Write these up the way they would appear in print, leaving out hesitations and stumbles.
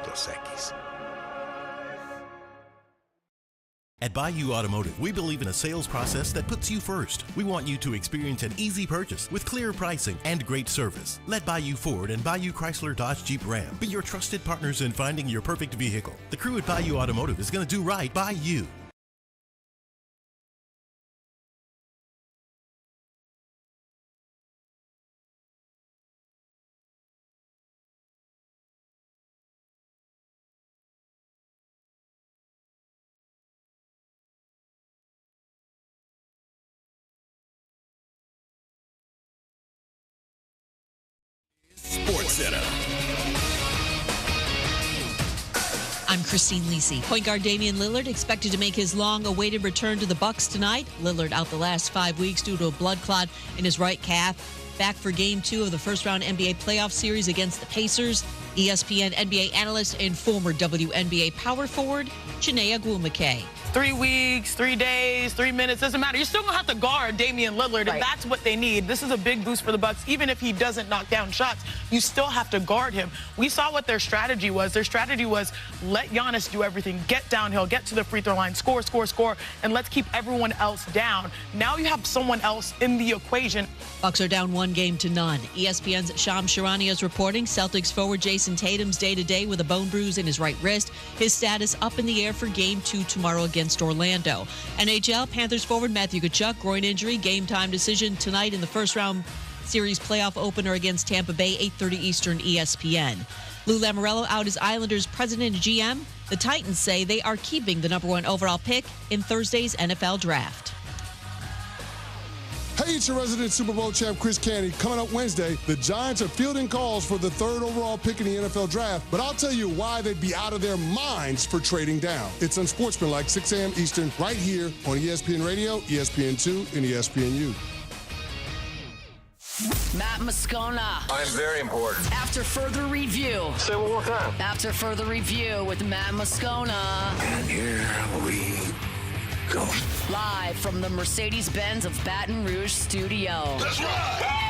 Dos Equis. At Bayou Automotive, we believe in a sales process that puts you first. We want you to experience an easy purchase with clear pricing and great service. Let Bayou Ford and Bayou Chrysler Dodge Jeep Ram be your trusted partners in finding your perfect vehicle. The crew at Bayou Automotive is going to do right by you. Sports Center. I'm Christine Lisi. Point guard Damian Lillard expected to make his long-awaited return to the Bucks tonight. Lillard out the last 5 weeks due to a blood clot in his right calf. Back for Game 2 of the first-round NBA playoff series against the Pacers. ESPN NBA analyst and former WNBA power forward, Shea McKay. 3 weeks, 3 days, 3 minutes, doesn't matter. You're still going to have to guard Damian Lillard, and that's what they need. This is a big boost for the Bucks. Even if he doesn't knock down shots, you still have to guard him. We saw what their strategy was. Their strategy was let Giannis do everything, get downhill, get to the free throw line, score, score, score, and let's keep everyone else down. Now you have someone else in the equation. Bucks are down 1-0. ESPN's Shams Charania is reporting Celtics forward Jason Tatum's day-to-day with a bone bruise in his right wrist. His status up in the air for Game 2 tomorrow against Orlando. NHL, Panthers forward Matthew Tkachuk, groin injury, game-time decision tonight in the first-round series playoff opener against Tampa Bay, 8:30 Eastern, ESPN. Lou Lamoriello out as Islanders president and GM. The Titans say they are keeping the #1 overall pick in Thursday's NFL Draft. Hey, it's your resident Super Bowl champ, Chris Canty. Coming up Wednesday, the Giants are fielding calls for the 3rd overall pick in the NFL draft, but I'll tell you why they'd be out of their minds for trading down. It's Unsportsmanlike, 6 a.m. Eastern, right here on ESPN Radio, ESPN2, and ESPNU. Matt Moscona. I'm very important. After further review. Say it one more time. After further review with Matt Moscona. And here we go. Live from the Mercedes-Benz of Baton Rouge studio. That's right.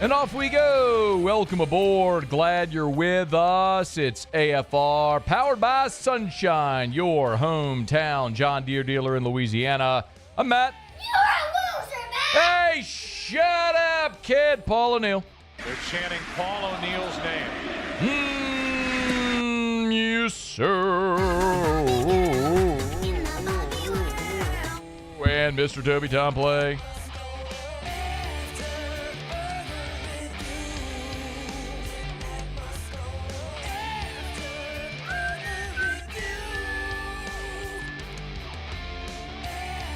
And off we go. Welcome aboard. Glad you're with us. It's AFR, powered by Sunshine, your hometown John Deere dealer in Louisiana. I'm Matt. You're a loser, Matt! Hey, shut up, kid. Paul O'Neill. They're chanting Paul O'Neill's name. Yes, sir. And Mr. Toby Tom play.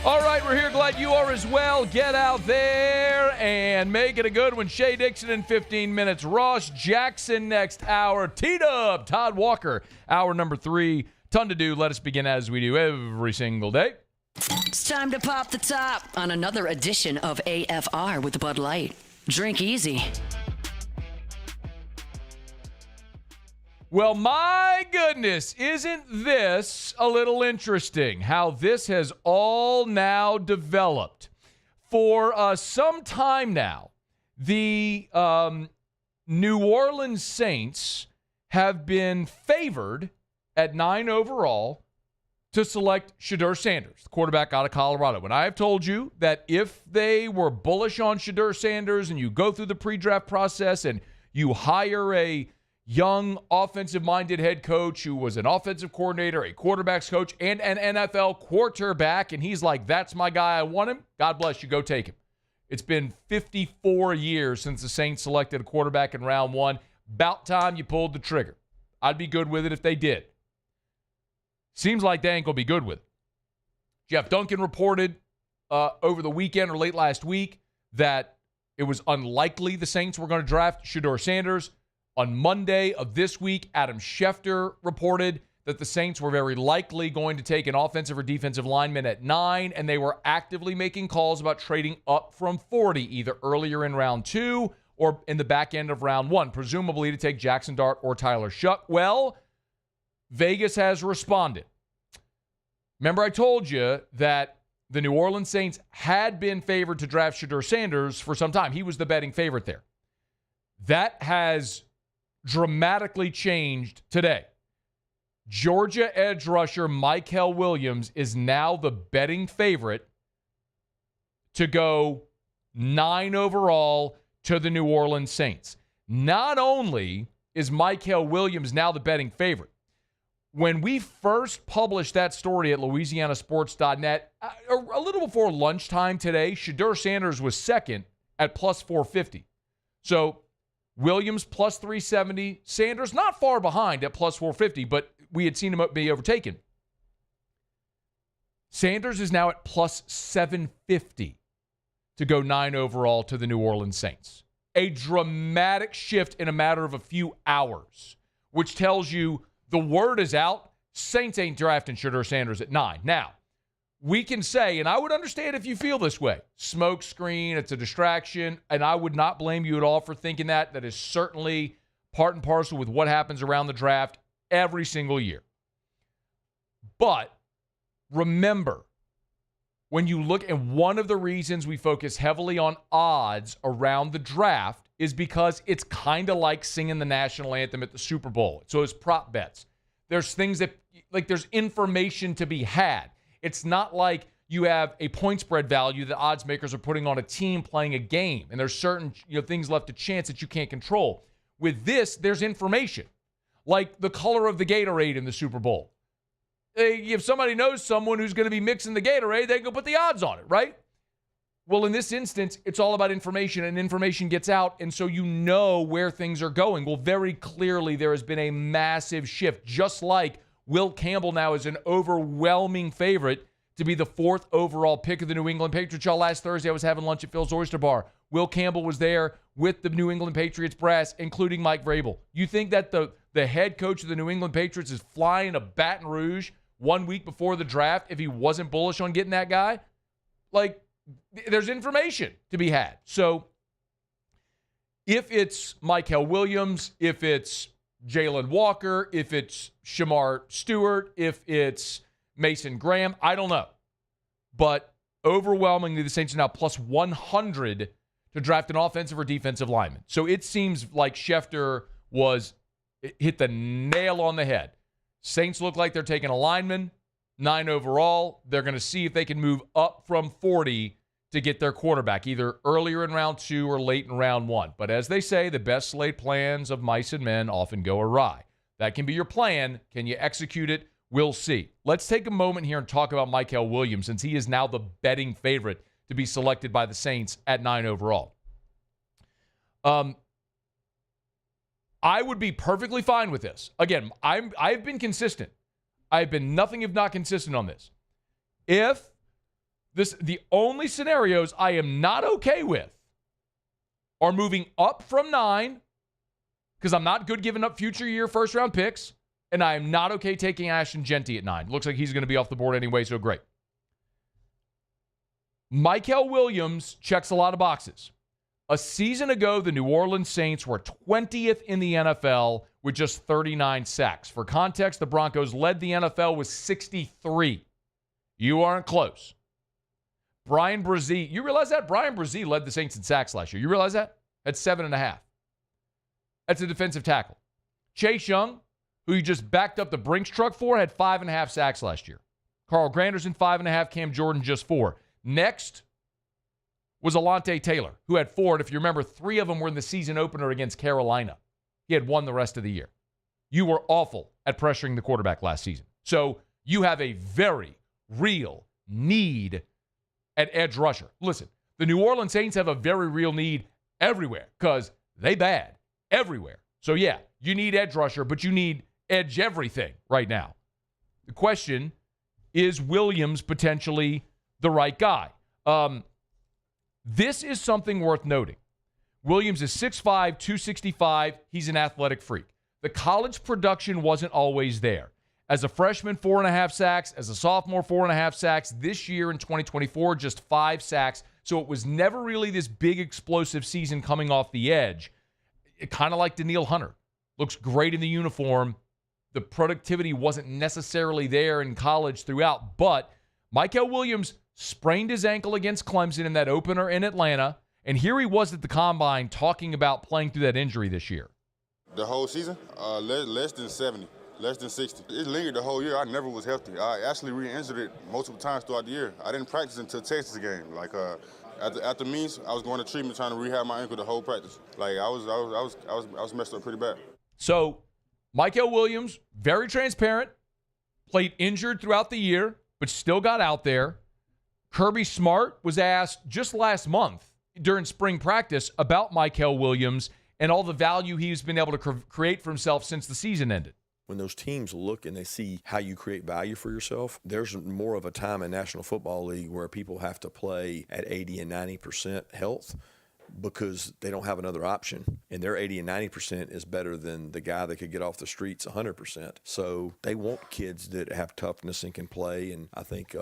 All right, we're here. Glad you are as well. Get out there and make it a good one. Shea Dixon in 15 minutes. Ross Jackson next hour. T-Dub, Todd Walker, hour number 3. Ton to do. Let us begin as we do every single day. It's time to pop the top on another edition of AFR with Bud Light. Drink easy. Well, my goodness, isn't this a little interesting how this has all now developed? For some time now, the New Orleans Saints have been favored at 9 overall to select Shedeur Sanders, the quarterback out of Colorado. And I have told you that if they were bullish on Shedeur Sanders and you go through the pre-draft process and you hire a young offensive-minded head coach who was an offensive coordinator, a quarterback's coach, and an NFL quarterback, and he's like, that's my guy, I want him, God bless you, go take him. It's been 54 years since the Saints selected a quarterback in round 1. About time you pulled the trigger. I'd be good with it if they did. Seems like they ain't going to be good with it. Jeff Duncan reported over the weekend or late last week that it was unlikely the Saints were going to draft Shedeur Sanders. On Monday of this week, Adam Schefter reported that the Saints were very likely going to take an offensive or defensive lineman at 9, and they were actively making calls about trading up from 40, either earlier in round 2 or in the back end of round 1, presumably to take Jackson Dart or Tyler Shuck. Well, Vegas has responded. Remember I told you that the New Orleans Saints had been favored to draft Shedeur Sanders for some time. He was the betting favorite there. That has dramatically changed today. Georgia edge rusher Mykel Williams is now the betting favorite to go 9 overall to the New Orleans Saints. Not only is Mykel Williams now the betting favorite, when we first published that story at LouisianaSports.net, a little before lunchtime today, Shedeur Sanders was second at plus 450. So Williams plus 370, Sanders not far behind at plus 450, but we had seen him be overtaken. Sanders is now at plus 750 to go 9 overall to the New Orleans Saints. A dramatic shift in a matter of a few hours, which tells you the word is out. Saints ain't drafting Shedeur Sanders at 9. Now, we can say, and I would understand if you feel this way, smoke screen, it's a distraction, and I would not blame you at all for thinking that. That is certainly part and parcel with what happens around the draft every single year. But remember, when you look, and one of the reasons we focus heavily on odds around the draft is because it's kind of like singing the national anthem at the Super Bowl. So it's prop bets. There's things that, like, there's information to be had. It's not like you have a point spread value that odds makers are putting on a team playing a game, and there's certain things left to chance that you can't control. With this, there's information, like the color of the Gatorade in the Super Bowl. If somebody knows someone who's going to be mixing the Gatorade, they can put the odds on it, right? Well, in this instance, it's all about information, and information gets out, and so you know where things are going. Well, very clearly, there has been a massive shift, just like Will Campbell now is an overwhelming favorite to be the 4th overall pick of the New England Patriots. Y'all, last Thursday, I was having lunch at Phil's Oyster Bar. Will Campbell was there with the New England Patriots brass, including Mike Vrabel. You think that the head coach of the New England Patriots is flying to Baton Rouge 1 week before the draft if he wasn't bullish on getting that guy? Like, there's information to be had. So if it's Mykel Williams, if it's Jalen Walker, if it's Shamar Stewart, if it's Mason Graham, I don't know. But overwhelmingly, the Saints are now plus 100 to draft an offensive or defensive lineman. So it seems like Schefter hit the nail on the head. Saints look like they're taking a lineman, 9 overall. They're going to see if they can move up from 40 to get their quarterback, either earlier in round 2 or late in round 1. But as they say, the best laid plans of mice and men often go awry. That can be your plan. Can you execute it? We'll see. Let's take a moment here and talk about Mykel Williams, since he is now the betting favorite to be selected by the Saints at 9 overall. I would be perfectly fine with this. Again, I've been consistent. I've been nothing if not consistent on this. The only scenarios I am not okay with are moving up from 9, because I'm not good giving up future year first-round picks, and I am not okay taking Ashton Genty at 9. Looks like he's going to be off the board anyway, so great. Mykel Williams checks a lot of boxes. A season ago, the New Orleans Saints were 20th in the NFL with just 39 sacks. For context, the Broncos led the NFL with 63. You aren't close. Brian Brzee, you realize that? Brian Brzee led the Saints in sacks last year. You realize that? At 7.5. That's a defensive tackle. Chase Young, who you just backed up the Brinks truck for, had 5.5 sacks last year. Carl Granderson, 5.5. Cam Jordan, just 4. Next was Alontae Taylor, who had 4. And if you remember, 3 of them were in the season opener against Carolina. He had 1 the rest of the year. You were awful at pressuring the quarterback last season. So you have a very real need at edge rusher. Listen, the New Orleans Saints have a very real need everywhere because they bad everywhere. So yeah, you need edge rusher, but you need edge everything right now. The question is Williams potentially the right guy? This is something worth noting. Williams is 6'5", 265. He's an athletic freak. The college production wasn't always there. As a freshman, 4.5 sacks. As a sophomore, 4.5 sacks. This year in 2024, just 5 sacks. So it was never really this big explosive season coming off the edge. Kind of like Danielle Hunter. Looks great in the uniform. the productivity wasn't necessarily there in college throughout. But Mykel Williams sprained his ankle against Clemson in that opener in Atlanta. And here he was at the Combine talking about playing through that injury this year. The whole season? Less than 70, less than 60. It lingered the whole year. I never was healthy. I actually re-injured it multiple times throughout the year. I didn't practice until Texas game. Like at the meets, I was going to treatment trying to rehab my ankle the whole practice. Like I was messed up pretty bad. So Mykel Williams, very transparent, played injured throughout the year, but still got out there. Kirby Smart was asked just last month during spring practice about Mykel Williams and all the value he's been able to create for himself since the season ended. When those teams look and they see how you create value for yourself, there's more of a time in National Football League where people have to play at 80 and 90% health because they don't have another option. And their 80 and 90% is better than the guy that could get off the streets 100%. So they want kids that have toughness and can play. And I think,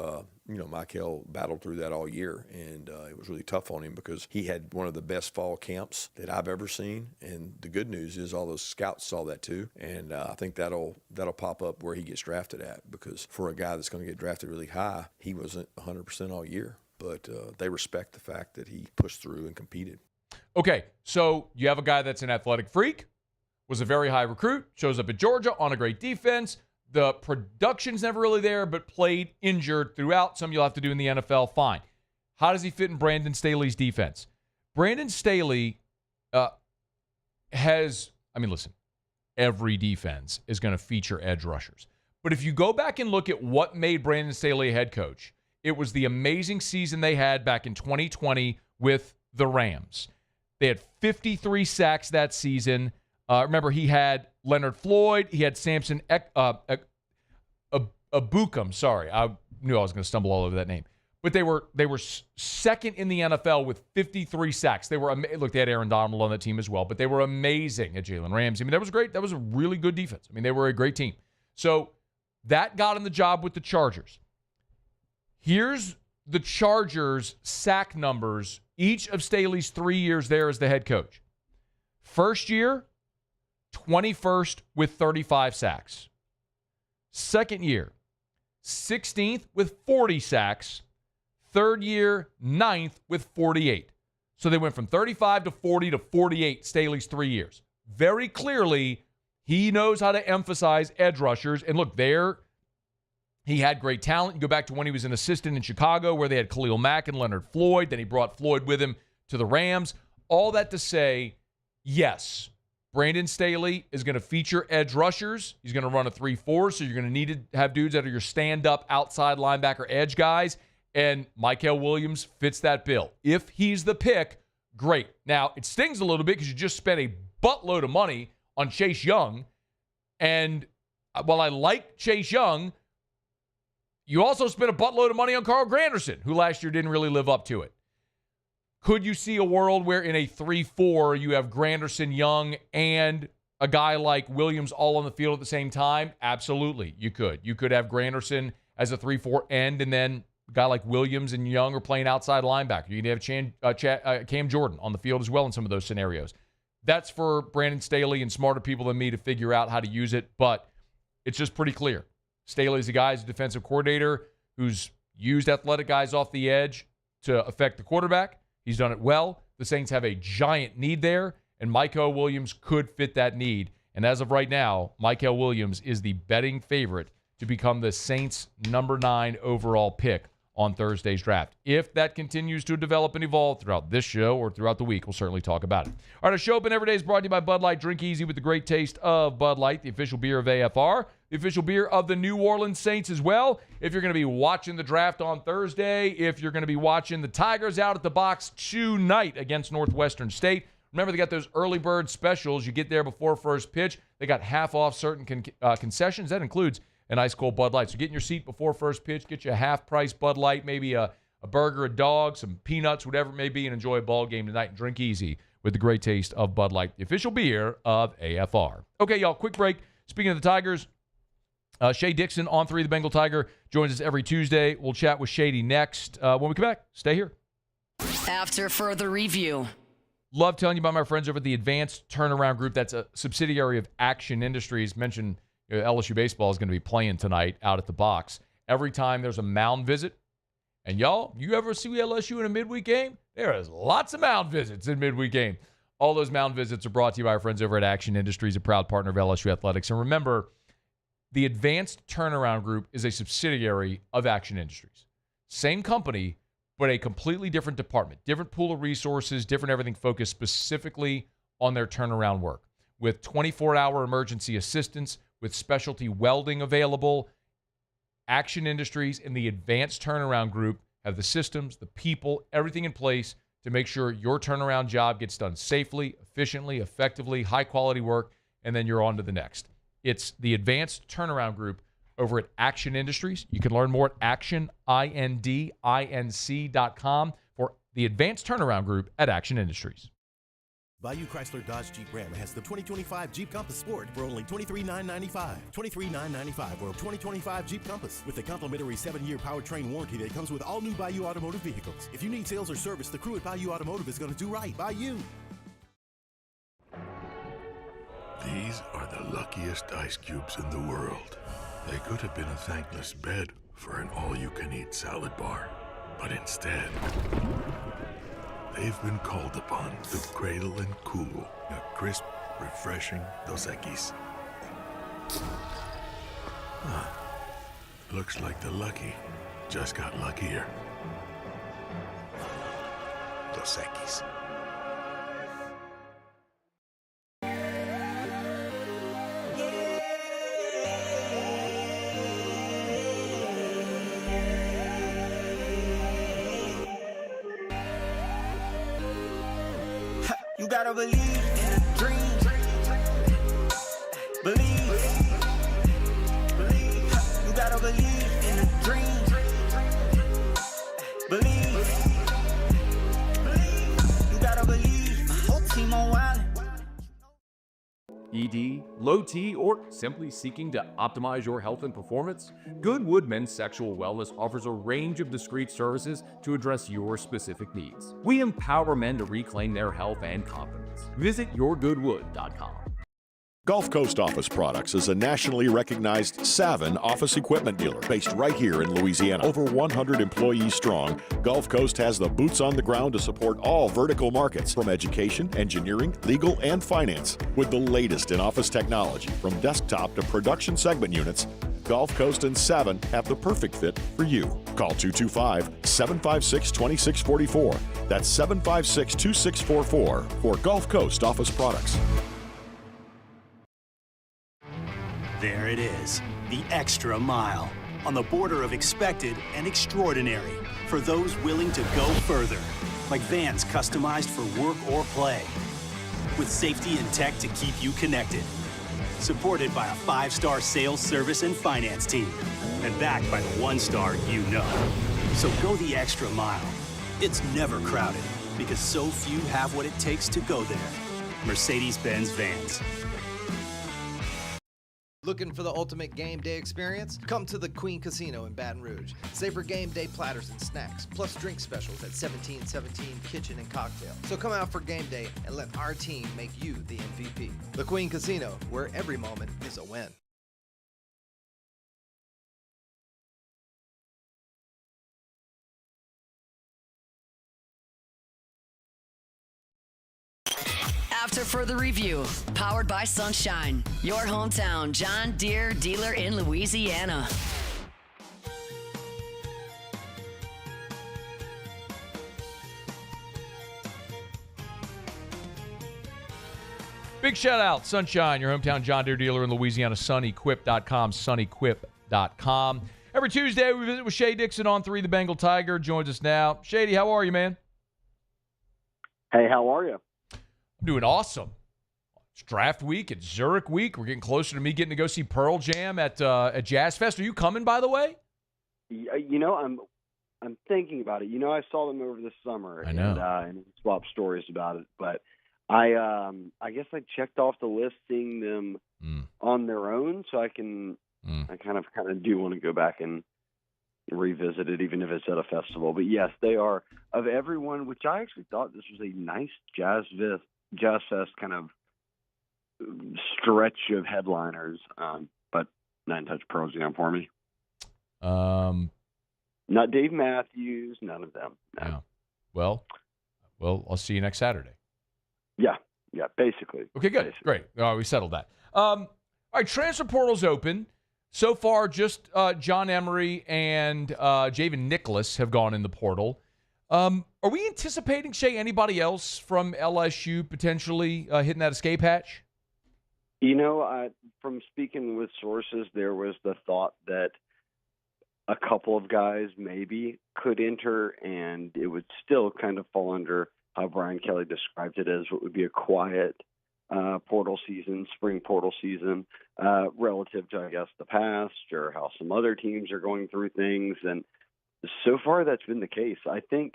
Mykel battled through that all year. And it was really tough on him because he had one of the best fall camps that I've ever seen. And the good news is all those scouts saw that too. And I think that'll pop up where he gets drafted at, because for a guy that's going to get drafted really high, he wasn't 100% all year. But they respect the fact that he pushed through and competed. Okay, so you have a guy that's an athletic freak, was a very high recruit, shows up at Georgia on a great defense. The production's never really there, but played injured throughout. Some you'll have to do in the NFL, fine. How does he fit in Brandon Staley's defense? Brandon Staley listen, every defense is going to feature edge rushers. But if you go back and look at what made Brandon Staley a head coach, it was the amazing season they had back in 2020 with the Rams. They had 53 sacks that season. Remember, he had Leonard Floyd. He had Samson Ebukam. Sorry, I knew I was going to stumble all over that name. But they were second in the NFL with 53 sacks. They were look, they had Aaron Donald on that team as well, but they were amazing at Jalen Ramsey. I mean, that was great. That was a really good defense. I mean, they were a great team. So that got him the job with the Chargers. Here's the Chargers' sack numbers each of Staley's 3 years there as the head coach. First year, 21st with 35 sacks. Second year, 16th with 40 sacks. Third year, 9th with 48. So they went from 35 to 40 to 48 Staley's 3 years. Very clearly, he knows how to emphasize edge rushers. And look, he had great talent. You go back to when he was an assistant in Chicago where they had Khalil Mack and Leonard Floyd. Then he brought Floyd with him to the Rams. All that to say, yes, Brandon Staley is going to feature edge rushers. He's going to run a 3-4, so you're going to need to have dudes that are your stand-up outside linebacker edge guys. And Mykel Williams fits that bill. If he's the pick, great. Now, it stings a little bit because you just spent a buttload of money on Chase Young. And while I like Chase Young, you also spent a buttload of money on Carl Granderson, who last year didn't really live up to it. Could you see a world where in a 3-4 you have Granderson, Young, and a guy like Williams all on the field at the same time? Absolutely, you could. You could have Granderson as a 3-4 end, and then a guy like Williams and Young are playing outside linebacker. You can have Cam Jordan on the field as well in some of those scenarios. That's for Brandon Staley and smarter people than me to figure out how to use it, but it's just pretty clear. Staley's a guy who's a defensive coordinator who's used athletic guys off the edge to affect the quarterback. He's done it well. The Saints have a giant need there, and Mykel Williams could fit that need. And as of right now, Mykel Williams is the betting favorite to become the Saints' number 9 overall pick on Thursday's draft. If that continues to develop and evolve throughout this show or throughout the week, we'll certainly talk about it. All right, our show open every day is brought to you by Bud Light. Drink easy with the great taste of Bud Light, the official beer of AFR, the official beer of the New Orleans Saints as well. If you're going to be watching the draft on Thursday, if you're going to be watching the Tigers out at the box tonight against Northwestern State, remember they got those early bird specials. You get there before first pitch. They got half off certain concessions. That includes an ice cold Bud Light. So get in your seat before first pitch, get you a half-price Bud Light, maybe a burger, a dog, some peanuts, whatever it may be, and enjoy a ball game tonight and drink easy with the great taste of Bud Light, the official beer of AFR. Okay, y'all, quick break. Speaking of the Tigers, Shea Dixon, on 3, the Bengal Tiger, joins us every Tuesday. We'll chat with Shady next. When we come back, stay here. After further review. Love telling you about my friends over at the Advanced Turnaround Group. That's a subsidiary of Action Industries. Mentioned LSU baseball is going to be playing tonight out at the box. Every time there's a mound visit, and y'all, you ever see LSU in a midweek game? There is lots of mound visits in midweek game. All those mound visits are brought to you by our friends over at Action Industries, a proud partner of LSU Athletics. And remember, the Advanced Turnaround Group is a subsidiary of Action Industries. Same company, but a completely different department, different pool of resources, different everything focused specifically on their turnaround work. With 24-hour emergency assistance, with specialty welding available, Action Industries and the Advanced Turnaround Group have the systems, the people, everything in place to make sure your turnaround job gets done safely, efficiently, effectively, high-quality work, and then you're on to the next. It's the Advanced Turnaround Group over at Action Industries. You can learn more at actionindinc.com for the Advanced Turnaround Group at Action Industries. Bayou Chrysler Dodge Jeep Ram has the 2025 Jeep Compass Sport for only $23,995. $23,995 or 2025 Jeep Compass with a complimentary 7-year powertrain warranty that comes with all new Bayou Automotive vehicles. If you need sales or service, the crew at Bayou Automotive is going to do right by you. These are the luckiest ice cubes in the world. They could have been a thankless bed for an all-you-can-eat salad bar. But instead, they've been called upon to cradle and cool a crisp, refreshing Dos Equis. Looks like the lucky just got luckier. Dos Equis. You gotta believe in a dream. Believe. You gotta believe in a dream. Believe. You gotta believe. My whole team on wild. ED, low T, or simply seeking to optimize your health and performance? Goodwood Men's Sexual Wellness offers a range of discreet services to address your specific needs. We empower men to reclaim their health and confidence. Visit yourgoodwood.com. Gulf Coast Office Products is a nationally recognized Savin office equipment dealer based right here in Louisiana. Over 100 employees strong, Gulf Coast has the boots on the ground to support all vertical markets, from education, engineering, legal, and finance. With the latest in office technology, from desktop to production segment units, Gulf Coast and Savin have the perfect fit for you. Call 225-756-2644. That's 756-2644 for Gulf Coast Office Products. There it is, the extra mile, on the border of expected and extraordinary, for those willing to go further, like vans customized for work or play, with safety and tech to keep you connected, supported by a 5-star sales, service, and finance team, and backed by the 1-star you know. So go the extra mile. It's never crowded, because so few have what it takes to go there. Mercedes-Benz Vans. Looking for the ultimate game day experience? Come to the Queen Casino in Baton Rouge. Savor game day platters and snacks, plus drink specials at 1717 Kitchen and Cocktail. So come out for game day and let our team make you the MVP. The Queen Casino, where every moment is a win. After further review, powered by Sunshine, your hometown John Deere dealer in Louisiana. Big shout out, Sunshine, your hometown John Deere dealer in Louisiana, sunequip.com, sunequip.com. Every Tuesday, we visit with Shea Dixon on 3, the Bengal Tiger. Joins us now. Shady, how are you, man? Hey, how are you? I'm doing awesome. It's draft week. It's Zurich week. We're getting closer to me getting to go see Pearl Jam at Jazz Fest. Are you coming, by the way? You know, I'm thinking about it. You know, I saw them over the summer. I know. And swapped stories about it. But I guess I checked off the list seeing them on their own, so I kind of do want to go back and revisit it, even if it's at a festival. But yes, they are, of everyone, which I actually thought this was a nice Jazz Fest kind of stretch of headliners, but Nine Touch Pearl's young for me. Not Dave Matthews, none of them. No. Yeah. Well, I'll see you next Saturday. Yeah, basically. Okay, good. Great. We settled that. All right, transfer portal's open. So far, just John Emery and Javen Nicholas have gone in the portal. Are we anticipating, Shea, anybody else from LSU potentially hitting that escape hatch? From speaking with sources, there was the thought that a couple of guys maybe could enter, and it would still kind of fall under how Brian Kelly described it as what would be a quiet portal season, spring portal season, relative to, I guess, the past or how some other teams are going through things. And so far that's been the case. I think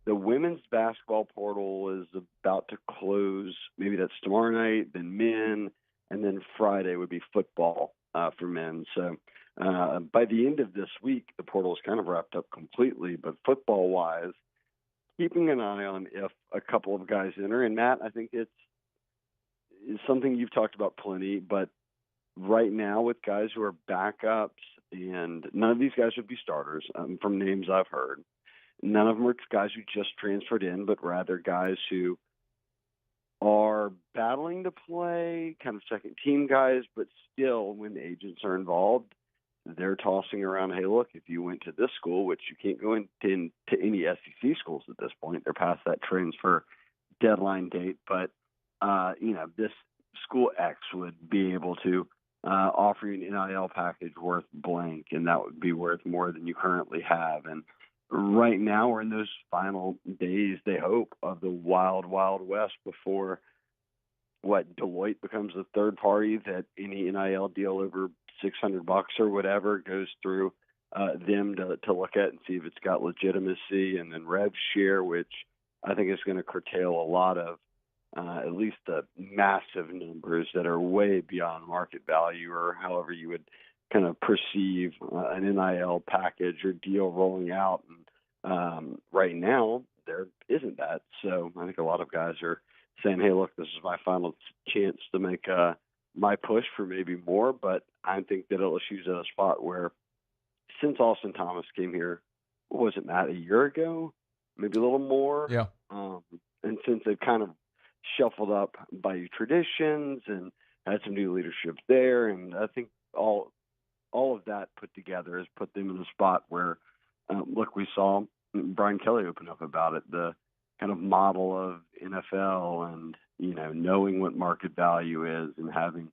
the women's basketball portal is about to close. Maybe that's tomorrow night, then men, and then Friday would be football for men. So by the end of this week, the portal is kind of wrapped up completely. But football-wise, keeping an eye on if a couple of guys enter. And, Matt, I think it's something you've talked about plenty. But right now with guys who are backups, and none of these guys would be starters from names I've heard. None of them are guys who just transferred in, but rather guys who are battling to play, kind of second-team guys, but still, when the agents are involved, they're tossing around, hey, look, if you went to this school, which you can't go into any SEC schools at this point, they're past that transfer deadline date, but, this school X would be able to offer you an NIL package worth blank, and that would be worth more than you currently have. And right now we're in those final days, they hope, of the wild, wild west before Deloitte becomes the third party that any NIL deal over $600 or whatever goes through them to look at and see if it's got legitimacy, and then rev share, which I think is going to curtail a lot of at least the massive numbers that are way beyond market value, or however you would kind of perceive an NIL package or deal rolling out. And right now, there isn't that. So I think a lot of guys are saying, hey, look, this is my final chance to make my push for maybe more. But I think that LSU's at a spot where, since Austin Thomas came here, what was it, Matt, a year ago? Maybe a little more? Yeah. And since they've kind of shuffled up Bayou traditions and had some new leadership there, and I think all of that put together has put them in a spot where, look, we saw Brian Kelly open up about it, the kind of model of NFL and, knowing what market value is and having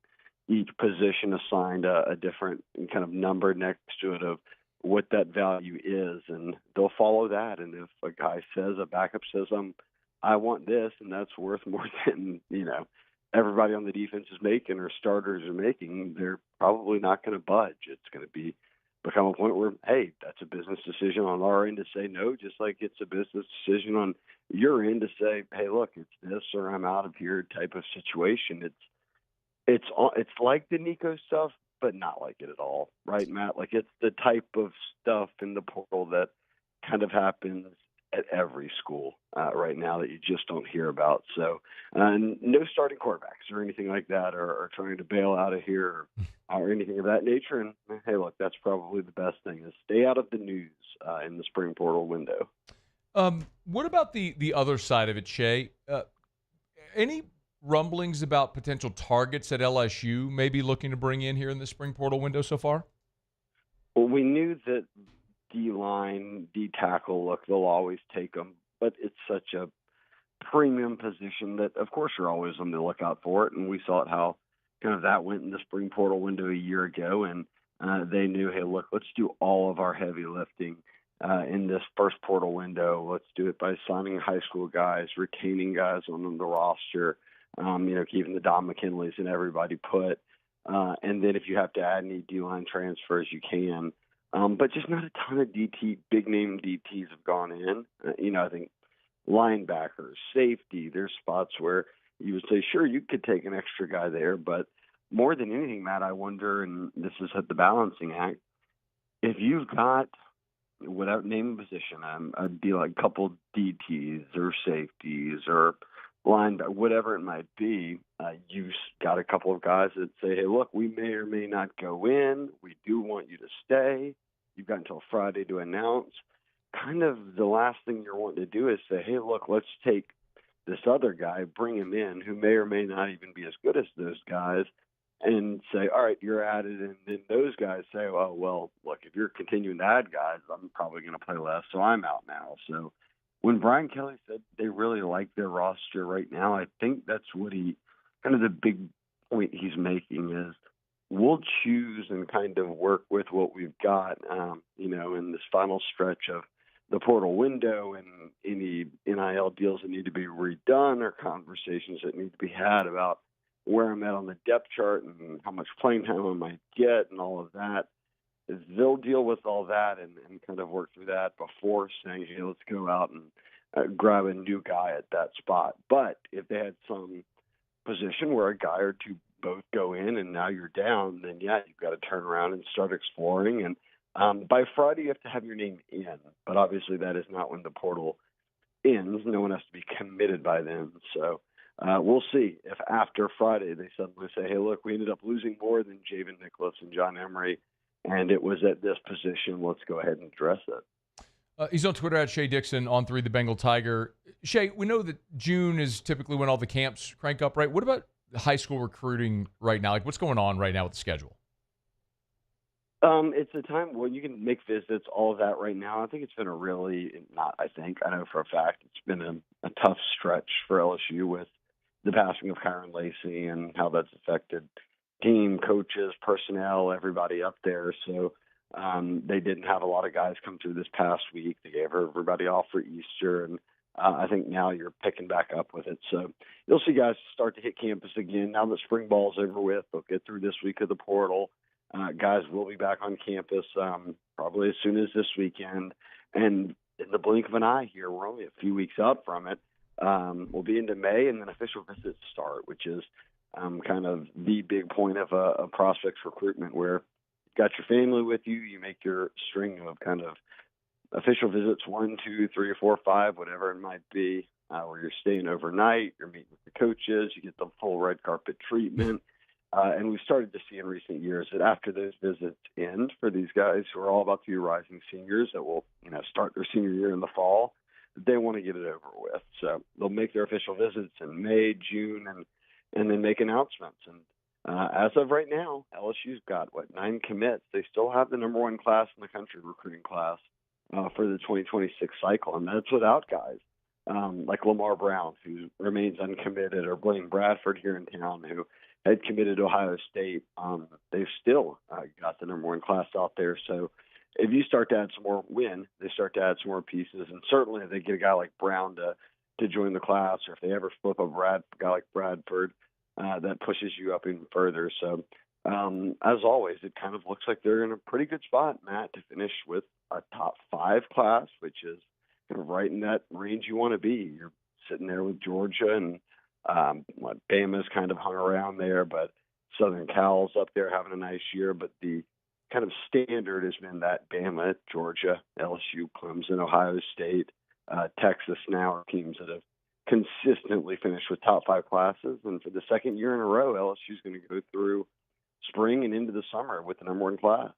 each position assigned a different kind of number next to it of what that value is, and they'll follow that. And if a guy says, a backup says, I want this, and that's worth more than, everybody on the defense is making or starters are making, they're probably not going to budge. It's going to become a point where, hey, that's a business decision on our end to say no, just like it's a business decision on your end to say, hey, look, it's this or I'm out of here type of situation. It's like the Nico stuff, but not like it at all, right, Matt? Like, it's the type of stuff in the portal that kind of happens at every school right now that you just don't hear about. So no starting quarterbacks or anything like that, or trying to bail out of here or anything of that nature. And hey, look, that's probably the best thing, is stay out of the news in the spring portal window. What about the other side of it, Shea? Any rumblings about potential targets at LSU maybe looking to bring in here in the spring portal window so far? Well, we knew that D-line, D-tackle, look, they'll always take them, but it's such a premium position that, of course, you're always on the lookout for it, and we saw it how kind of that went in the spring portal window a year ago, and they knew, hey, look, let's do all of our heavy lifting in this first portal window. Let's do it by signing high school guys, retaining guys on the roster, keeping the Don McKinleys and everybody put, and then if you have to add any D-line transfers, you can. But just not a ton of big-name DTs have gone in. I think linebackers, safety, there's spots where you would say, sure, you could take an extra guy there. But more than anything, Matt, I wonder, and this is at the balancing act, if you've got, without naming position, I'd be like a couple DTs or safeties or line, whatever it might be, you got a couple of guys that say, hey, look, we may or may not go in. We do want you to stay. You've got until Friday to announce. Kind of the last thing you're wanting to do is say, hey, look, let's take this other guy, bring him in, who may or may not even be as good as those guys, and say, all right, you're at it. And then those guys say, oh, well, look, if you're continuing to add guys, I'm probably going to play less, so I'm out now. So when Brian Kelly said they really like their roster right now, I think that's what kind of the big point he's making is we'll choose and kind of work with what we've got, in this final stretch of the portal window and any NIL deals that need to be redone or conversations that need to be had about where I'm at on the depth chart and how much playing time I might get and all of that. Is they'll deal with all that and kind of work through that before saying, hey, let's go out and grab a new guy at that spot. But if they had some position where a guy or two both go in and now you're down, then, yeah, you've got to turn around and start exploring. And by Friday, you have to have your name in. But obviously that is not when the portal ends. No one has to be committed by then. So we'll see if after Friday they suddenly say, hey, look, we ended up losing more than Javen Nicholas and John Emery, and it was at this position. Let's go ahead and address it. He's on Twitter at Shea Dixon, on 3 the Bengal Tiger. Shea, we know that June is typically when all the camps crank up, right? What about high school recruiting right now? Like, what's going on right now with the schedule? It's a time when you can make visits, all of that right now. I think it's been I know for a fact it's been a tough stretch for LSU with the passing of Kyron Lacey and how that's affected team, coaches, personnel, everybody up there. So they didn't have a lot of guys come through this past week. They gave everybody off for Easter, and I think now you're picking back up with it. So you'll see guys start to hit campus again. Now that spring ball's over with, they'll get through this week of the portal. Guys will be back on campus probably as soon as this weekend. And in the blink of an eye here, we're only a few weeks up from it. We'll be into May, and then official visits start, which is kind of the big point of a prospects recruitment, where you've got your family with you, you make your string of kind of official visits 1, 2, 3, or 4, 5, whatever it might be, where you're staying overnight, you're meeting with the coaches, you get the full red carpet treatment. And we've started to see in recent years that after those visits end for these guys who are all about to be rising seniors that will, start their senior year in the fall, they want to get it over with. So they'll make their official visits in May, June, and then make announcements. And as of right now, LSU's got, 9 commits. They still have the number 1 class in the country, recruiting class, for the 2026 cycle. And that's without guys like Lamar Brown, who remains uncommitted, or Blaine Bradford here in town, who had committed to Ohio State. They've still got the number 1 class out there. So if you start to add some more they start to add some more pieces. And certainly if they get a guy like Brown to join the class, or if they ever flip a guy like Bradford, that pushes you up even further. So as always, it kind of looks like they're in a pretty good spot, Matt, to finish with a top 5 class, which is kind of right in that range you want to be. You're sitting there with Georgia, and Bama's kind of hung around there, but Southern Cal's up there having a nice year. But the kind of standard has been that Bama, Georgia, LSU, Clemson, Ohio State, Texas now are teams that have consistently finished with top 5 classes. And for the second year in a row, LSU's going to go through spring and into the summer with the number 1 class.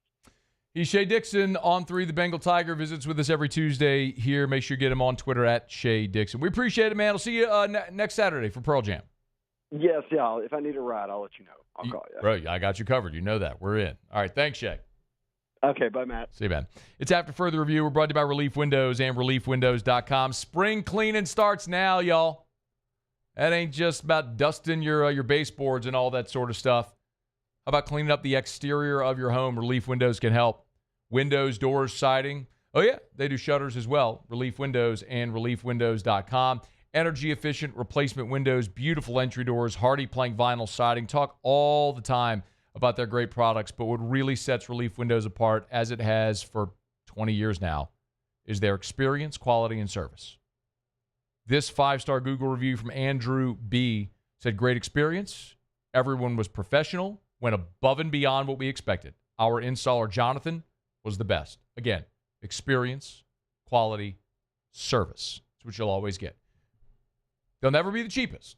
He's Shea Dixon, on 3 the Bengal Tiger, visits with us every Tuesday here. Make sure you get him on Twitter at Shea Dixon. We appreciate it, man. I'll see you next Saturday for Pearl Jam. Yes, yeah. If I need a ride, I'll let you know. I'll call you. Bro, I got you covered. You know that. We're in. All right, thanks, Shea. Okay, bye, Matt. See you, man. It's After Further Review. We're brought to you by Relief Windows and ReliefWindows.com. Spring cleaning starts now, y'all. That ain't just about dusting your baseboards and all that sort of stuff. How about cleaning up the exterior of your home? Relief Windows can help. Windows, doors, siding. Oh, yeah, they do shutters as well. Relief Windows and ReliefWindows.com. Energy-efficient replacement windows, beautiful entry doors, hardy plank vinyl siding. Talk all the time about their great products, but what really sets Relief Windows apart, as it has for 20 years now, is their experience, quality, and service. This 5-star Google review from Andrew B. said, great experience. Everyone was professional, went above and beyond what we expected. Our installer, Jonathan, was the best. Again, experience, quality, service. That's what you'll always get. They'll never be the cheapest.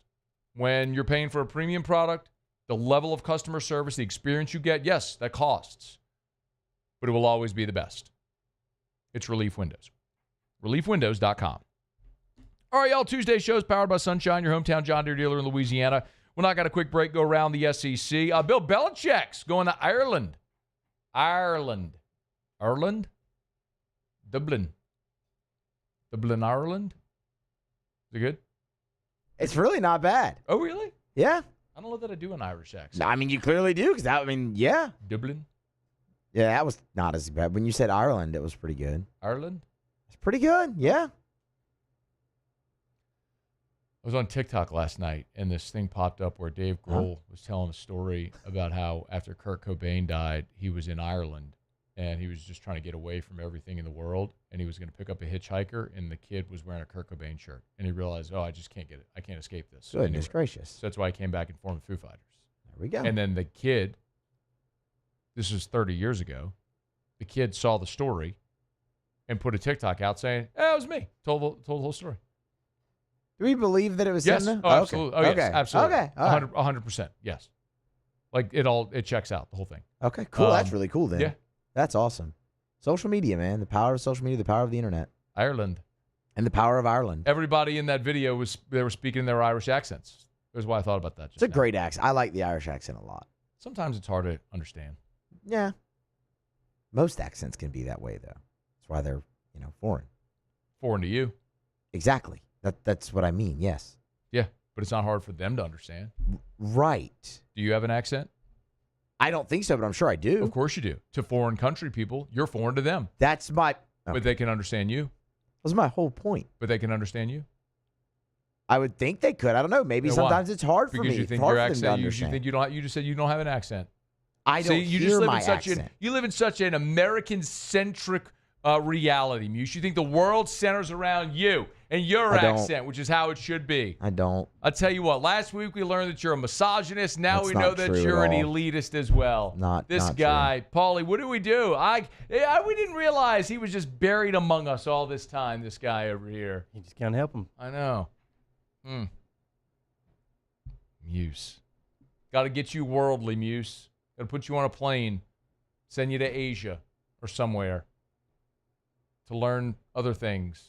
When you're paying for a premium product, the level of customer service, the experience you get, yes, that costs. But it will always be the best. It's Relief Windows. ReliefWindows.com. All right, y'all. Tuesday show is powered by Sunshine, your hometown John Deere dealer in Louisiana. We'll not got a quick break, go around the SEC. Bill Belichick's going to Ireland. Ireland, Dublin, Ireland. Is it good? It's really not bad. Oh, really? Yeah. I don't know that I do an Irish accent. No, I mean, you clearly do, because yeah. Dublin. Yeah, that was not as bad. When you said Ireland, it was pretty good. Ireland? It's pretty good, yeah. I was on TikTok last night, and this thing popped up where Dave Grohl was telling a story about how after Kurt Cobain died, he was in Ireland, and he was just trying to get away from everything in the world, and he was going to pick up a hitchhiker, and the kid was wearing a Kurt Cobain shirt. And he realized, I just can't get it. I can't escape this. Goodness gracious. So that's why he came back and formed the Foo Fighters. There we go. And then the kid, this was 30 years ago, the kid saw the story and put a TikTok out saying, it was me. Told the whole story. Do we believe that it was yes. him? Oh, absolutely. Okay. Oh, yes, absolutely. Okay. 100%. Yes. Like it checks out, the whole thing. Okay, cool. That's really cool then. Yeah. That's awesome. Social media, man. The power of social media, the power of the internet. Ireland. And the power of Ireland. Everybody in that video they were speaking their Irish accents. That's why I thought about that. It's a great accent. I like the Irish accent a lot. Sometimes it's hard to understand. Yeah. Most accents can be that way, though. That's why they're, foreign. Foreign to you. Exactly. That's what I mean, yes. Yeah, but it's not hard for them to understand. Right. Do you have an accent? I don't think so, but I'm sure I do. Of course you do. To foreign country people, you're foreign to them. That's my... Okay. But they can understand you. That's my whole point. But they can understand you? I would think they could. I don't know. Maybe sometimes it's hard for me. Because you think your accent... You think you don't... You just said you don't have an accent. I don't hear my accent. You live in such an American-centric reality, Muse. You think the world centers around you and your accent, which is how it should be. I don't. I'll tell you what. Last week we learned that you're a misogynist. Now we know that you're an elitist as well. This guy, Paulie. What do? We didn't realize he was just buried among us all this time. This guy over here. You just can't help him. I know. Muse. Got to get you worldly, Muse. Got to put you on a plane, send you to Asia or somewhere to learn other things.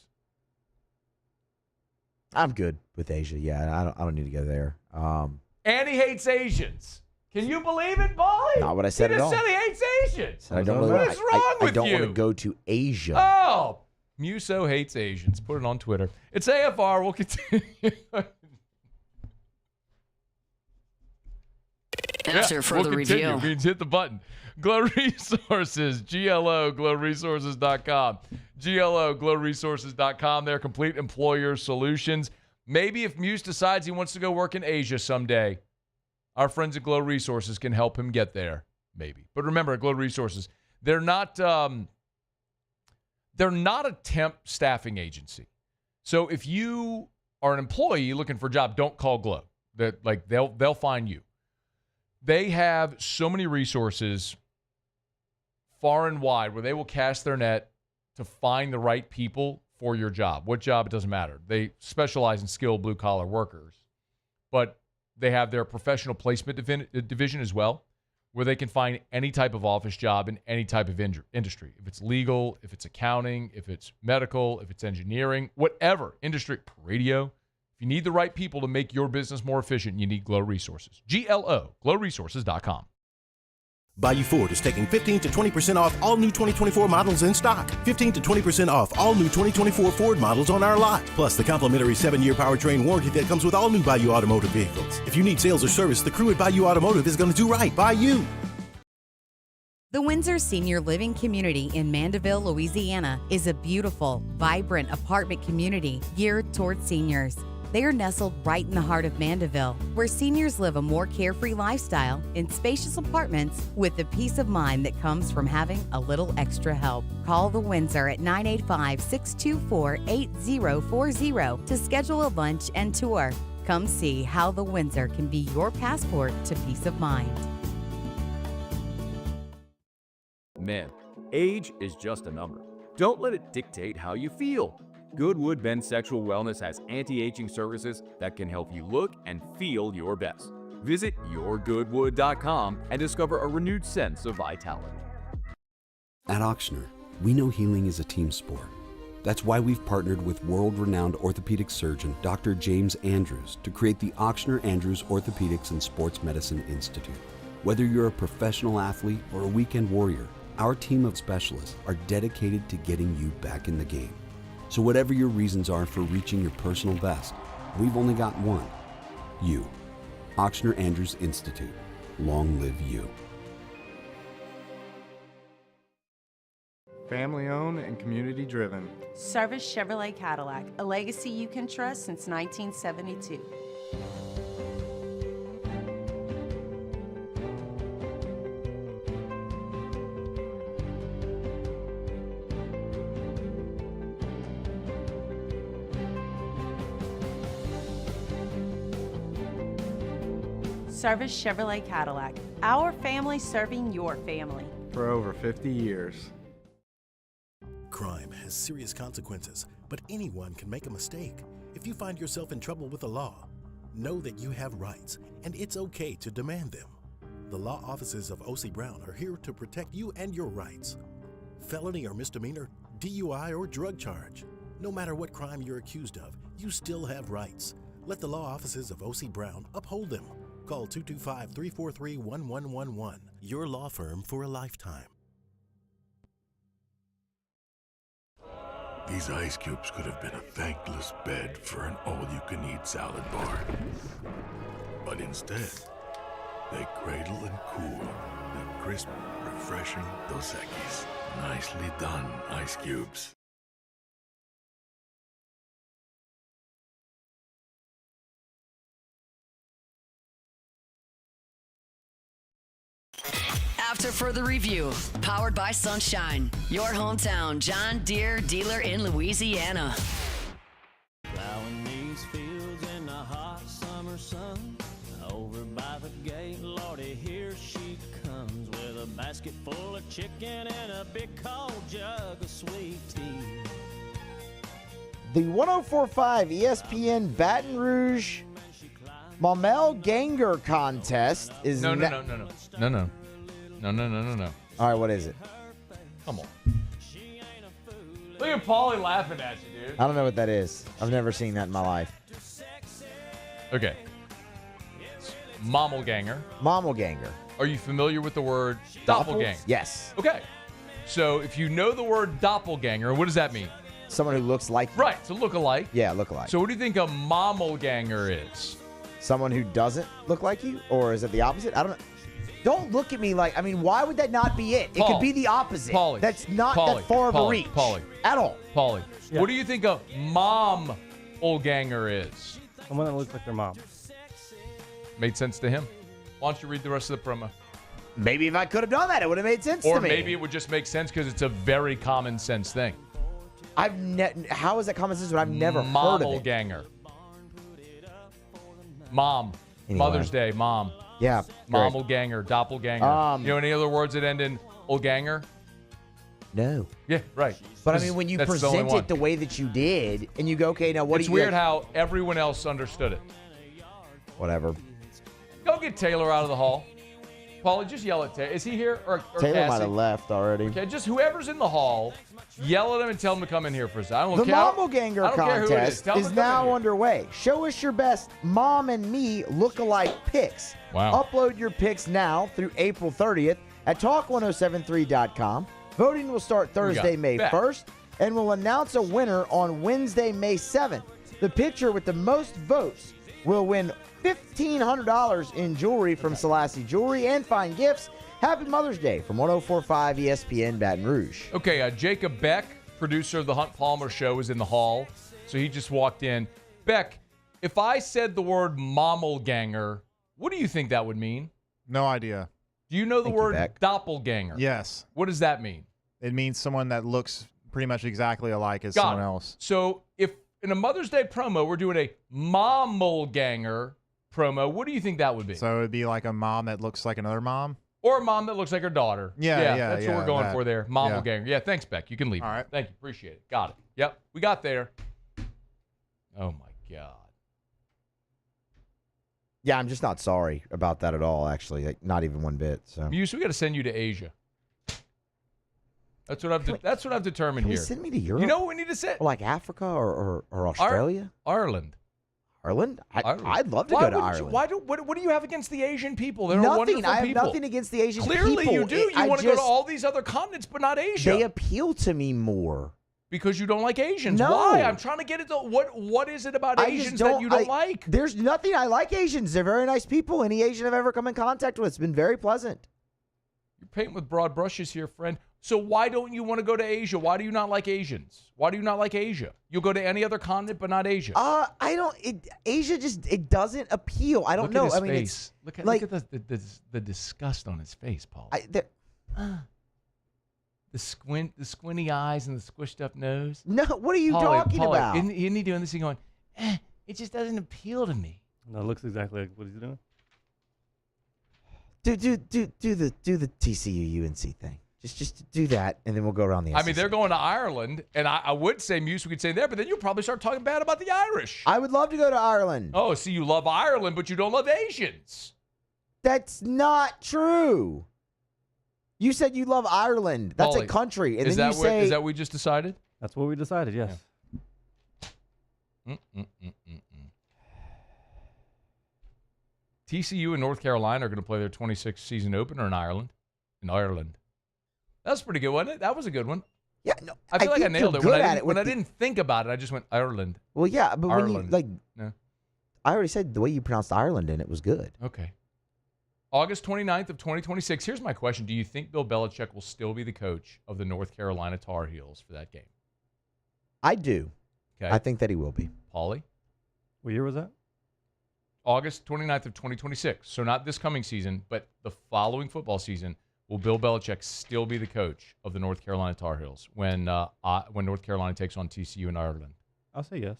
I'm good with Asia. Yeah, I don't need to go there. And he hates Asians. Can you believe it, Paulie? Not what I said at all. He just said he hates Asians. I don't what is wrong with you? I don't want to go to Asia. Oh, Muso hates Asians. Put it on Twitter. It's AFR. We'll continue. After further review. Means hit the button. Glow Resources, GLO, glowresources.com. GLO, glowresources.com. They're complete employer solutions. Maybe if Muse decides he wants to go work in Asia someday, our friends at Glow Resources can help him get there. Maybe. But remember, at Glow Resources, they're not a temp staffing agency. So if you are an employee looking for a job, don't call Glow. They'll find you. They have so many resources far and wide where they will cast their net to find the right people for your job. What job, it doesn't matter. They specialize in skilled blue-collar workers. But they have their professional placement division as well, where they can find any type of office job in any type of industry. If it's legal, if it's accounting, if it's medical, if it's engineering, whatever industry, radio. If you need the right people to make your business more efficient, you need Glow Resources. GLO, glowresources.com. Bayou Ford is taking 15 to 20% off all new 2024 models in stock. 15 to 20% off all new 2024 Ford models on our lot. Plus the complimentary 7-year powertrain warranty that comes with all new Bayou Automotive vehicles. If you need sales or service, the crew at Bayou Automotive is going to do right by you. The Windsor Senior Living Community in Mandeville, Louisiana is a beautiful, vibrant apartment community geared toward seniors. They are nestled right in the heart of Mandeville, where seniors live a more carefree lifestyle in spacious apartments with the peace of mind that comes from having a little extra help. Call the Windsor at 985-624-8040 to schedule a lunch and tour. Come see how the Windsor can be your passport to peace of mind. Man, age is just a number. Don't let it dictate how you feel. Goodwood Men's Sexual Wellness has anti-aging services that can help you look and feel your best. Visit yourgoodwood.com and discover a renewed sense of vitality. At Ochsner, we know healing is a team sport. That's why we've partnered with world-renowned orthopedic surgeon Dr. James Andrews to create the Ochsner Andrews Orthopedics and Sports Medicine Institute. Whether you're a professional athlete or a weekend warrior, our team of specialists are dedicated to getting you back in the game. So whatever your reasons are for reaching your personal best, we've only got one: you. Ochsner Andrews Institute. Long live you. Family owned and community driven. Service Chevrolet Cadillac, a legacy you can trust since 1972. Service Chevrolet Cadillac, our family serving your family. For over 50 years. Crime has serious consequences, but anyone can make a mistake. If you find yourself in trouble with the law, know that you have rights, and it's okay to demand them. The law offices of O.C. Brown are here to protect you and your rights. Felony or misdemeanor, DUI or drug charge. No matter what crime you're accused of, you still have rights. Let the law offices of O.C. Brown uphold them. Call 225-343-1111. Your law firm for a lifetime. These ice cubes could have been a thankless bed for an all-you-can-eat salad bar. But instead, they cradle and cool the crisp, refreshing Dos Equis. Nicely done, ice cubes. After further review, powered by Sunshine, your hometown John Deere dealer in Louisiana. Plowing these fields in the hot summer sun. Over by the gate, Lordy, here she comes with a basket full of chicken and a big cold jug of sweet tea. The 104.5 ESPN Baton Rouge Mykel Ganger contest is No. All right, what is it? Come on. Look at Paulie laughing at you, dude. I don't know what that is. I've never seen that in my life. Okay. Mommelganger. Mommelganger. Are you familiar with the word doppelganger? Yes. Okay. So if you know the word doppelganger, what does that mean? Someone who looks like you. Right, so look-alike. Yeah, look-alike. So what do you think a mommelganger is? Someone who doesn't look like you? Or is it the opposite? I don't know. Don't look at me like, I mean, why would that not be it? It could be the opposite. Paulie. That's not that far of a reach. At all. Paulie. Yeah. What do you think a mommelganger is? Someone that looks like their mom. Made sense to him. Why don't you read the rest of the promo? Maybe if I could have done that, it would have made sense to me. Or maybe it would just make sense because it's a very common sense thing. How is that common sense when I've never heard of it? Mommelganger. Mom. Anyway. Mother's Day, mom. Yeah. Mommelganger, doppelganger. You know any other words that end in ganger? No. Yeah, right. But I mean, when you present it the way that you did, and you go, okay, now what do you... It's weird how everyone else understood it. Whatever. Go get Taylor out of the hall. Paulie, just yell at Taylor. Is he here? Or Taylor Cassie? might have left already. Okay, just whoever's in the hall, yell at him and tell him to come in here for a second. The Mommelganger contest is now underway. Show us your best mom and me look-alike pics. Wow. Upload your pics now through April 30th at talk1073.com. Voting will start Thursday, May 1st, and we'll announce a winner on Wednesday, May 7th. The picture with the most votes will win $1,500 in jewelry from Selassie Jewelry and fine gifts. Happy Mother's Day from 104.5 ESPN Baton Rouge. Okay, Jacob Beck, producer of the Hunt Palmer Show, is in the hall, so he just walked in. Beck, if I said the word mommelganger, what do you think that would mean? No idea. Do you know the word doppelganger? Yes. What does that mean? It means someone that looks pretty much exactly alike as someone else. So if in a Mother's Day promo, we're doing a mommelganger promo, what do you think that would be? So it would be like a mom that looks like another mom? Or a mom that looks like her daughter. Yeah, That's what we're going that. for there. Mom Yeah. ganger. Yeah, thanks, Beck. You can leave. All right. Thank you. Appreciate it. Got it. Yep, we got there. Oh, my God. Yeah, I'm just not sorry about that at all, actually. Like, not even one bit. So Muse, we got to send you to Asia. That's what I've determined Can we here. send me to Europe? You know what we need to send? Or like Africa or Australia? Ireland. Ireland? Ireland. I'd love to Why go to wouldn't you- Ireland. What do you have against the Asian people? They're Nothing. wonderful I have people. nothing against the Asian Clearly people. you do. You I want to go to just- all these other continents, but not Asia. They appeal to me more. Because you don't like Asians. No. Why? I'm trying to get into what is it about Asians that you don't like? There's nothing. I like Asians. They're very nice people. Any Asian I've ever come in contact with has been very pleasant. You're painting with broad brushes here, friend. So why don't you want to go to Asia? Why do you not like Asians? Why do you not like Asia? You'll go to any other continent, but not Asia. I don't. Asia just it doesn't appeal. I don't know. Look at I his mean, face. Look at the disgust on his face, Paul. The squinty eyes and the squished up nose. No, what are you talking about? Isn't he doing this? He going, it just doesn't appeal to me. No, it looks exactly like what he's doing. Do the TCU UNC thing. Just do that, and then we'll go around the. I mean, they're going to Ireland, and I would say Muse we could say there, but then you'll probably start talking bad about the Irish. I would love to go to Ireland. Oh, see, you love Ireland, but you don't love Asians. That's not true. You said you love Ireland. That's Paulie, a country, and is then that you say is that what we just decided? That's what we decided. Yes. Yeah. TCU and North Carolina are going to play their 26th season opener in Ireland. That's pretty good, wasn't it? That was a good one. Yeah, no, I feel like I think nailed you're it. good When at I didn't think about it, I just went Ireland. Well, yeah, but Ireland. when you Yeah. I already said the way you pronounced Ireland, and it was good. Okay. August 29th of 2026. Here's my question. Do you think Bill Belichick will still be the coach of the North Carolina Tar Heels for that game? I do. Okay. I think that he will be. Paulie? What year was that? August 29th of 2026. So not this coming season, but the following football season. Will Bill Belichick still be the coach of the North Carolina Tar Heels when North Carolina takes on TCU in Ireland? I'll say yes.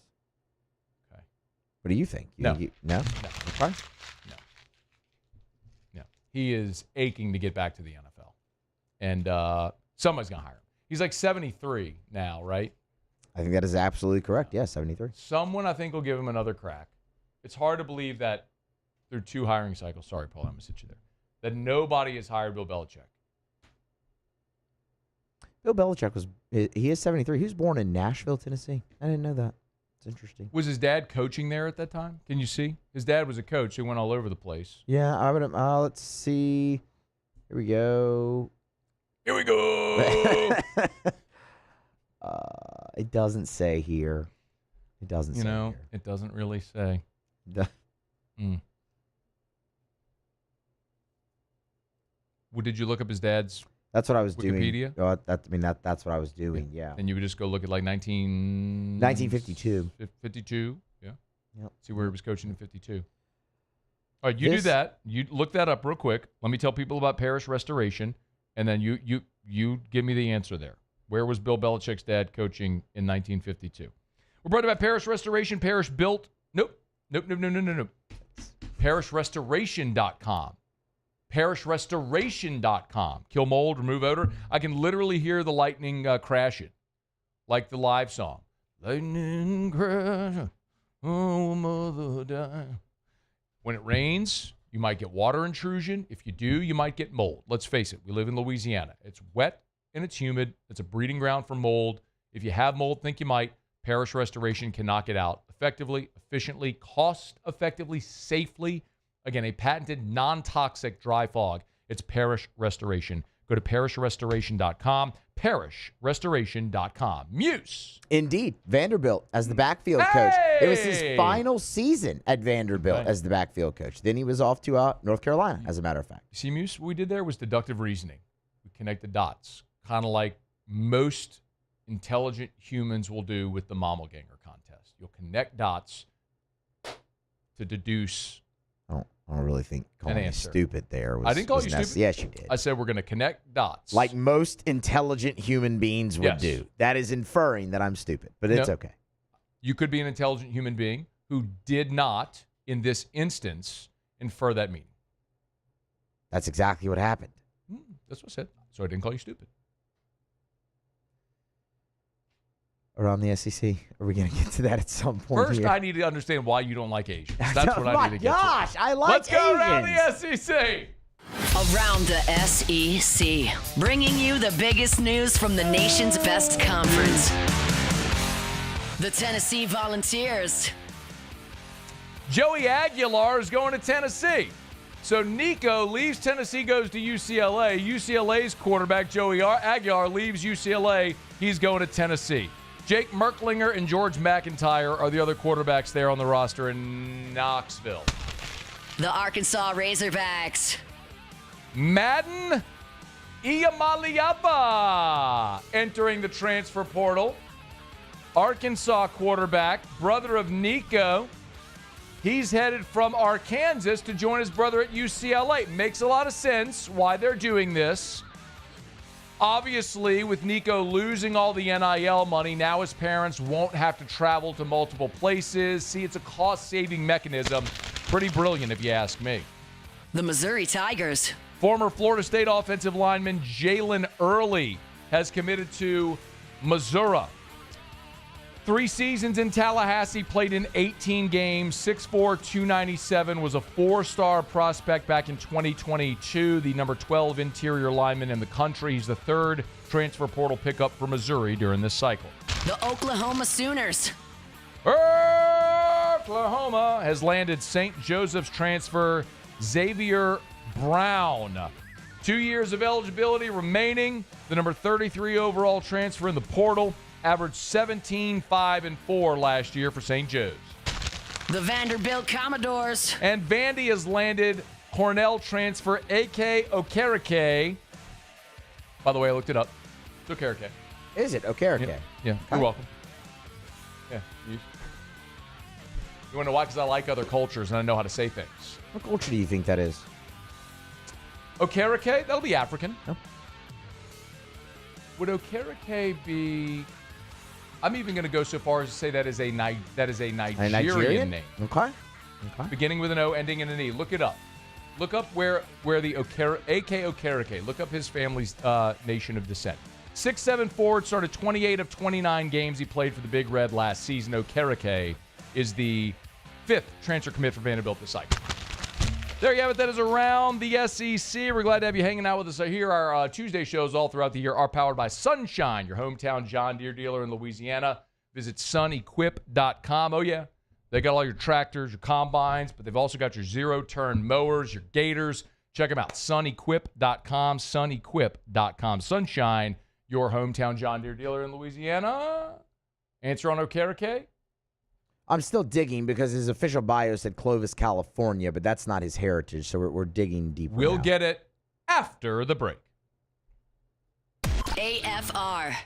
What do you think? No. No? Okay. No. He is aching to get back to the NFL. And somebody's going to hire him. He's like 73 now, right? I think that is absolutely correct. Yeah, 73. Someone, I think, will give him another crack. It's hard to believe that through 2 hiring cycles, sorry, Paul, I'm going to sit you there, that nobody has hired Bill Belichick. Bill Belichick he is 73. He was born in Nashville, Tennessee. I didn't know that. It's interesting. Was his dad coaching there at that time? Can you see? His dad was a coach who went all over the place. Yeah, I would. Let's see. Here we go. It doesn't say here. It doesn't say here. It doesn't really say. Well, did you look up his dad's That's what I was Wikipedia? doing. That's what I was doing, yeah. And you would just go look at like 1952. 52, yeah. Yep. See where he was coaching in 52. All right, you do that. You look that up real quick. Let me tell people about Parish Restoration, and then you give me the answer there. Where was Bill Belichick's dad coaching in 1952? We're brought about Parish Restoration. Parish built. Nope. ParishRestoration.com. ParishRestoration.com. Kill mold, remove odor. I can literally hear the lightning crashing, like the live song. Lightning crash, oh mother die. When it rains, you might get water intrusion. If you do, you might get mold. Let's face it, we live in Louisiana. It's wet and it's humid. It's a breeding ground for mold. If you have mold, think you might. Parish Restoration can knock it out effectively, efficiently, cost-effectively, safely. Again, a patented non-toxic dry fog. It's Parish Restoration. Go to ParishRestoration.com. ParishRestoration.com. Muse. Indeed. Vanderbilt as the backfield coach. It was his final season at Vanderbilt as the backfield coach. Then he was off to North Carolina, as a matter of fact. See, Muse, what we did there was deductive reasoning. We connect the dots, kind of like most intelligent humans will do with the Mommelganger contest. You'll connect dots to deduce I don't really think calling me stupid there was. I didn't call you stupid. Yes, you did. I said we're going to connect dots. Like most intelligent human beings would do. That is inferring that I'm stupid, but it's okay. You could be an intelligent human being who did not, in this instance, infer that meaning. That's exactly what happened. That's what I said. So I didn't call you stupid. Around the SEC? Are we going to get to that at some point? First, here? I need to understand why you don't like Asians. That's what I need to get to. Gosh, I like Let's go around Asians. the SEC. Around the SEC, bringing you the biggest news from the nation's best conference. The Tennessee Volunteers. Joey Aguilar is going to Tennessee. So Nico leaves Tennessee, goes to UCLA. UCLA's quarterback, Joey Aguilar, leaves UCLA. He's going to Tennessee. Jake Merklinger and George McIntyre are the other quarterbacks there on the roster in Knoxville. The Arkansas Razorbacks. Madden Iamaleava entering the transfer portal. Arkansas quarterback, brother of Nico. He's headed from Arkansas to join his brother at UCLA. Makes a lot of sense why they're doing this. Obviously, with Nico losing all the NIL money, now his parents won't have to travel to multiple places. See, it's a cost-saving mechanism. Pretty brilliant, if you ask me. The Missouri Tigers. Former Florida State offensive lineman Jalen Early has committed to Missouri. 3 seasons in Tallahassee, played in 18 games, 6'4", 297, was a 4-star prospect back in 2022, the number 12 interior lineman in the country. He's the 3rd transfer portal pickup for Missouri during this cycle. The Oklahoma Sooners. Oklahoma has landed St. Joseph's transfer Xavier Brown. 2 years of eligibility remaining. The number 33 overall transfer in the portal. Averaged 17, 5, and 4 last year for St. Joe's. The Vanderbilt Commodores. And Vandy has landed Cornell transfer A.K. Okereke. By the way, I looked it up. It's Okereke. Is it Okereke? Yeah. You're welcome. Yeah. You want to know why? Because I like other cultures and I know how to say things. What culture do you think that is? Okereke? That'll be African. No. Would Okereke be... I'm even going to go so far as to say that is a Nigerian name. Okay. Beginning with an O, ending in an E. Look it up. Look up where the A.K. Okereke. Look up his family's nation of descent. 6'7" forward, started 28 of 29 games he played for the Big Red last season. Okereke is the 5th transfer commit for Vanderbilt this cycle. There you have it. That is Around the SEC. We're glad to have you hanging out with us here. Our Tuesday shows all throughout the year are powered by Sunshine, your hometown John Deere dealer in Louisiana. Visit sunequip.com. Oh, yeah. They got all your tractors, your combines, but they've also got your zero-turn mowers, your gators. Check them out. Sunequip.com. Sunequip.com. Sunshine, your hometown John Deere dealer in Louisiana. Answer on Okereke? I'm still digging because his official bio said Clovis, California, but that's not his heritage, so we're digging deeper. We'll now. get it after the break. AFR.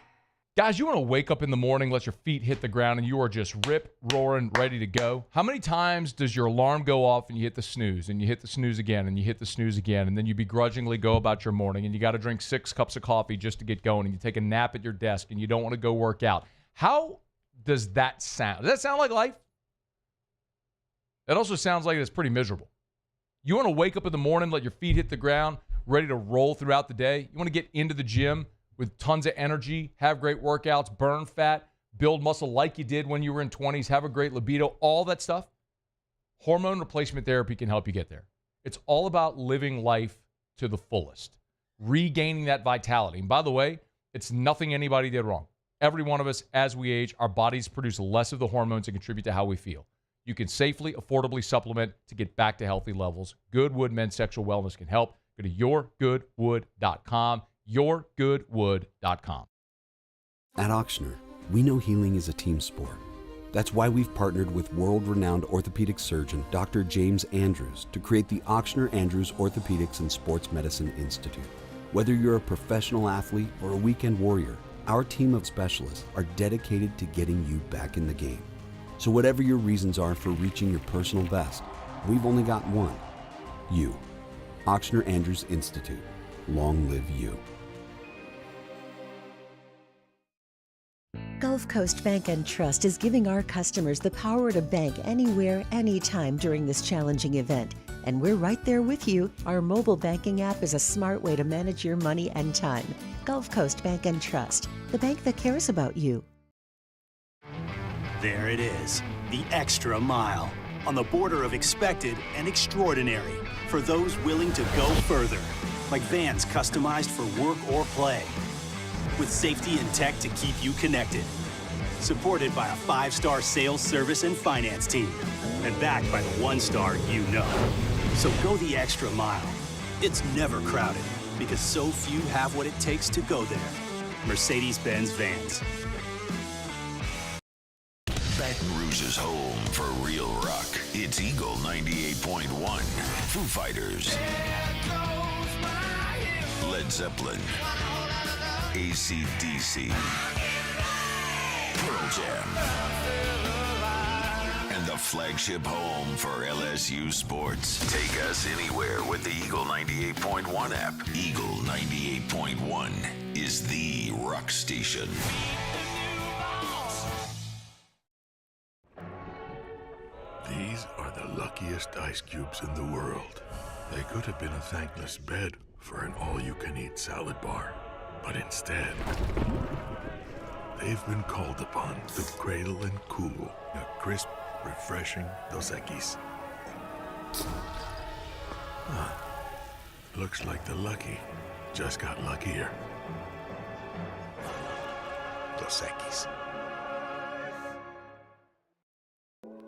Guys, you want to wake up in the morning, let your feet hit the ground, and you are just rip-roaring, ready to go? How many times does your alarm go off and you hit the snooze, and you hit the snooze again, and you hit the snooze again, and then you begrudgingly go about your morning, and you got to drink 6 cups of coffee just to get going, and you take a nap at your desk, and you don't want to go work out? How does that sound? Does that sound like life? That also sounds like it's pretty miserable. You want to wake up in the morning, let your feet hit the ground, ready to roll throughout the day? You want to get into the gym with tons of energy, have great workouts, burn fat, build muscle like you did when you were in 20s, have a great libido, all that stuff? Hormone replacement therapy can help you get there. It's all about living life to the fullest, regaining that vitality. And by the way, it's nothing anybody did wrong. Every one of us, as we age, our bodies produce less of the hormones that contribute to how we feel. You can safely, affordably supplement to get back to healthy levels. Goodwood Men's Sexual Wellness can help. Go to yourgoodwood.com, yourgoodwood.com. At Auctioner, we know healing is a team sport. That's why we've partnered with world-renowned orthopedic surgeon Dr. James Andrews to create the Auctioner Andrews Orthopedics and Sports Medicine Institute. Whether you're a professional athlete or a weekend warrior, our team of specialists are dedicated to getting you back in the game. So whatever your reasons are for reaching your personal best, we've only got one. You. Auctioner Andrews Institute. Long live you. Gulf Coast Bank and Trust is giving our customers the power to bank anywhere, anytime during this challenging event. and we're right there with you. Our mobile banking app is a smart way to manage your money and time. Gulf Coast Bank and Trust, the bank that cares about you. There it is, the extra mile, on the border of expected and extraordinary, for those willing to go further, like vans customized for work or play, with safety and tech to keep you connected, supported by a 5-star sales, service, and finance team, and backed by the 1-star you know. So go the extra mile. It's never crowded, because so few have what it takes to go there. Mercedes-Benz Vans. Baton Rouge's home for real rock. It's Eagle 98.1. Foo Fighters. Led Zeppelin. AC/DC. Pearl Jam. And the flagship home for LSU sports. Take us anywhere with the Eagle 98.1 app. Eagle 98.1 is the rock station. These are the luckiest ice cubes in the world. They could have been a thankless bed for an all-you-can-eat salad bar. But instead, they've been called upon to cradle and cool a crisp, refreshing Dos Equis. Looks like the lucky just got luckier. Dos Equis.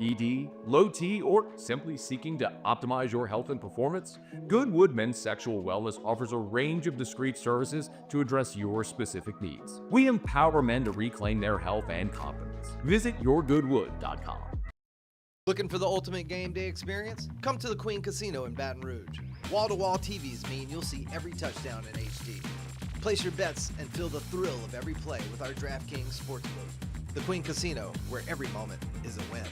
ED, low T, or simply seeking to optimize your health and performance? Goodwood Men's Sexual Wellness offers a range of discreet services to address your specific needs. We empower men to reclaim their health and confidence. Visit yourgoodwood.com. Looking for the ultimate game day experience? Come to the Queen Casino in Baton Rouge. Wall-to-wall TVs mean you'll see every touchdown in HD. Place your bets and feel the thrill of every play with our DraftKings Sportsbook. The Queen Casino, where every moment is a win.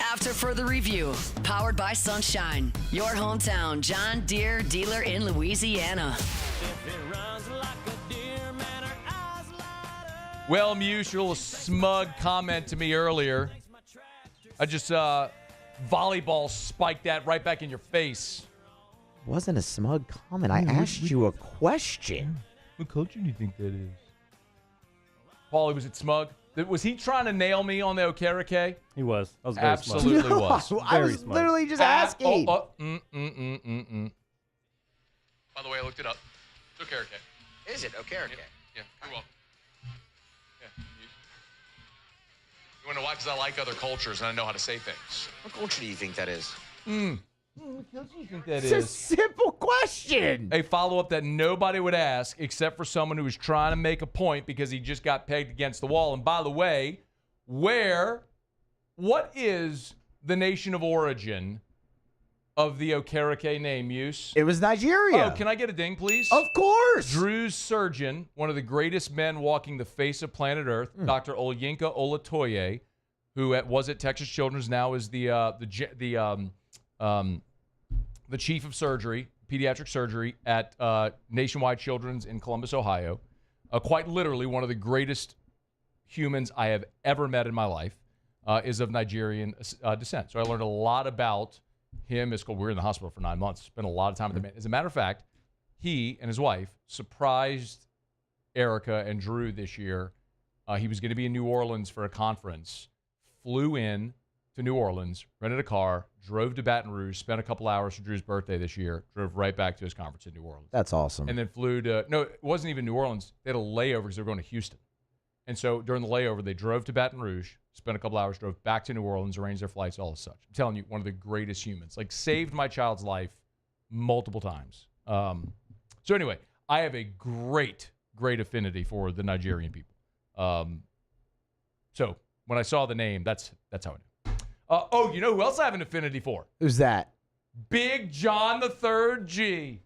After further review, powered by Sunshine, your hometown John Deere dealer in Louisiana. Well, mutual smug comment to me earlier. I just volleyball spiked that right back in your face. Wasn't a smug comment. I asked you a question. What culture do you think that is? Paulie, was it smug? Was he trying to nail me on the Okereke? He was. I was very Absolutely smug. was. I was smug. literally just asking. By the way, I looked it up. It's Okereke. Is it Okereke? Yeah, you're welcome. Yeah. You want to know why? Because I like other cultures and I know how to say things. What culture do you think that is? What culture do you think that It's a simple question. A follow-up that nobody would ask except for someone who was trying to make a point because he just got pegged against the wall. And by the way, what is the nation of origin of the Okereke name, Muse? It was Nigeria. Oh, can I get a ding, please? Of course. Drew's surgeon, one of the greatest men walking the face of planet Earth, Dr. Olayinka Olatoye, who was at Texas Children's, now is the chief of surgery, pediatric surgery at Nationwide Children's in Columbus, Ohio. Quite literally one of the greatest humans I have ever met in my life, is of Nigerian descent. So I learned a lot about him. We were in the hospital for 9 months. Spent a lot of time with the man. As a matter of fact, he and his wife surprised Erica and Drew this year. He was going to be in New Orleans for a conference, flew in to New Orleans, rented a car, drove to Baton Rouge, spent a couple hours for Drew's birthday this year, drove right back to his conference in New Orleans. That's awesome. And then flew to, no, it wasn't even New Orleans. They had a layover because they were going to Houston. And so during the layover, they drove to Baton Rouge, spent a couple hours, drove back to New Orleans, arranged their flights, all as such. I'm telling you, one of the greatest humans. Like, saved my child's life multiple times. So anyway, I have a great affinity for the Nigerian people. So when I saw the name, that's how I knew. You know who else I have an affinity for? Who's that? Big John the Third G.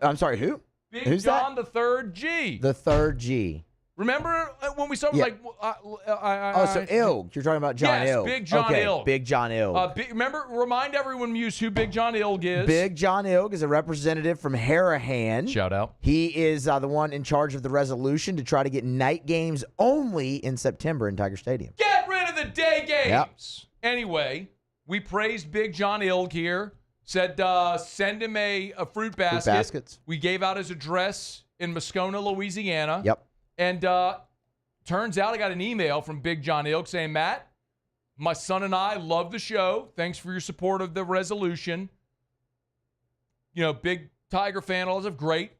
I'm sorry, who? Big Who's John that? the Third G. The third G. Remember when we saw Yeah. like? So Ilg. You're talking about John yes, Ilg. Big John okay, Ilg. Big John Ilg. Remember, remind everyone, Muse, who Big John Ilg is. Big John Ilg is a representative from Harahan. Shout out. He is the one in charge of the resolution to try to get night games only in September in Tiger Stadium. Get rid of the day games. Yep. Anyway, we praised Big John Ilg here. Said send him a fruit basket. Fruit baskets. We gave out his address in Moscona, Louisiana. Yep. And turns out I got an email from Big John Ilk saying, Matt, my son and I love the show. Thanks for your support of the resolution. You know, big Tiger fan, all of great.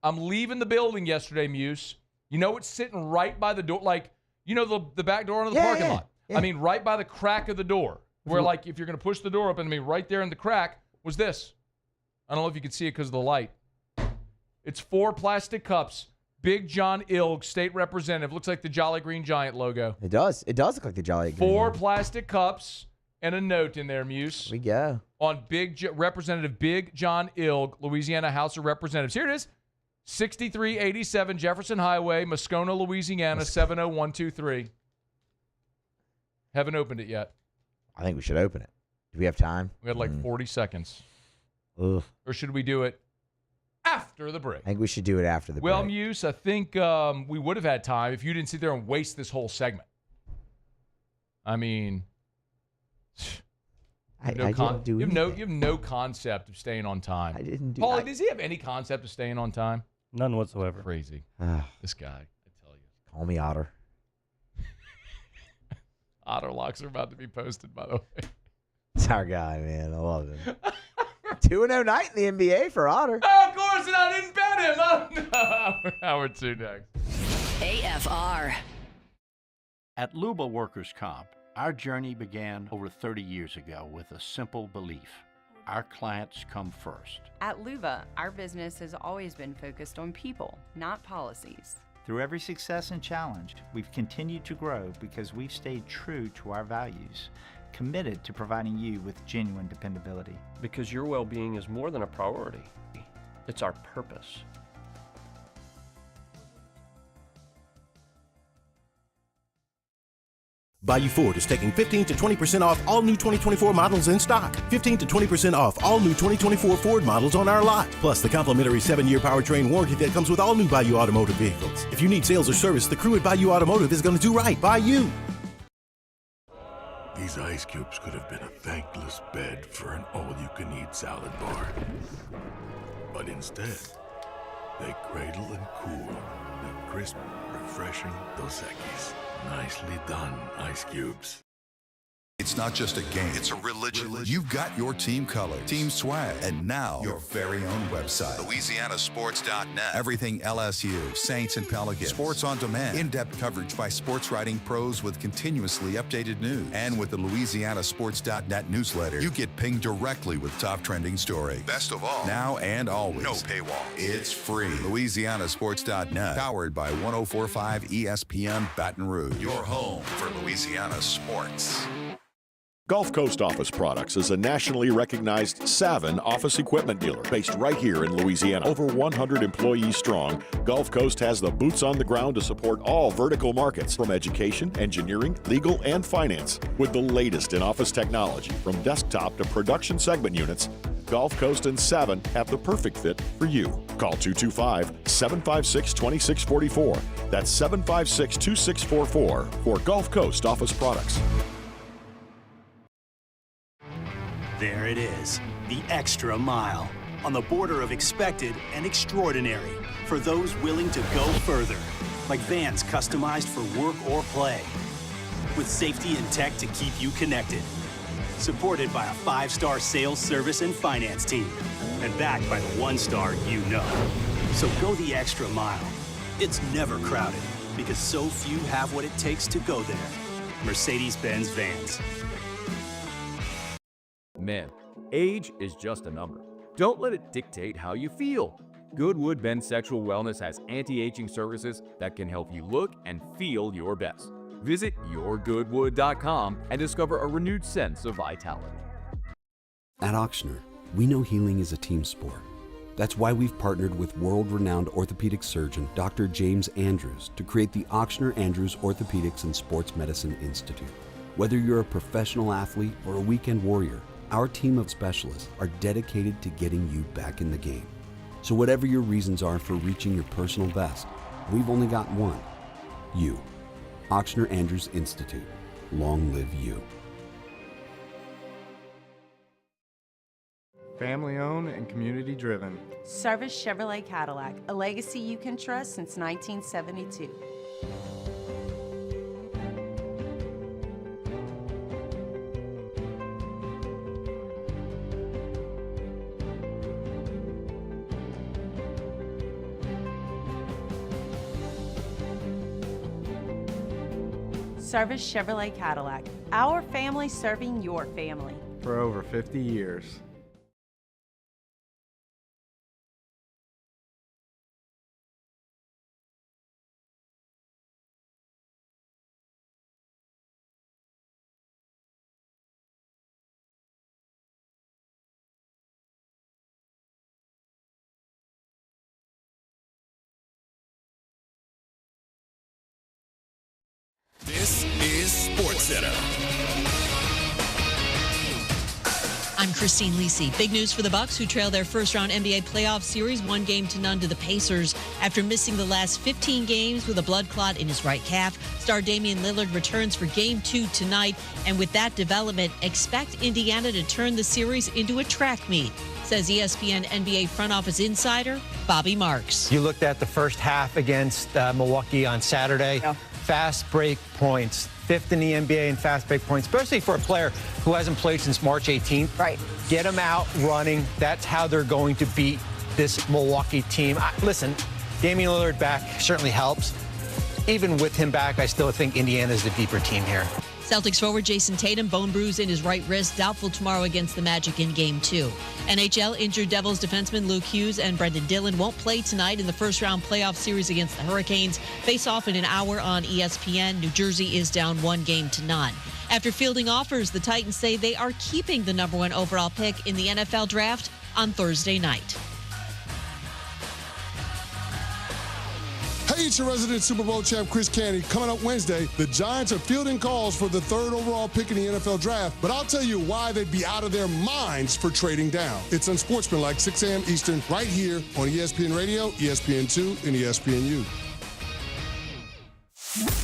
I'm leaving the building yesterday, Muse. You know, it's sitting right by the door, like, you know, the back door into the parking lot. Yeah. I mean, right by the crack of the door, where, like, if you're going to push the door open, I mean, right there in the crack was this. I don't know if you can see it because of the light. It's 4 plastic cups. Big John Ilg, state representative. Looks like the Jolly Green Giant logo. It does. It does look like the Jolly Green. 4 plastic cups and a note in there, Muse. Here we go. On Representative Big John Ilg, Louisiana House of Representatives. Here it is. 6387 Jefferson Highway, Moscona, Louisiana, 70123. Haven't opened it yet. I think we should open it. Do we have time? We had like 40 seconds. Ugh. Or should we do it after the break? I think we should do it after the Well, break. Muse, I think we would have had time if you didn't sit there and waste this whole segment. I mean, I didn't do you anything. have no concept of staying on time. I didn't do Paulie, does he have any concept of staying on time? None whatsoever. Crazy. This guy, I tell you. Call me Otter. Otter locks are about to be posted, by the way. It's our guy, man. I love him. 2-0 night in the NBA for Otter. Oh, of course, and I didn't bet him. Oh, no. Hour 2 next. AFR. At Luba Workers' Comp, our journey began over 30 years ago with a simple belief. Our clients come first. At Luba, our business has always been focused on people, not policies. Through every success and challenge, we've continued to grow because we've stayed true to our values, committed to providing you with genuine dependability. Because your well-being is more than a priority. It's our purpose. Bayou Ford is taking 15 to 20% off all new 2024 models in stock. 15 to 20% off all new 2024 Ford models on our lot. Plus the complimentary 7-year powertrain warranty that comes with all new Bayou Automotive vehicles. If you need sales or service, the crew at Bayou Automotive is going to do right by you. These ice cubes could have been a thankless bed for an all-you-can-eat salad bar. But instead, they cradle and cool the crisp, refreshing Dos Equis. Nicely done, Ice Cubes. It's not just a game, it's a religion. You've got your team colors, team swag, and now your very own website, LouisianaSports.net. Everything LSU, Saints, and Pelicans. Sports on demand. In-depth coverage by sports writing pros with continuously updated news. And with the LouisianaSports.net newsletter, you get pinged directly with top trending stories. Best of all, now and always, no paywall. It's free. LouisianaSports.net, powered by 104.5 ESPN Baton Rouge. Your home for Louisiana sports. Gulf Coast Office Products is a nationally recognized Savin office equipment dealer based right here in Louisiana. Over 100 employees strong, Gulf Coast has the boots on the ground to support all vertical markets, from education, engineering, legal, and finance. With the latest in office technology, from desktop to production segment units, Gulf Coast and Savin have the perfect fit for you. Call 225-756-2644. That's 756-2644 for Gulf Coast Office Products. There it is, the extra mile, on the border of expected and extraordinary, for those willing to go further, like vans customized for work or play, with safety and tech to keep you connected, supported by a 5-star sales, service, and finance team, and backed by the 1-star you know. So go the extra mile. It's never crowded, because so few have what it takes to go there. Mercedes-Benz Vans. Men, age is just a number. Don't let it dictate how you feel. Goodwood Men's Sexual Wellness has anti-aging services that can help you look and feel your best. Visit yourgoodwood.com and discover a renewed sense of vitality. At Auctioner, we know healing is a team sport. That's why we've partnered with world-renowned orthopedic surgeon Dr. James Andrews to create the Ochsner Andrews Orthopedics and Sports Medicine Institute. Whether you're a professional athlete or a weekend warrior, our team of specialists are dedicated to getting you back in the game. So whatever your reasons are for reaching your personal best, we've only got one: you. Ochsner Andrews Institute. Long live you. Family owned and community driven. Service Chevrolet Cadillac, a legacy you can trust since 1972. Service Chevrolet Cadillac, our family serving your family. For over 50 years. This is SportsCenter. I'm Christine Lisi. Big news for the Bucks, who trail their first-round NBA playoff series 1-0 to the Pacers. After missing the last 15 games with a blood clot in his right calf, star Damian Lillard returns for Game 2 tonight. And with that development, expect Indiana to turn the series into a track meet, says ESPN NBA front office insider Bobby Marks. You looked at the first half against Milwaukee on Saturday. Yeah. Fast break points, 5th in the NBA in fast break points, especially for a player who hasn't played since March 18th. Right. Get them out running. That's how they're going to beat this Milwaukee team. Listen, Damian Lillard back certainly helps. Even with him back, I still think Indiana's the deeper team here. Celtics forward Jason Tatum, bone bruise in his right wrist, doubtful tomorrow against the Magic in Game 2. NHL injured Devils defensemen Luke Hughes and Brendan Dillon won't play tonight in the first-round playoff series against the Hurricanes. Face off in an hour on ESPN. New Jersey is down 1-0. After fielding offers, the Titans say they are keeping the number 1 overall pick in the NFL draft on Thursday night. Hey, it's your resident Super Bowl champ, Chris Canty. Coming up Wednesday, the Giants are fielding calls for the 3rd overall pick in the NFL draft, but I'll tell you why they'd be out of their minds for trading down. It's Unsportsmanlike, 6 a.m. Eastern, right here on ESPN Radio, ESPN2, and ESPNU.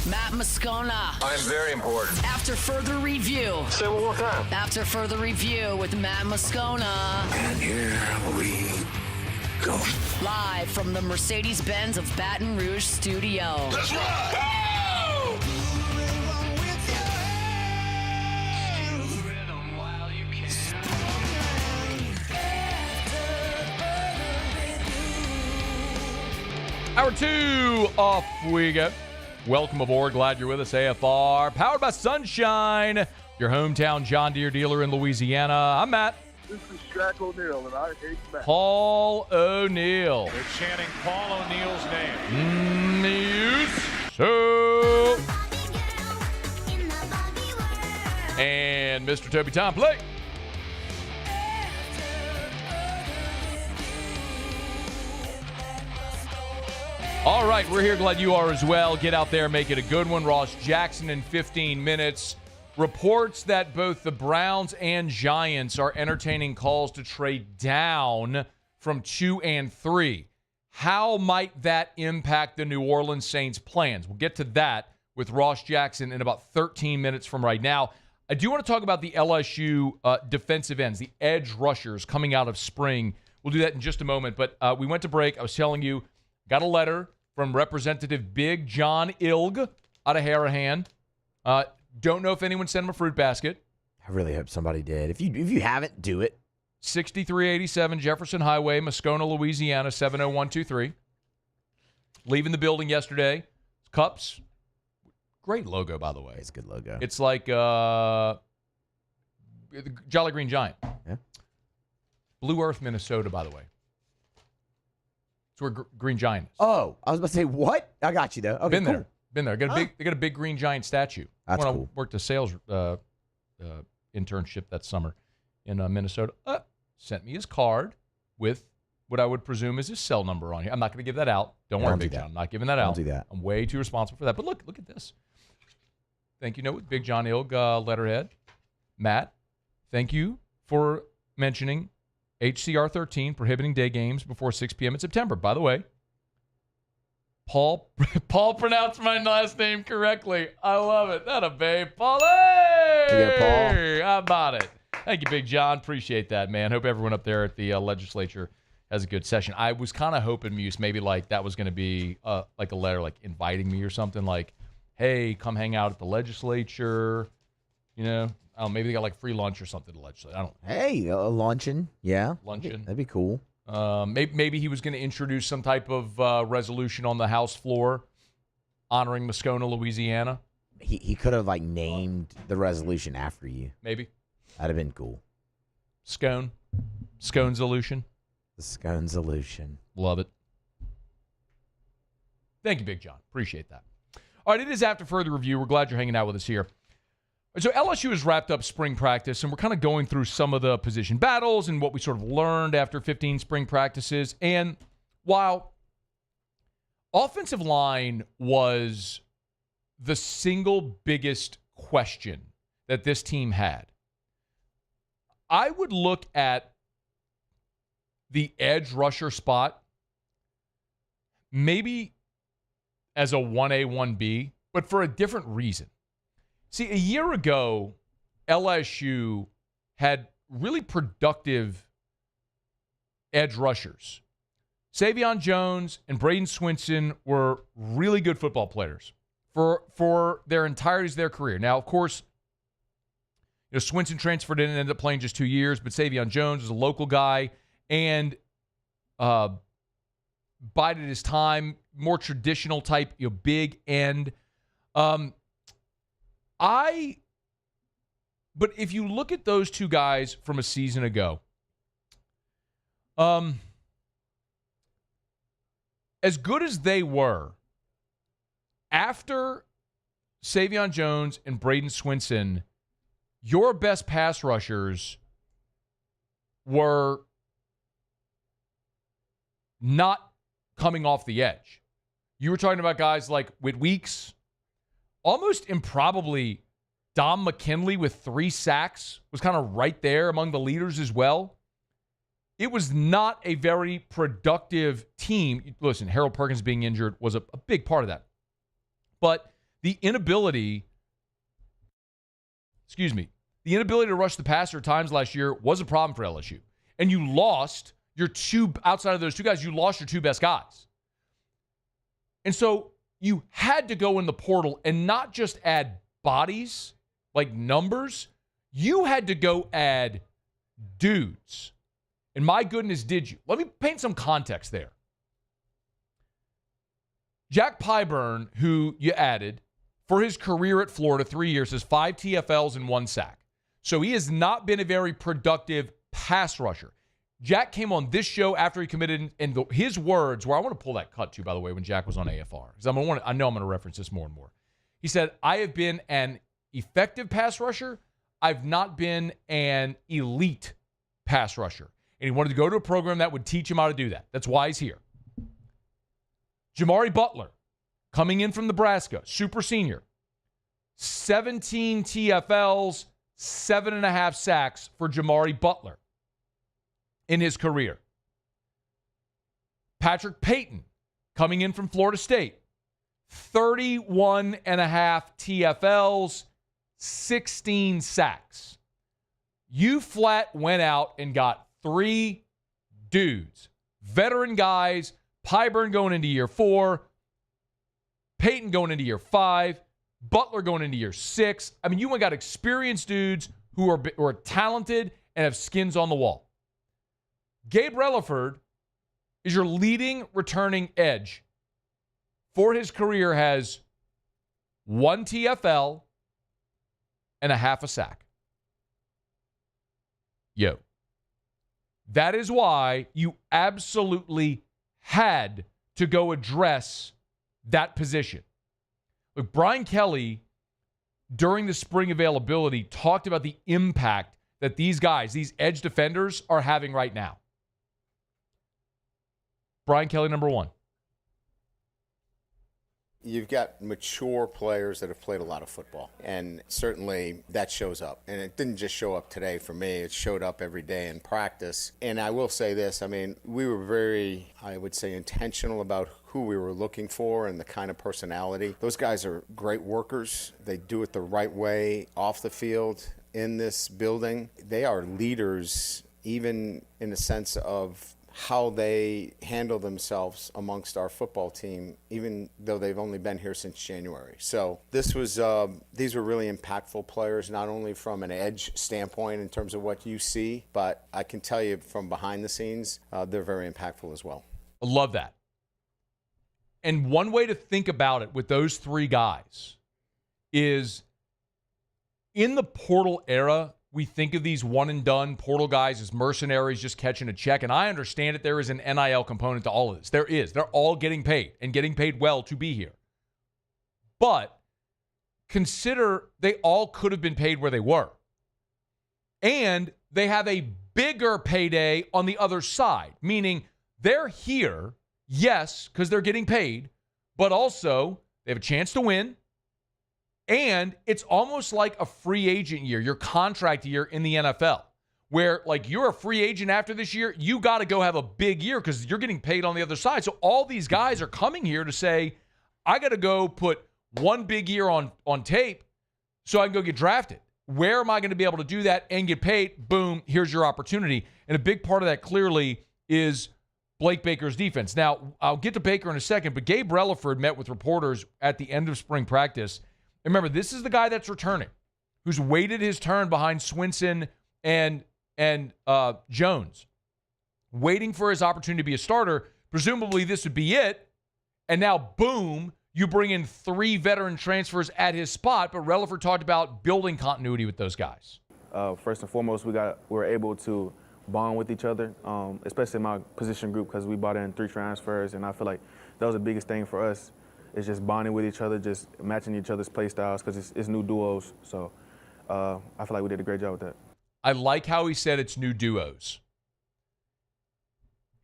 Matt Moscona. I'm very important. After further review. Say one more time. After further review with Matt Moscona. And here we go. Live from the Mercedes-Benz of Baton Rouge studio. That's right. Hour 2 off we go. Welcome aboard. Glad you're with us. AFR, powered by Sunshine, your hometown John Deere dealer in Louisiana. I'm Matt. This is Shaq O'Neal, and I hate Matt. Paul O'Neal. They're chanting Paul O'Neal's name. News. So. And Mr. Toby Tom, play. All right, we're here. Glad you are as well. Get out there, make it a good one. Ross Jackson in 15 minutes. Reports that both the Browns and Giants are entertaining calls to trade down from 2 and 3. How might that impact the New Orleans Saints' plans? We'll get to that with Ross Jackson in about 13 minutes from right now. I do want to talk about the LSU defensive ends, the edge rushers coming out of spring. We'll do that in just a moment, but we went to break. I was telling you, got a letter from Representative Big John Ilg out of Harahan. Don't know if anyone sent him a fruit basket. I really hope somebody did. If you haven't, do it. 6387 Jefferson Highway, Moscona, Louisiana, 70123. Leaving the building yesterday. Cups. Great logo, by the way. It's a good logo. It's like the Jolly Green Giant. Yeah. Blue Earth, Minnesota, by the way. It's where Green Giant is. Oh, I was about to say, what? I got you, though. Okay, Been cool. there. Been there. They got a big Green Giant statue. That's when cool. I worked a sales internship that summer in Minnesota. Sent me his card with what I would presume is his cell number on here. I'm not going to give that out. Don't worry, Big John. I'm not giving that out. Don't do that. I'm way too responsible for that. But look at this. Thank you, note with Big John Ilg letterhead. Matt, thank you for mentioning HCR 13 prohibiting day games before 6 p.m. in September. By the way, Paul pronounced my last name correctly. I love it. That a babe. Paul. Hey! How about it? Thank you, Big John. Appreciate that, man. Hope everyone up there at the legislature has a good session. I was kind of hoping, Muse, maybe like that was going to be like a letter like inviting me or something like, hey, come hang out at the legislature. You know, maybe they got like free lunch or something to legislate. I don't know. Hey, a luncheon. Yeah. Luncheon. That'd be cool. Maybe he was going to introduce some type of resolution on the House floor honoring Moscona, Louisiana. He could have like named the resolution after you. Maybe. That'd have been cool. Scone solution. The scone solution. Love it. Thank you, Big John. Appreciate that. All right, it is After Further Review. We're glad you're hanging out with us here. So LSU has wrapped up spring practice, and we're kind of going through some of the position battles and what we sort of learned after 15 spring practices. And while offensive line was the single biggest question that this team had, I would look at the edge rusher spot maybe as a 1A, 1B, but for a different reason. See, a year ago, LSU had really productive edge rushers. Savion Jones and Braden Swinson were really good football players for their entireties of their career. Now, of course, Swinson transferred in and ended up playing just 2 years, but Savion Jones was a local guy and bided his time, more traditional type, big end. But if you look at those two guys from a season ago, as good as they were, after Savion Jones and Braden Swinson, your best pass rushers were not coming off the edge. You were talking about guys like Whit Weeks, almost improbably Dom McKinley with 3 sacks was kind of right there among the leaders as well. It was not a very productive team. Listen, Harold Perkins being injured was a big part of that. But the inability to rush the passer at times last year was a problem for LSU. And you lost outside of those two guys, you lost your 2 best guys. And so you had to go in the portal and not just add bodies, like numbers. You had to go add dudes. And my goodness, did you? Let me paint some context there. Jack Pyburn, who you added for his career at Florida, 3 years, has 5 TFLs and 1 sack. So he has not been a very productive pass rusher. Jack came on this show after he committed, and his words, where I want to pull that cut to, by the way, when Jack was on AFR, because I know I'm going to reference this more and more. He said, I have been an effective pass rusher. I've not been an elite pass rusher. And he wanted to go to a program that would teach him how to do that. That's why he's here. Jamari Butler, coming in from Nebraska, super senior. 17 TFLs, 7.5 sacks for Jamari Butler in his career. Patrick Payton, coming in from Florida State, 31.5 TFLs, 16 sacks. You flat went out and got 3 dudes, veteran guys, Pyburn going into year 4, Payton going into year 5, Butler going into year 6. I mean, you went and got experienced dudes who are talented and have skins on the wall. Gabe Relaford is your leading returning edge. For his career, has 1 TFL and 0.5 sack. That is why you absolutely had to go address that position. Look, Brian Kelly, during the spring availability, talked about the impact that these guys, these edge defenders, are having right now. Brian Kelly, number one. You've got mature players that have played a lot of football, and certainly that shows up. And it didn't just show up today for me. It showed up every day in practice. And I will say this, I mean, we were very, I would say, intentional about who we were looking for and the kind of personality. Those guys are great workers. They do it the right way off the field in this building. They are leaders, even in the sense of how they handle themselves amongst our football team, even though they've only been here since January. So this was, these were really impactful players, not only from an edge standpoint in terms of what you see, but I can tell you from behind the scenes, they're very impactful as well. I love that. And one way to think about it with those three guys is in the portal era, we think of these one-and-done portal guys as mercenaries just catching a check. And I understand that there is an NIL component to all of this. There is. They're all getting paid and getting paid well to be here. But consider they all could have been paid where they were. And they have a bigger payday on the other side, meaning they're here, yes, because they're getting paid, but also they have a chance to win. And it's almost like a free agent year, your contract year in the NFL, where like you're a free agent after this year, you got to go have a big year because you're getting paid on the other side. So all these guys are coming here to say, I got to go put one big year on tape so I can go get drafted. Where am I going to be able to do that and get paid? Boom, here's your opportunity. And a big part of that clearly is Blake Baker's defense. Now, I'll get to Baker in a second, but Gabe Relaford met with reporters at the end of spring practice. Remember, this is the guy that's returning, who's waited his turn behind Swinson and Jones, waiting for his opportunity to be a starter. Presumably, this would be it. And now, boom, you bring in three veteran transfers at his spot. But Relaford talked about building continuity with those guys. First and foremost, we were able to bond with each other, especially in my position group, because we brought in 3 transfers, and I feel like that was the biggest thing for us. It's just bonding with each other, just matching each other's play styles because it's new duos. So I feel like we did a great job with that. I like how he said it's new duos.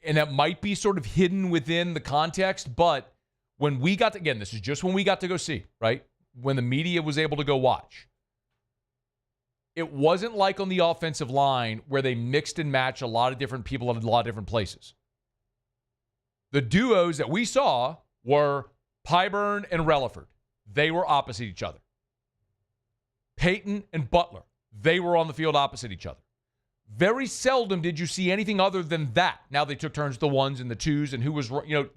And that might be sort of hidden within the context, but when we got to, again, this is just when we got to go see, right? When the media was able to go watch. It wasn't like on the offensive line where they mixed and matched a lot of different people at a lot of different places. The duos that we saw were Pyburn and Relaford. They were opposite each other. Peyton and Butler. They were on the field opposite each other. Very seldom did you see anything other than that. Now they took turns the ones and the twos and who was,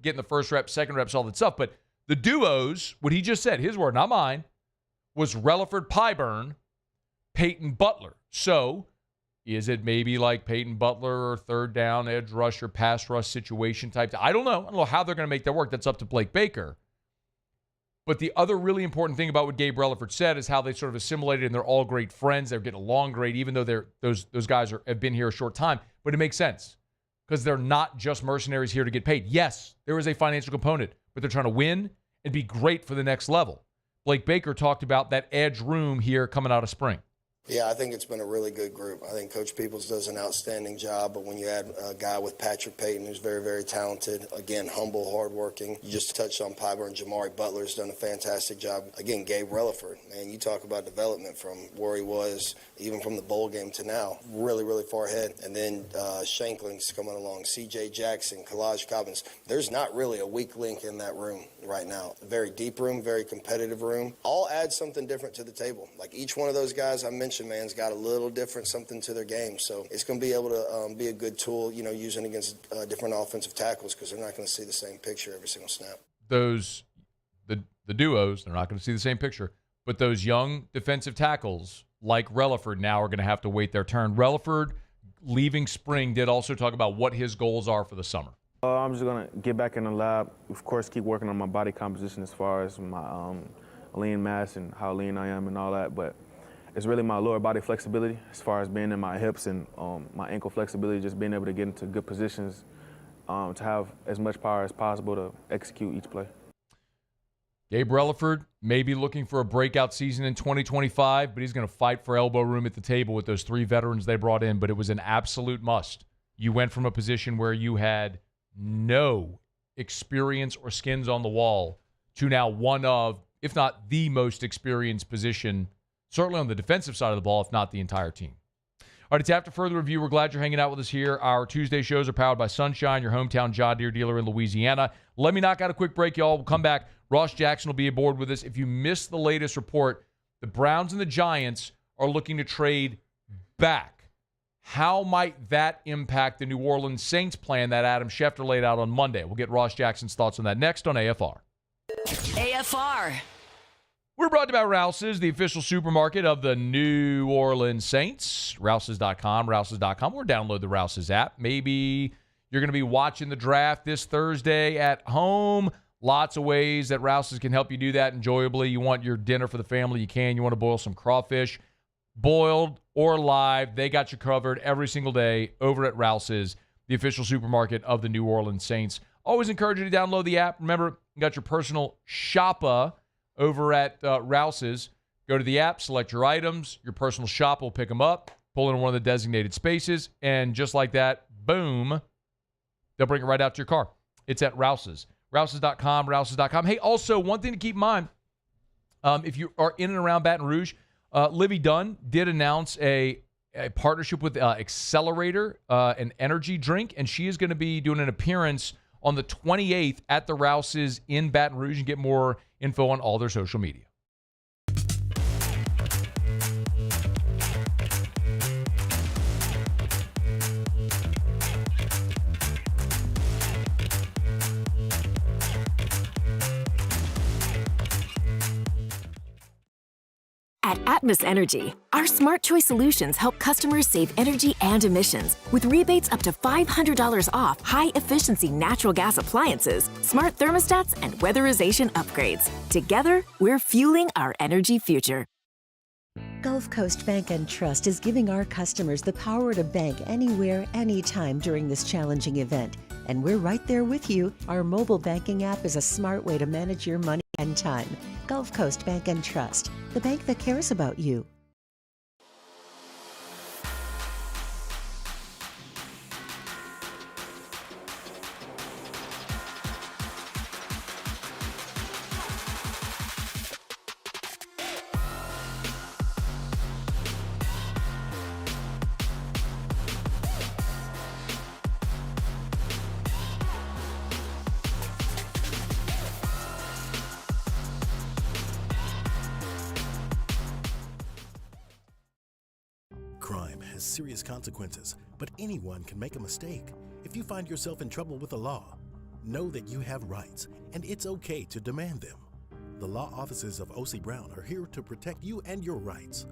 getting the first reps, second reps, all that stuff. But the duos, what he just said, his word, not mine, was Relaford, Pyburn, Peyton, Butler. So is it maybe like Peyton Butler or third down, edge rush or pass rush situation type? I don't know. I don't know how they're going to make that work. That's up to Blake Baker. But the other really important thing about what Gabe Relaford said is how they sort of assimilated and they're all great friends. They're getting along great, even though those guys have been here a short time. But it makes sense because they're not just mercenaries here to get paid. Yes, there is a financial component, but they're trying to win and be great for the next level. Blake Baker talked about that edge room here coming out of spring. Yeah, I think it's been a really good group. I think Coach Peoples does an outstanding job, but when you add a guy with Patrick Payton, who's very, very talented, again, humble, hardworking. You just touched on Pyburn. Jamari Butler's done a fantastic job. Again, Gabe Relaford, man, you talk about development from where he was, even from the bowl game to now, really, really far ahead. And then Shankling's coming along, C.J. Jackson, Kalaj Cobbins. There's not really a weak link in that room right now. Very deep room, very competitive room. All add something different to the table. Like each one of those guys I mentioned, man's got a little different something to their game. So it's going to be able to be a good tool, using against different offensive tackles because they're not going to see the same picture every single snap. The duos, they're not going to see the same picture, but those young defensive tackles like Relaford now are going to have to wait their turn. Relaford, leaving spring, did also talk about what his goals are for the summer. I'm just going to get back in the lab, of course, keep working on my body composition as far as my lean mass and how lean I am and all that, but it's really my lower body flexibility as far as being in my hips and my ankle flexibility, just being able to get into good positions to have as much power as possible to execute each play. Gabe Relaford may be looking for a breakout season in 2025, but he's going to fight for elbow room at the table with those 3 veterans they brought in, but it was an absolute must. You went from a position where you had no experience or skins on the wall to now one of, if not the most experienced position, certainly on the defensive side of the ball, if not the entire team. All right, it's after further review. We're glad you're hanging out with us here. Our Tuesday shows are powered by Sunshine, your hometown John Deere dealer in Louisiana. Let me knock out a quick break, y'all. We'll come back. Ross Jackson will be aboard with us. If you missed the latest report, the Browns and the Giants are looking to trade back. How might that impact the New Orleans Saints plan that Adam Schefter laid out on Monday? We'll get Ross Jackson's thoughts on that next on AFR. AFR. We're brought to you by Rouse's, the official supermarket of the New Orleans Saints. Rouse's.com, Rouse's.com, or download the Rouse's app. Maybe you're going to be watching the draft this Thursday at home. Lots of ways that Rouse's can help you do that enjoyably. You want your dinner for the family, you can. You want to boil some crawfish, boiled or live. They got you covered every single day over at Rouse's, the official supermarket of the New Orleans Saints. Always encourage you to download the app. Remember, you got your personal shopper over at Rouse's. Go to the app, select your items. Your personal shopper will pick them up, pull in one of the designated spaces, and just like that, boom, they'll bring it right out to your car. It's at Rouse's. Rouse's.com, Rouse's.com. Hey, also, one thing to keep in mind, if you are in and around Baton Rouge, Livy Dunn did announce a partnership with Accelerator, an energy drink, and she is going to be doing an appearance on the 28th at the Rouse's in Baton Rouge. And get more info on all their social media. At Atmos Energy, our Smart Choice solutions help customers save energy and emissions with rebates up to $500 off high-efficiency natural gas appliances, smart thermostats, and weatherization upgrades. Together, we're fueling our energy future. Gulf Coast Bank and Trust is giving our customers the power to bank anywhere, anytime during this challenging event. And we're right there with you. Our mobile banking app is a smart way to manage your money and time. Gulf Coast Bank and Trust, the bank that cares about you. Crime has serious consequences, but anyone can make a mistake. If you find yourself in trouble with the law, know that you have rights, and it's okay to demand them. The law offices of O.C. Brown are here to protect you and your rights.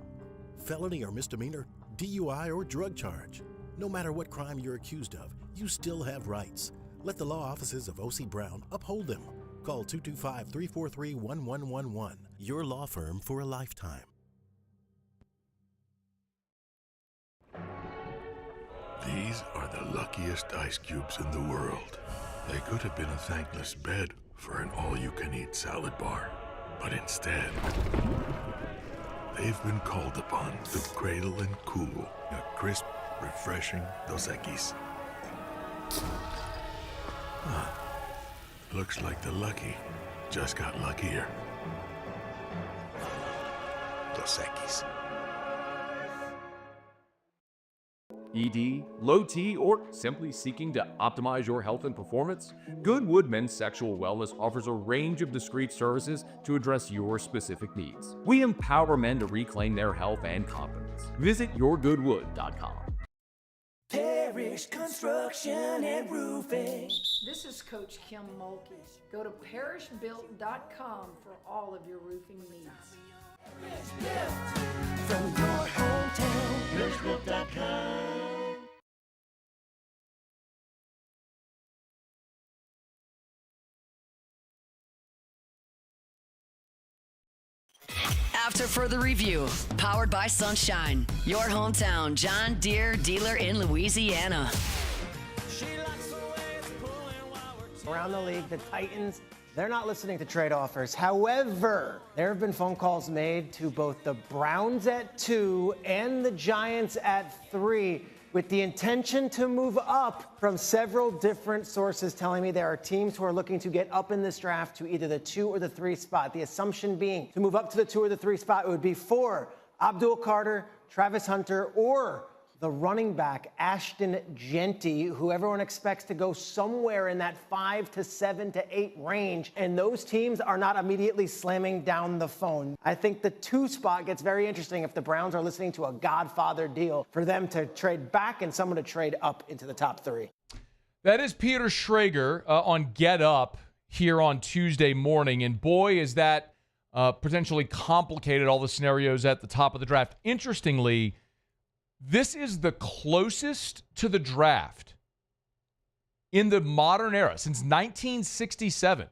Felony or misdemeanor, DUI or drug charge. No matter what crime you're accused of, you still have rights. Let the law offices of O.C. Brown uphold them. Call 225-343-1111. Your law firm for a lifetime. These are the luckiest ice cubes in the world. They could have been a thankless bed for an all-you-can-eat salad bar. But instead, they've been called upon to cradle and cool a crisp, refreshing Dos Equis. Looks like the lucky just got luckier. Dos Equis. ED, low T, or simply seeking to optimize your health and performance? Goodwood Men's Sexual Wellness offers a range of discreet services to address your specific needs. We empower men to reclaim their health and confidence. Visit yourgoodwood.com. Parish Construction and Roofing. This is Coach Kim Mulkey. Go to parishbuilt.com for all of your roofing needs. From your hometown, parishbuilt.com. After further review, powered by Sunshine, your hometown John Deere dealer in Louisiana. Around the league, the Titans, they're not listening to trade offers. However, there have been phone calls made to both the Browns at 2 and the Giants at 3. with the intention to move up from several different sources telling me there are teams who are looking to get up in this draft to either the 2 or the 3 spot. The assumption being to move up to the 2 or the 3 spot, it would be for Abdul Carter, Travis Hunter, or the running back, Ashton Genty, who everyone expects to go somewhere in that 5 to 7 to 8 range. And those teams are not immediately slamming down the phone. I think the 2 spot gets very interesting if the Browns are listening to a Godfather deal for them to trade back and someone to trade up into the top 3. That is Peter Schrager on Get Up here on Tuesday morning. And boy, is that potentially complicated, all the scenarios at the top of the draft. Interestingly, this is the closest to the draft in the modern era since 1967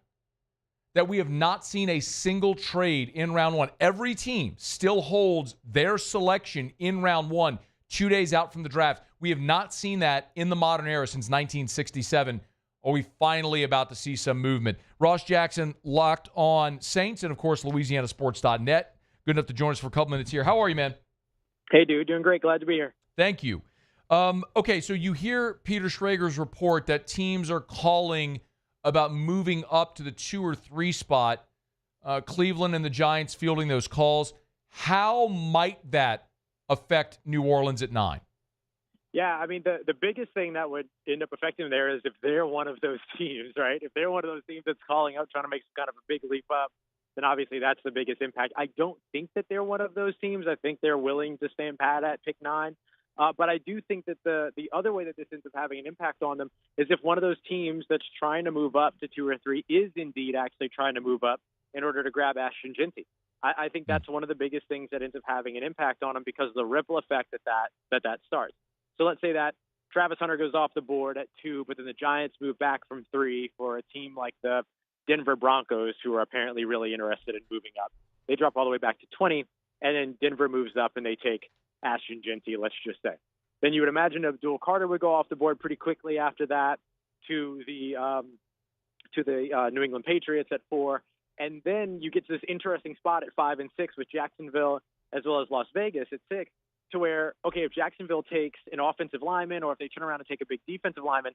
that we have not seen a single trade in round 1. Every team still holds their selection in round 1 2 days out from the draft. We have not seen that in the modern era since 1967. Are we finally about to see some movement? Ross Jackson, Locked On Saints, and of course, LouisianaSports.net. Good enough to join us for a couple minutes here. How are you, man? Hey, dude. Doing great. Glad to be here. Thank you. Okay, so you hear Peter Schrager's report that teams are calling about moving up to the 2 or 3 spot. Cleveland and the Giants fielding those calls. How might that affect New Orleans at 9? Yeah, I mean, the biggest thing that would end up affecting them there is if they're one of those teams, right? If they're one of those teams that's calling out, trying to make some kind of a big leap up, then obviously that's the biggest impact. I don't think that they're one of those teams. I think they're willing to stand pat at pick 9. But I do think that the other way that this ends up having an impact on them is if one of those teams that's trying to move up to 2 or 3 is indeed actually trying to move up in order to grab Ashton Genty. I think that's one of the biggest things that ends up having an impact on them because of the ripple effect that starts. So let's say that Travis Hunter goes off the board at 2, but then the Giants move back from 3 for a team like the Denver Broncos, who are apparently really interested in moving up. They drop all the way back to 20, and then Denver moves up and they take Ashton Genty, let's just say. Then you would imagine Abdul Carter would go off the board pretty quickly after that to the New England Patriots at 4. And then you get to this interesting spot at 5 and 6 with Jacksonville as well as Las Vegas at 6, to where, okay, if Jacksonville takes an offensive lineman or if they turn around and take a big defensive lineman,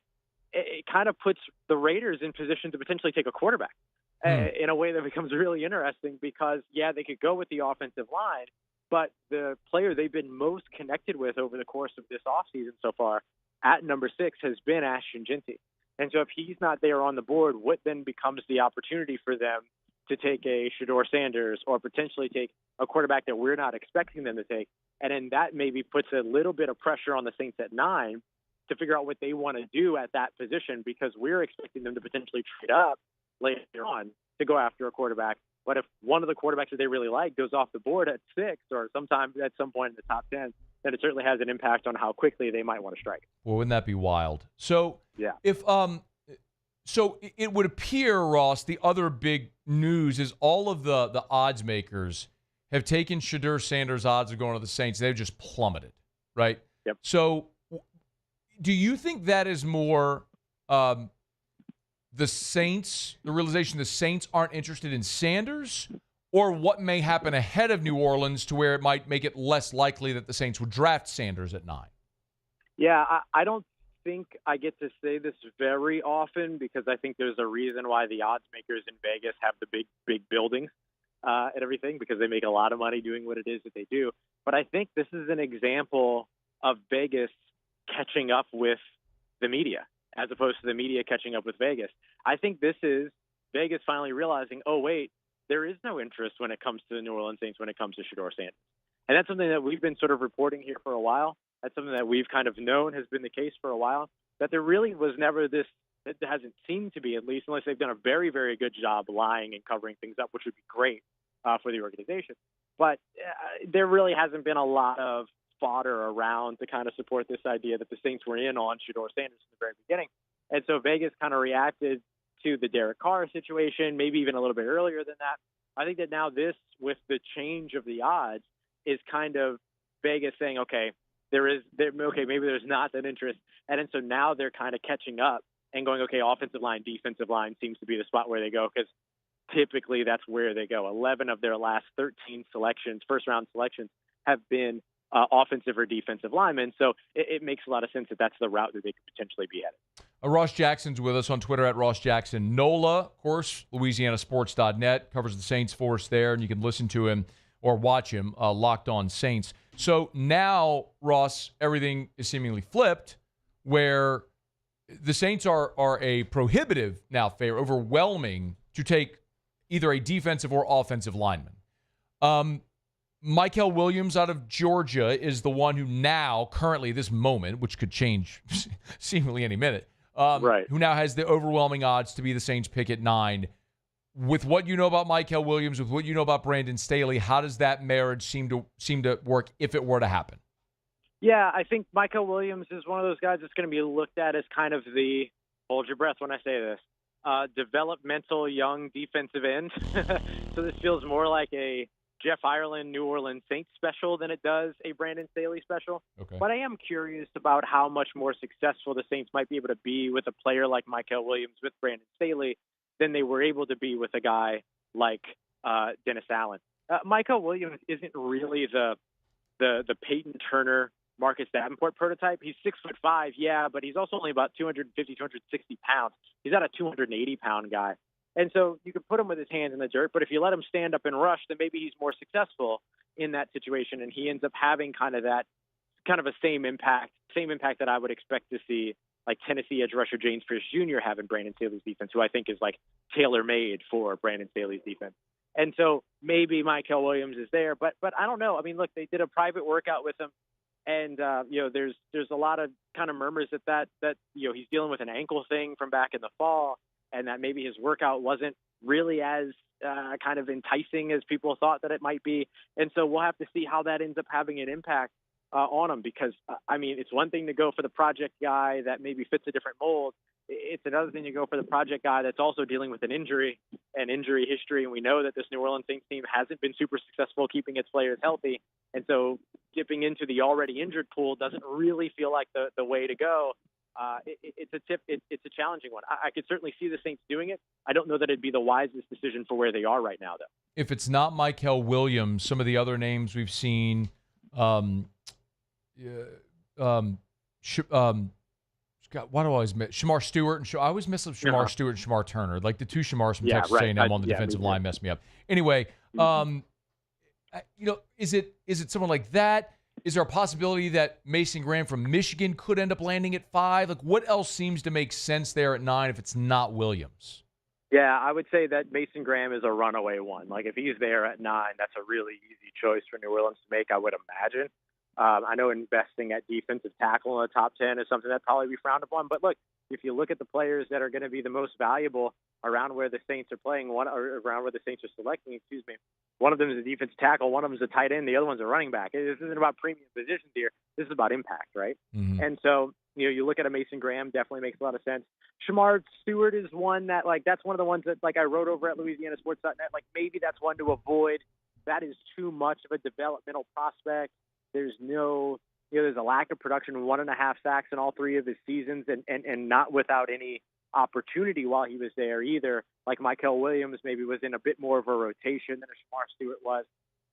it kind of puts the Raiders in position to potentially take a quarterback in a way that becomes really interesting because, yeah, they could go with the offensive line, but the player they've been most connected with over the course of this offseason so far at number 6 has been Ashton Genty. And so if he's not there on the board, what then becomes the opportunity for them to take a Shedeur Sanders or potentially take a quarterback that we're not expecting them to take? And then that maybe puts a little bit of pressure on the Saints at 9 to figure out what they want to do at that position because we're expecting them to potentially trade up later on to go after a quarterback. But if one of the quarterbacks that they really like goes off the board at 6 or sometime at some point in the top 10, then it certainly has an impact on how quickly they might want to strike. Well, wouldn't that be wild? So yeah. So it would appear, Ross, the other big news is all of the odds makers have taken Shedeur Sanders' odds of going to the Saints. They've just plummeted, right? Yep. So do you think that is more the Saints, the realization the Saints aren't interested in Sanders, or what may happen ahead of New Orleans to where it might make it less likely that the Saints would draft Sanders at 9? Yeah, I don't think I get to say this very often because I think there's a reason why the odds makers in Vegas have the big buildings and everything because they make a lot of money doing what it is that they do. But I think this is an example of Vegas catching up with the media as opposed to the media catching up with Vegas. I think this is Vegas finally realizing, oh, wait, there is no interest when it comes to the New Orleans Saints when it comes to Shedeur Sanders. And that's something that we've been sort of reporting here for a while. That's something that we've kind of known has been the case for a while, that there really was never this, it hasn't seemed to be at least, unless they've done a very, very good job lying and covering things up, which would be great for the organization. But there really hasn't been a lot of fodder around to kind of support this idea that the Saints were in on Shedeur Sanders in the very beginning. And so Vegas kind of reacted to the Derek Carr situation, maybe even a little bit earlier than that. I think that now this, with the change of the odds, is kind of Vegas saying, okay, maybe there's not that interest. And then so now they're kind of catching up and going, okay, offensive line, defensive line seems to be the spot where they go because typically that's where they go. 11 of their last 13 selections, first-round selections, have been offensive or defensive linemen. So it makes a lot of sense that that's the route that they could potentially be headed. Ross Jackson's with us on Twitter at Ross Jackson. NOLA, of course, LouisianaSports.net, covers the Saints for us there, and you can listen to him or watch him, Locked On Saints. So now, Ross, everything is seemingly flipped, where the Saints are a prohibitive now favorite, overwhelming to take either a defensive or offensive lineman. Mykel Williams out of Georgia is the one who now, currently, this moment, which could change seemingly any minute, who now has the overwhelming odds to be the Saints pick at 9. With what you know about Mykel Williams, with what you know about Brandon Staley, how does that marriage seem to work if it were to happen? Yeah, I think Mykel Williams is one of those guys that's going to be looked at as kind of the, hold your breath when I say this, developmental young defensive end. So this feels more like a Jeff Ireland New Orleans Saints special than it does a Brandon Staley special. Okay. But I am curious about how much more successful the Saints might be able to be with a player like Mykel Williams with Brandon Staley than they were able to be with a guy like Dennis Allen. Mykel Williams isn't really the Peyton Turner, Marcus Davenport prototype. He's 6'5", yeah, but he's also only about 250, 260 pounds. He's not a 280-pound guy. And so you could put him with his hands in the dirt, but if you let him stand up and rush, then maybe he's more successful in that situation, and he ends up having kind of a same impact that I would expect to see like Tennessee edge rusher James Pierce Jr. have in Brandon Staley's defense, who I think is like tailor-made for Brandon Staley's defense. And so maybe Mykel Williams is there, but I don't know. I mean, look, they did a private workout with him, and there's a lot of kind of murmurs that he's dealing with an ankle thing from back in the fall, and that maybe his workout wasn't really as kind of enticing as people thought that it might be. And so we'll have to see how that ends up having an impact on him, because, I mean, it's one thing to go for the project guy that maybe fits a different mold. It's another thing to go for the project guy that's also dealing with an injury and injury history. And we know that this New Orleans Saints team hasn't been super successful keeping its players healthy. And so dipping into the already injured pool doesn't really feel like the way to go. It's a challenging one. I could certainly see the Saints doing it. I don't know that it'd be the wisest decision for where they are right now, though. If it's not Mykel Williams, some of the other names we've seen, God, why do I always miss Shamar Stewart and I always miss Shamar Stewart and Shamar Turner, like the two Shamars from Texas A&M on the defensive line mess me up. Anyway, is it someone like that? Is there a possibility that Mason Graham from Michigan could end up landing at 5? Like, what else seems to make sense there at 9 if it's not Williams? Yeah, I would say that Mason Graham is a runaway one. Like, if he's there at 9, that's a really easy choice for New Orleans to make, I would imagine. I know investing at defensive tackle in the top 10 is something that'd probably be frowned upon. But look, if you look at the players that are going to be the most valuable around where the Saints are playing, around where the Saints are selecting, one of them is a defensive tackle, one of them is a tight end, the other one's a running back. This isn't about premium positions here. This is about impact, right? Mm-hmm. And so, you look at a Mason Graham, definitely makes a lot of sense. Shamar Stewart is one that, that's one of the ones that, I wrote over at LouisianaSports.net, maybe that's one to avoid. That is too much of a developmental prospect. There's there's a lack of production, 1.5 sacks in all 3 of his seasons, and not without any opportunity while he was there either. Like Mykel Williams maybe was in a bit more of a rotation than a Shamar Stewart was.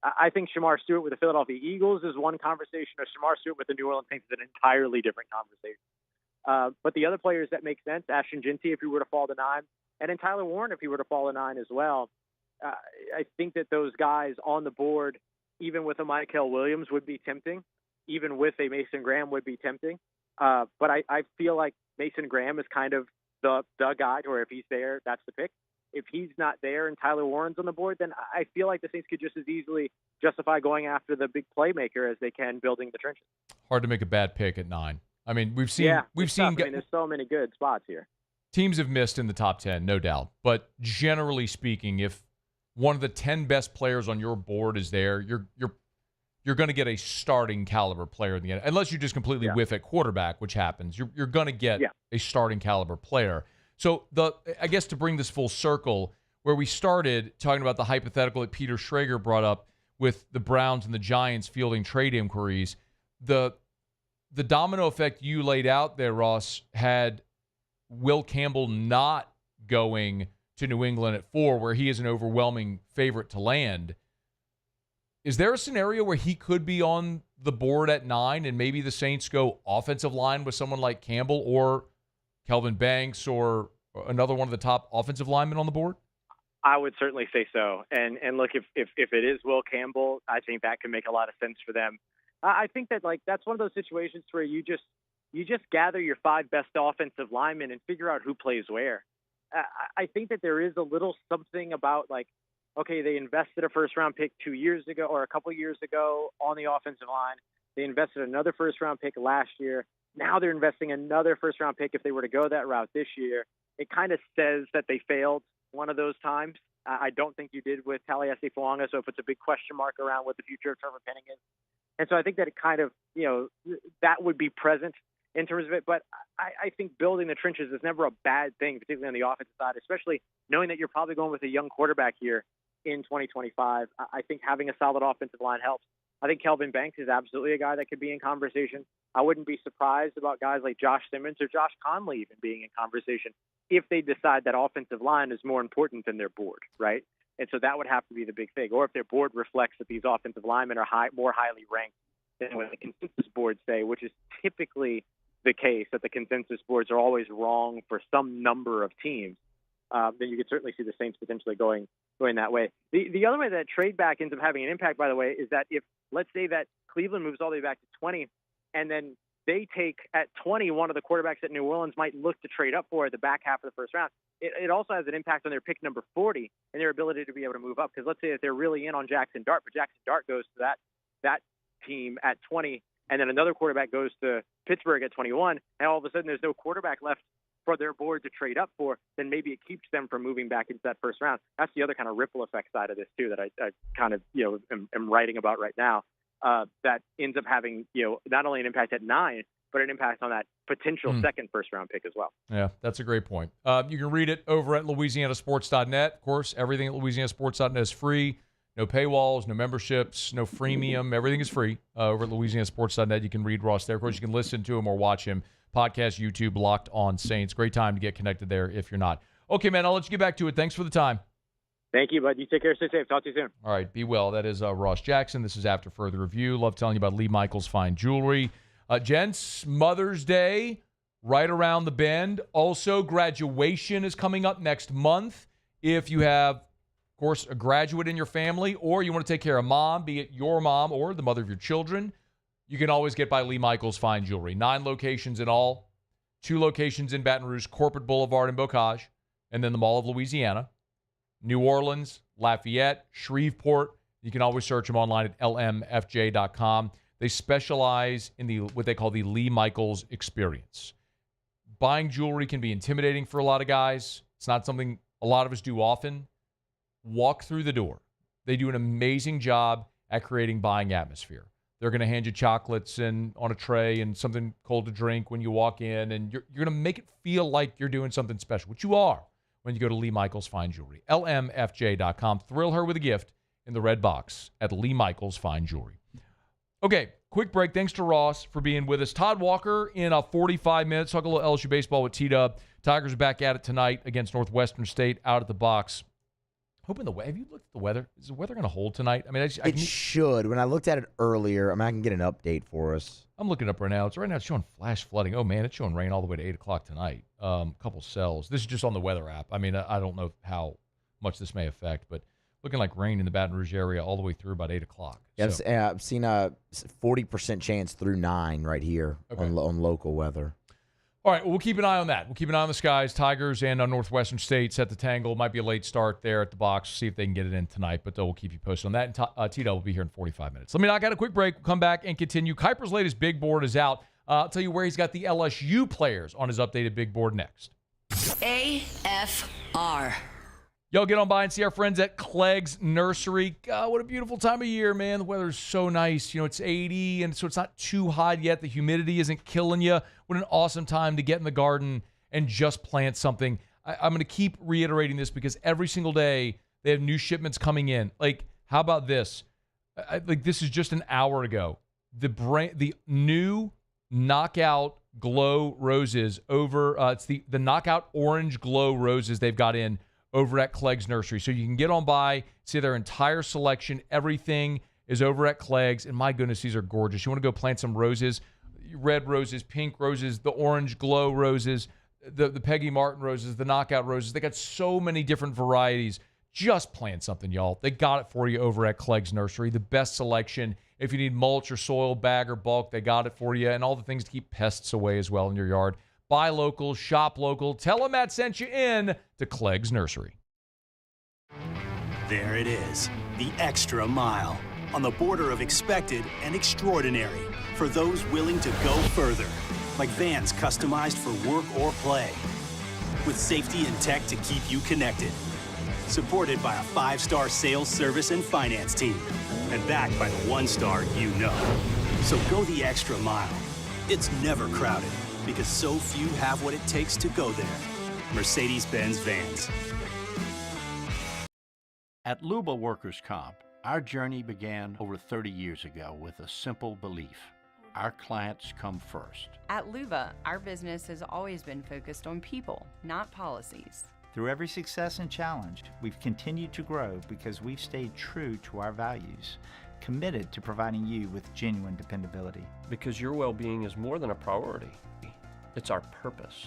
I think Shamar Stewart with the Philadelphia Eagles is one conversation, or Shamar Stewart with the New Orleans Saints is an entirely different conversation. But the other players that make sense, Ashton Jeanty if he were to fall to 9, and then Tyler Warren if he were to fall to 9 as well. I think that those guys on the board, even with a Mykel Williams, would be tempting. Even with a Mason Graham would be tempting. But I feel like Mason Graham is kind of the guy to where if he's there, that's the pick. If he's not there and Tyler Warren's on the board, then I feel like the Saints could just as easily justify going after the big playmaker as they can building the trenches. Hard to make a bad pick at 9. I mean, we've seen. There's so many good spots here. Teams have missed in the top 10, no doubt. But generally speaking, if one of the 10 best players on your board is there, you're going to get a starting caliber player in the end, unless you just completely whiff at quarterback, which happens. You're going to get a starting caliber player. So I guess to bring this full circle, where we started talking about the hypothetical that Peter Schrager brought up with the Browns and the Giants fielding trade inquiries, the domino effect you laid out there, Ross, had Will Campbell not going to New England at 4, where he is an overwhelming favorite to land. Is there a scenario where he could be on the board at 9, and maybe the Saints go offensive line with someone like Campbell or Kelvin Banks or another one of the top offensive linemen on the board? I would certainly say so. And look, if it is Will Campbell, I think that can make a lot of sense for them. I think that that's one of those situations where you just gather your 5 best offensive linemen and figure out who plays where. I think that there is a little something about okay, they invested a first-round pick 2 years ago or a couple of years ago on the offensive line. They invested another first-round pick last year. Now they're investing another first-round pick if they were to go that route this year. It kind of says that they failed one of those times. I don't think you did with Taliesin Fuanga, so if it's a big question mark around what the future of Trevor Penning is. And so I think that it kind of, that would be present in terms of it. But I think building the trenches is never a bad thing, particularly on the offensive side, especially knowing that you're probably going with a young quarterback here in 2025. I think having a solid offensive line helps. I think Kelvin Banks is absolutely a guy that could be in conversation. I wouldn't be surprised about guys like Josh Simmons or Josh Conley even being in conversation if they decide that offensive line is more important than their board, right? And so that would have to be the big thing. Or if their board reflects that these offensive linemen are more highly ranked than what the consensus boards say, which is typically the case, that the consensus boards are always wrong for some number of teams, then you could certainly see the Saints potentially going that way. The other way that trade back ends up having an impact, by the way, is that if, let's say that Cleveland moves all the way back to 20, and then they take at 20 one of the quarterbacks that New Orleans might look to trade up for at the back half of the first round, it also has an impact on their pick number 40 and their ability to be able to move up. Because let's say that they're really in on Jackson Dart, but Jackson Dart goes to that team at 20, and then another quarterback goes to Pittsburgh at 21, and all of a sudden there's no quarterback left for their board to trade up for, then maybe it keeps them from moving back into that first round. That's the other kind of ripple effect side of this too that I kind of am writing about right now. That ends up having not only an impact at 9, but an impact on that potential second first-round pick as well. Yeah, that's a great point. You can read it over at LouisianaSports.net. Of course, everything at LouisianaSports.net is free. No paywalls, no memberships, no freemium. Everything is free over at LouisianaSports.net. You can read Ross there. Of course, you can listen to him or watch him. Podcast, YouTube, Locked On Saints. Great time to get connected there if you're not. Okay, man, I'll let you get back to it. Thanks for the time. Thank you, bud. You take care. Stay safe. Talk to you soon. All right, be well. That is Ross Jackson. This is After Further Review. Love telling you about Lee Mykel's Fine Jewelry. Gents, Mother's Day right around the bend. Also, graduation is coming up next month. If you have, of course, a graduate in your family or you want to take care of mom, be it your mom or the mother of your children, you can always get by Lee Mykel's Fine Jewelry. 9 locations in all, 2 locations in Baton Rouge, Corporate Boulevard and Bocage, and then the Mall of Louisiana. New Orleans, Lafayette, Shreveport. You can always search them online at lmfj.com. They specialize in what they call the Lee Mykel's experience. Buying jewelry can be intimidating for a lot of guys. It's not something a lot of us do often. Walk through the door. They do an amazing job at creating buying atmosphere. They're going to hand you chocolates and on a tray and something cold to drink when you walk in, and you're going to make it feel like you're doing something special, which you are when you go to Lee Mykel's Fine Jewelry. lmfj.com. Thrill her with a gift in the red box at Lee Mykel's Fine Jewelry. Okay, quick break. Thanks to Ross for being with us. Todd Walker in 45 minutes. Talk a little LSU baseball with T-Dub. Tigers are back at it tonight against Northwestern State out at the box. Hoping have you looked at the weather? Is the weather going to hold tonight? I mean, it should. When I looked at it earlier, I can get an update for us. I'm looking up right now. It's showing flash flooding. Oh man, it's showing rain all the way to 8 o'clock tonight. Couple cells. This is just on the weather app. I mean, I don't know how much this may affect, but looking like rain in the Baton Rouge area all the way through about 8 o'clock. Yeah, so. I've seen a 40% chance through 9 right here on local weather. All right, well, we'll keep an eye on that. We'll keep an eye on the skies. Tigers and Northwestern State set the tangle. Might be a late start there at the box. See if they can get it in tonight, but we'll keep you posted on that. And Tito will be here in 45 minutes. Let me knock out a quick break. We'll come back and continue. Kuiper's latest big board is out. I'll tell you where he's got the LSU players on his updated big board next. AFR. Y'all get on by and see our friends at Clegg's Nursery. God, what a beautiful time of year, man. The weather's so nice. It's 80, and so it's not too hot yet. The humidity isn't killing you. What an awesome time to get in the garden and just plant something. I'm going to keep reiterating this because every single day they have new shipments coming in. Like, how about this? This is just an hour ago. The new Knockout Glow Roses over, it's the Knockout Orange Glow Roses they've got in over at Clegg's Nursery. So you can get on by, see their entire selection, everything is over at Clegg's, and my goodness, these are gorgeous. You want to go plant some roses, red roses, pink roses, the orange glow roses, the Peggy Martin roses, the knockout roses. They got so many different varieties. Just plant something, y'all. They got it for you over at Clegg's Nursery. The best selection. If you need mulch or soil, bag or bulk, they got it for you. And all the things to keep pests away as well in your yard. Buy local, shop local. Tell them Matt sent you in to Clegg's Nursery. There it is, the extra mile. On the border of expected and extraordinary. For those willing to go further. Like vans customized for work or play. With safety and tech to keep you connected. Supported by a 5-star sales, service, and finance team. And backed by the 1-star you know. So go the extra mile. It's never crowded because so few have what it takes to go there. Mercedes-Benz Vans. At Luba Workers' Comp, our journey began over 30 years ago with a simple belief. Our clients come first. At Luba, our business has always been focused on people, not policies. Through every success and challenge, we've continued to grow because we've stayed true to our values, committed to providing you with genuine dependability. Because your well-being is more than a priority. It's our purpose.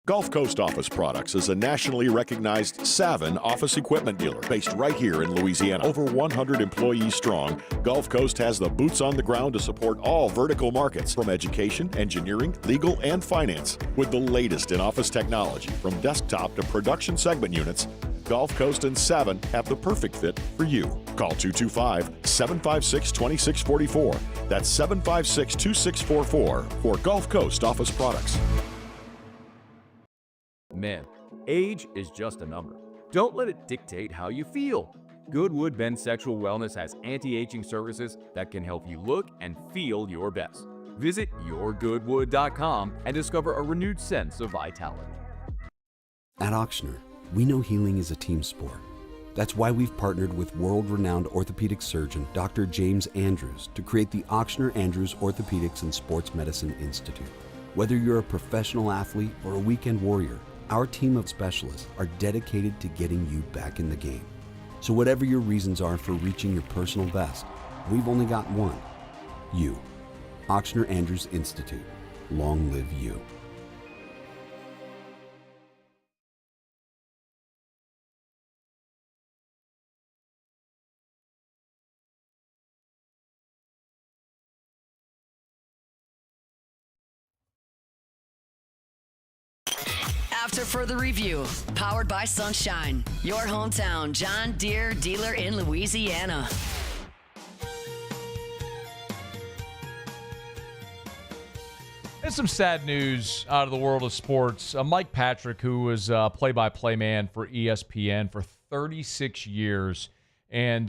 Gulf Coast Office Products is a nationally recognized Savin office equipment dealer based right here in Louisiana. Over 100 employees strong, Gulf Coast has the boots on the ground to support all vertical markets from education, engineering, legal, and finance. With the latest in office technology from desktop to production segment units, Gulf Coast and Savin have the perfect fit for you. Call 225-756-2644. That's 756-2644 for Gulf Coast Office Products. Men, age is just a number. Don't let it dictate how you feel. Goodwood Men's Sexual Wellness has anti-aging services that can help you look and feel your best. Visit yourgoodwood.com and discover a renewed sense of vitality. At Ochsner, we know healing is a team sport. That's why we've partnered with world-renowned orthopedic surgeon Dr. James Andrews to create the Ochsner Andrews Orthopedics and Sports Medicine Institute. Whether you're a professional athlete or a weekend warrior, our team of specialists are dedicated to getting you back in the game. So whatever your reasons are for reaching your personal best, we've only got one: you. Ochsner Andrews Institute. Long live you. After further review, powered by Sunshine, your hometown John Deere dealer in Louisiana. And some sad news out of the world of sports. Mike Patrick, who was play-by-play man for ESPN for 36 years and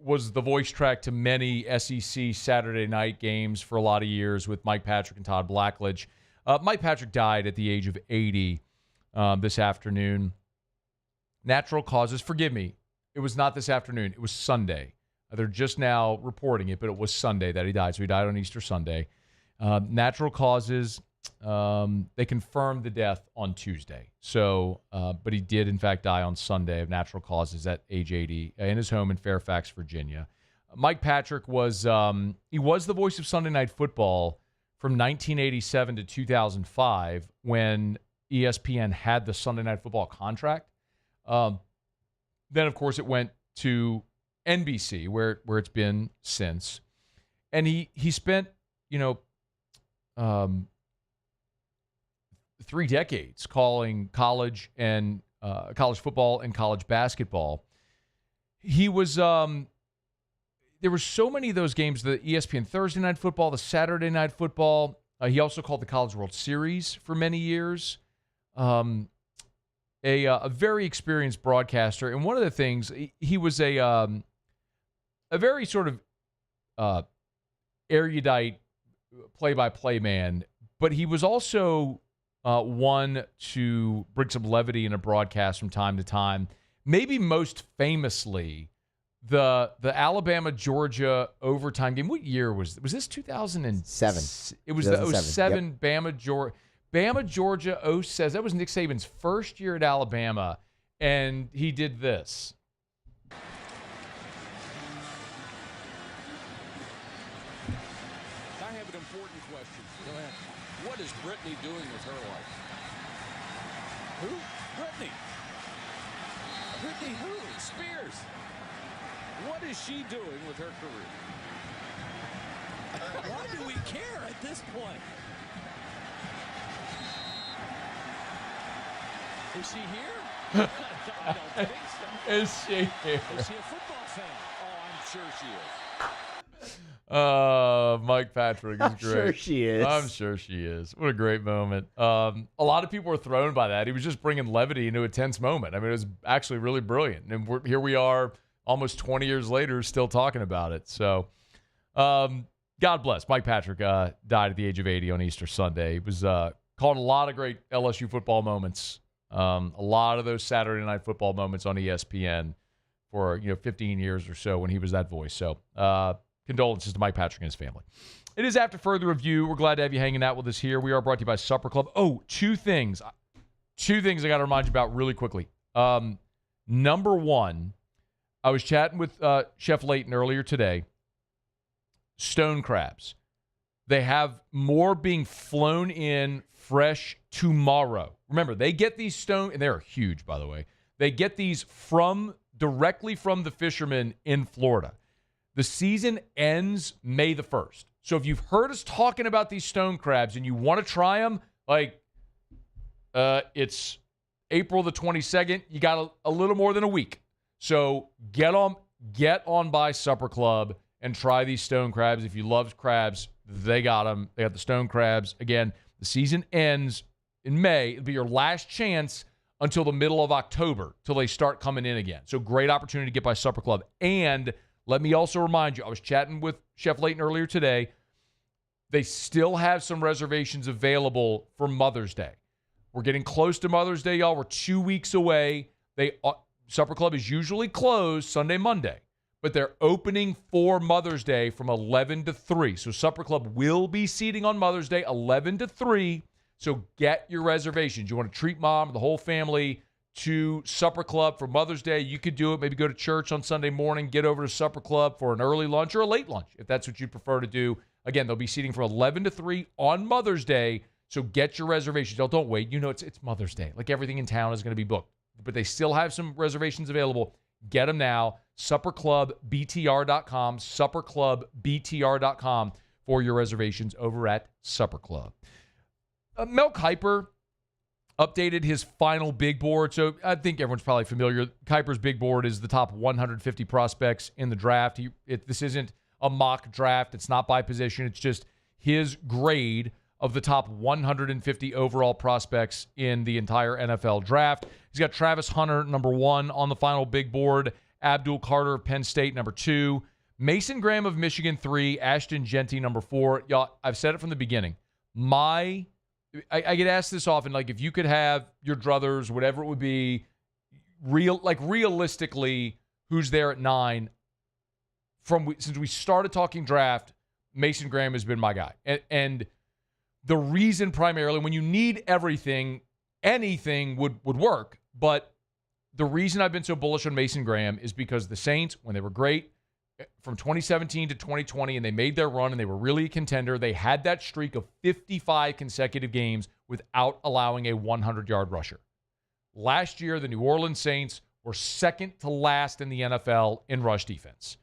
was the voice track to many SEC Saturday night games for a lot of years with Mike Patrick and Todd Blackledge. Mike Patrick died at the age of 80 this afternoon. Natural causes. Forgive me. It was not this afternoon. It was Sunday. They're just now reporting it, but it was Sunday that he died. So he died on Easter Sunday. Natural causes. They confirmed the death on Tuesday. So, but he did, in fact, die on Sunday of natural causes at age 80 in his home in Fairfax, Virginia. Mike Patrick was he was the voice of Sunday Night Football from 1987 to 2005 when ESPN had the Sunday Night Football contract. Then, of course, it went to NBC, where it's been since. And he spent, 3 decades calling college and college football and college basketball. He was there were so many of those games, the ESPN Thursday Night Football, the Saturday Night Football. He also called the College World Series for many years. And a very experienced broadcaster, and one of the things, he was a very sort of erudite play-by-play man, but he was also one to bring some levity in a broadcast from time to time. Maybe most famously, the Alabama-Georgia overtime game. What year was this? 2007. It was 2007. the 07 Yep. Bama-Georgia 07. That was Nick Saban's first year at Alabama, and he did this. I have an important question. Go ahead. What is Brittany doing with her life? Who? Brittany. Brittany who? Spears. What is she doing with her career? Why do we care at this point? Is she here? I don't think so. Is she here? Is she a football fan? Oh, I'm sure she is. Mike Patrick is great. Sure she is. I'm sure she is. What a great moment. A lot of people were thrown by that. He was just bringing levity into a tense moment. I mean, it was actually really brilliant. And here we are almost 20 years later still talking about it. So God bless. Mike Patrick died at the age of 80 on Easter Sunday. He was calling a lot of great LSU football moments. A lot of those Saturday night football moments on ESPN for 15 years or so when he was that voice. So condolences to Mike Patrick and his family. It is After Further Review. We're glad to have you hanging out with us here. We are brought to you by Supper Club. Oh, two things I got to remind you about really quickly. Number one, I was chatting with Chef Layton earlier today. Stone crabs. They have more being flown in fresh tomorrow. Remember, they get these and they're huge, by the way. They get these directly from the fishermen in Florida. The season ends May the 1st. So if you've heard us talking about these stone crabs and you want to try them, it's April the 22nd. You got a little more than a week. So get on by Supper Club and try these stone crabs. If you love crabs, they got them. They got the stone crabs. Again, the season ends in May. It'll be your last chance until the middle of October, till they start coming in again. So great opportunity to get by Supper Club. And let me also remind you, I was chatting with Chef Layton earlier today. They still have some reservations available for Mother's Day. We're getting close to Mother's Day, y'all. We're 2 weeks away. Supper Club is usually closed Sunday, Monday, but they're opening for Mother's Day from 11 to 3. So Supper Club will be seating on Mother's Day 11 to 3. So get your reservations. You want to treat mom, the whole family, to Supper Club for Mother's Day, you could do it. Maybe go to church on Sunday morning, get over to Supper Club for an early lunch or a late lunch, if that's what you'd prefer to do. Again, they'll be seating from 11 to 3 on Mother's Day, so get your reservations. Don't wait. It's Mother's Day. Like everything in town is going to be booked. But they still have some reservations available. Get them now. SupperClubBTR.com. SupperClubBTR.com for your reservations over at Supper Club. Mel Kiper updated his final big board. So I think everyone's probably familiar. Kiper's big board is the top 150 prospects in the draft. This isn't a mock draft. It's not by position. It's just his grade of the top 150 overall prospects in the entire NFL draft. He's got Travis Hunter, number 1 on the final big board. Abdul Carter of Penn State, number 2. Mason Graham of Michigan, 3. Ashton Genty, number 4. Y'all, I've said it from the beginning. I get asked this often, like if you could have your druthers, whatever it would be, realistically, who's there at 9? Since we started talking draft, Mason Graham has been my guy. And the reason primarily, when you need everything, anything would work. But the reason I've been so bullish on Mason Graham is because the Saints, when they were great, from 2017 to 2020, and they made their run and they were really a contender, they had that streak of 55 consecutive games without allowing a 100-yard rusher. Last year, the New Orleans Saints were second to last in the NFL in rush defense.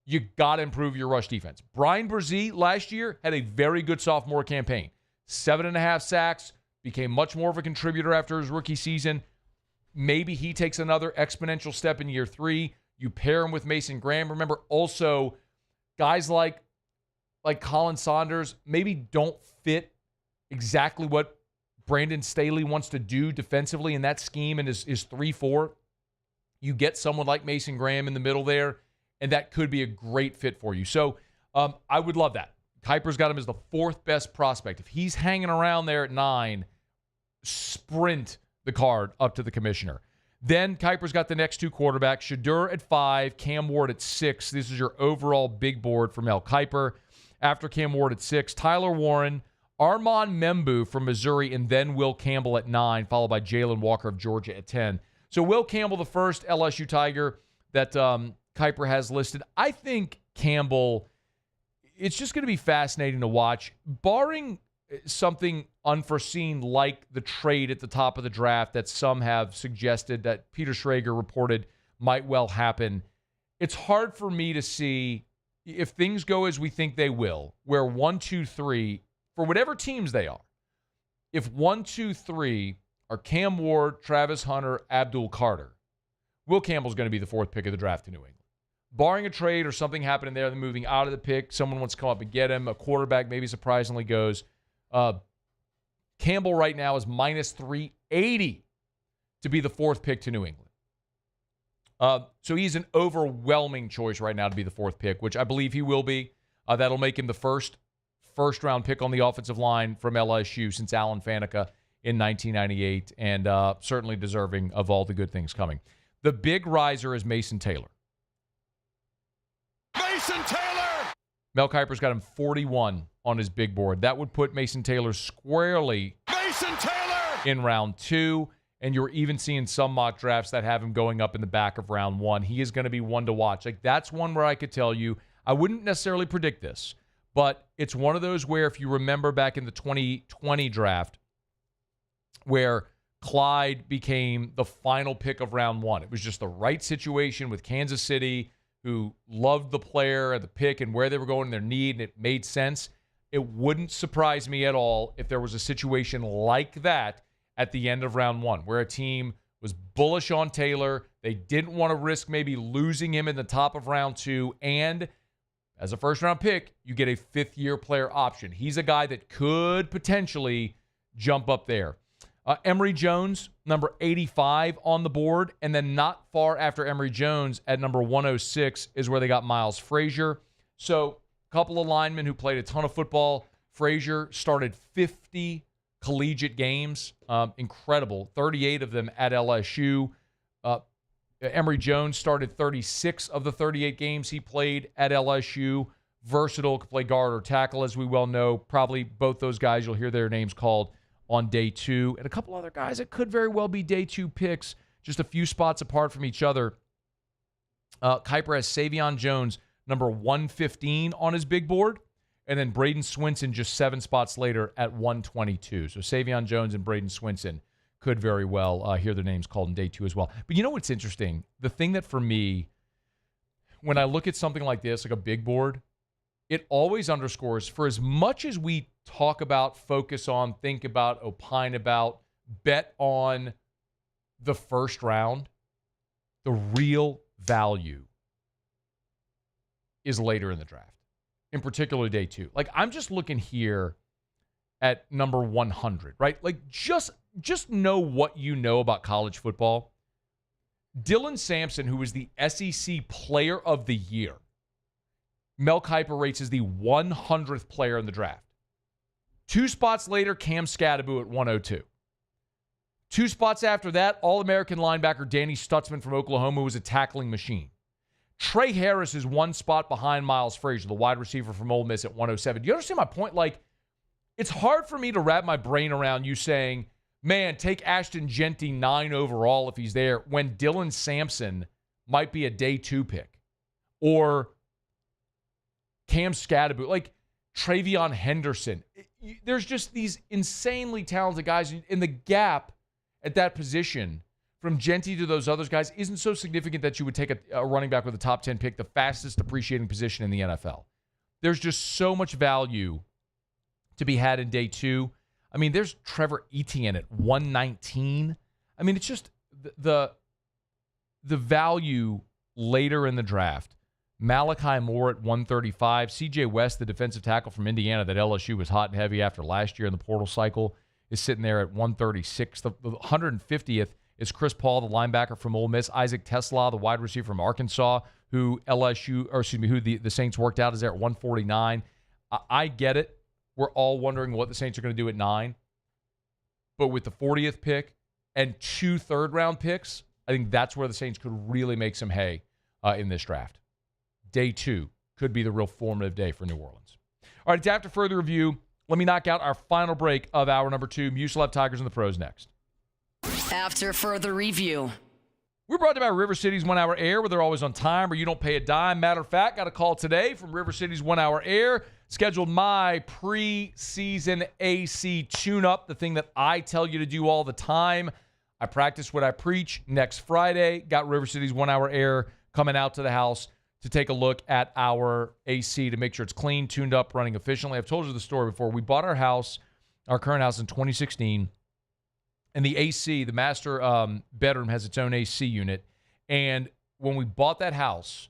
You got to improve your rush defense. Brian Brzee last year had a very good sophomore campaign. 7.5 sacks, became much more of a contributor after his rookie season. Maybe he takes another exponential step in year 3. You pair him with Mason Graham. Remember, also, guys like Colin Saunders maybe don't fit exactly what Brandon Staley wants to do defensively in that scheme and is 3-4, you get someone like Mason Graham in the middle there, and that could be a great fit for you. So I would love that. Kuiper's got him as the 4th best prospect. If he's hanging around there at 9, sprint the card up to the commissioner. Then Kuiper's got the next 2 quarterbacks, Shedeur at 5, Cam Ward at 6. This is your overall big board for Mel Kiper. After Cam Ward at 6, Tyler Warren, Armand Membu from Missouri, and then Will Campbell at 9, followed by Jalen Walker of Georgia at 10. So Will Campbell, the first LSU Tiger that Kiper has listed. I think Campbell, it's just going to be fascinating to watch. Barring something unforeseen like the trade at the top of the draft that some have suggested that Peter Schrager reported might well happen, it's hard for me to see, if things go as we think they will, where 1, 2, 3, for whatever teams they are, if 1, 2, 3 are Cam Ward, Travis Hunter, Abdul Carter, Will Campbell's going to be the 4th pick of the draft in New England. Barring a trade or something happening there, they're moving out of the pick, someone wants to come up and get him, a quarterback maybe surprisingly goes. Campbell right now is minus 380 to be the 4th pick to New England. So he's an overwhelming choice right now to be the 4th pick, which I believe he will be. That'll make him the first-round pick on the offensive line from LSU since Alan Faneca in 1998, and certainly deserving of all the good things coming. The big riser is Mason Taylor. Mason Taylor! Mel Kiper's got him 41 on his big board. That would put Mason Taylor squarely in round 2, and you're even seeing some mock drafts that have him going up in the back of round 1. He is going to be one to watch. Like, that's one where I could tell you, I wouldn't necessarily predict this, but it's one of those where, if you remember back in the 2020 draft, where Clyde became the final pick of round 1. It was just the right situation with Kansas City, who loved the player and the pick and where they were going in their need, and it made sense. It wouldn't surprise me at all if there was a situation like that at the end of round 1, where a team was bullish on Taylor. They didn't want to risk maybe losing him in the top of round 2, and as a first-round pick, you get a 5th-year player option. He's a guy that could potentially jump up there. Emory Jones, number 85 on the board, and then not far after Emory Jones at number 106 is where they got Miles Frazier. So a couple of linemen who played a ton of football. Frazier started 50 collegiate games. Incredible. 38 of them at LSU. Emory Jones started 36 of the 38 games he played at LSU. Versatile, could play guard or tackle, as we well know. Probably both those guys, you'll hear their names called on day 2. And a couple other guys that could very well be day 2 picks, just a few spots apart from each other. Kiper has Savion Jones, number 115 on his big board, and then Braden Swinson just 7 spots later at 122. So Savion Jones and Braden Swinson could very well hear their names called in day 2 as well. But you know what's interesting? The thing that for me, when I look at something like this, like a big board, it always underscores, for as much as we talk about, focus on, think about, opine about, bet on the first round, the real value is later in the draft, in particular day 2. Like, I'm just looking here at number 100, right? Like, just know what you know about college football. Dylan Sampson, who was the SEC Player of the Year, Mel Kiper rates as the 100th player in the draft. 2 spots later, Cam Scadaboo at 102. 2 spots after that, All-American linebacker Danny Stutzman from Oklahoma was a tackling machine. Trey Harris is 1 spot behind Miles Frazier, the wide receiver from Ole Miss, at 107. Do you understand my point? Like, it's hard for me to wrap my brain around you saying, man, take Ashton Jeanty 9 overall if he's there, when Dylan Sampson might be a day 2 pick. Or Cam Scadaboo, like Travion Henderson. There's just these insanely talented guys, and the gap at that position from Jeanty to those other guys isn't so significant that you would take a running back with a top 10 pick, the fastest appreciating position in the NFL. There's just so much value to be had in day 2. I mean, there's Trevor Etienne at 119. I mean, it's just the value later in the draft. Malachi Moore at 135. C.J. West, the defensive tackle from Indiana that LSU was hot and heavy after last year in the portal cycle, is sitting there at 136. The 150th is Chris Paul, the linebacker from Ole Miss. Isaac Tesla, the wide receiver from Arkansas, who the Saints worked out, is there at 149. I get it. We're all wondering what the Saints are going to do at 9. But with the 40th pick and 2 third-round picks, I think that's where the Saints could really make some hay in this draft. Day 2 could be the real formative day for New Orleans. All right, after further review, let me knock out our final break of hour number 2. Muselab Tigers and the Pros next. After further review. We're brought to you by River City's 1 Hour Air, where they're always on time or you don't pay a dime. Matter of fact, got a call today from River City's 1 Hour Air. Scheduled my preseason AC tune-up, the thing that I tell you to do all the time. I practice what I preach. Next Friday, got River City's 1 Hour Air coming out to the house to take a look at our AC to make sure it's clean, tuned up, running efficiently. I've told you the story before. We bought our current house in 2016, and the AC, the master bedroom, has its own AC unit. And when we bought that house,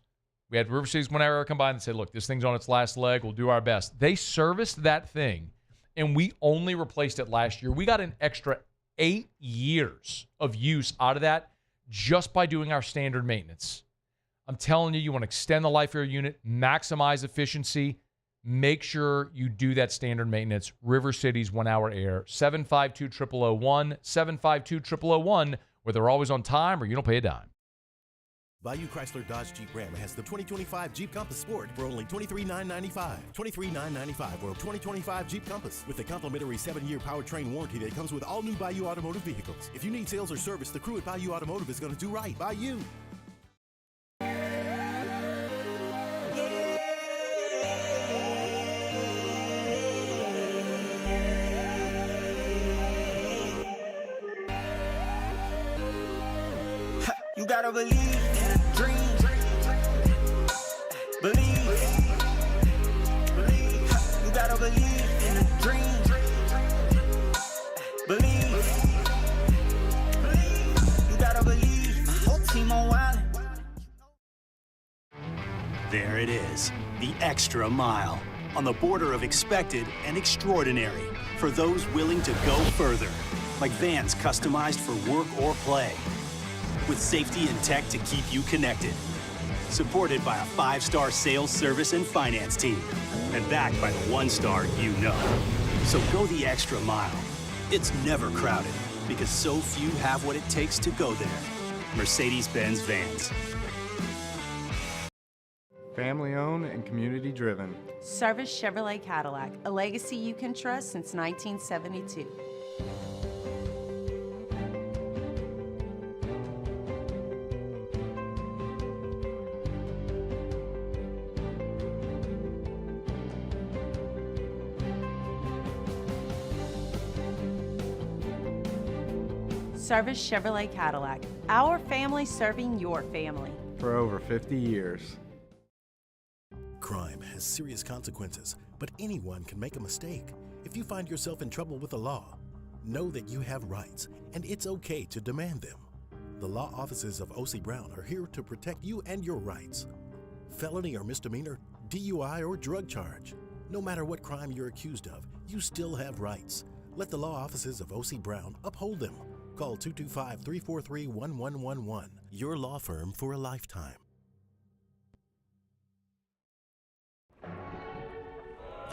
we had River City's 1 Hour Air come by and said, look, this thing's on its last leg. We'll do our best. They serviced that thing, and we only replaced it last year. We got an extra 8 years of use out of that just by doing our standard maintenance. I'm telling you, you want to extend the life of your unit, maximize efficiency, make sure you do that standard maintenance. River City's 1 Hour Air, 752-0001, 752-0001, where they're always on time or you don't pay a dime. Bayou Chrysler Dodge Jeep Ram has the 2025 Jeep Compass Sport for only $23,995. $23,995 or 2025 Jeep Compass with a complimentary 7-year powertrain warranty that comes with all new Bayou Automotive vehicles. If you need sales or service, the crew at Bayou Automotive is going to do right by you. You gotta believe in a dream. Believe. You gotta believe in a dream. Believe. You gotta believe. My whole team on wild. There it is, the extra mile. On the border of expected and extraordinary. For those willing to go further. Like vans customized for work or play. With safety and tech to keep you connected. Supported by a 5-star sales, service, and finance team. And backed by the 1-star you know. So go the extra mile. It's never crowded because so few have what it takes to go there. Mercedes-Benz Vans. Family owned and community driven. Service Chevrolet Cadillac, a legacy you can trust since 1972. Service Chevrolet Cadillac, our family serving your family. For over 50 years. Crime has serious consequences, but anyone can make a mistake. If you find yourself in trouble with the law, know that you have rights, and it's okay to demand them. The law offices of O.C. Brown are here to protect you and your rights. Felony or misdemeanor, DUI or drug charge. No matter what crime you're accused of, you still have rights. Let the law offices of O.C. Brown uphold them. Call 225-343-1111. Your law firm for a lifetime.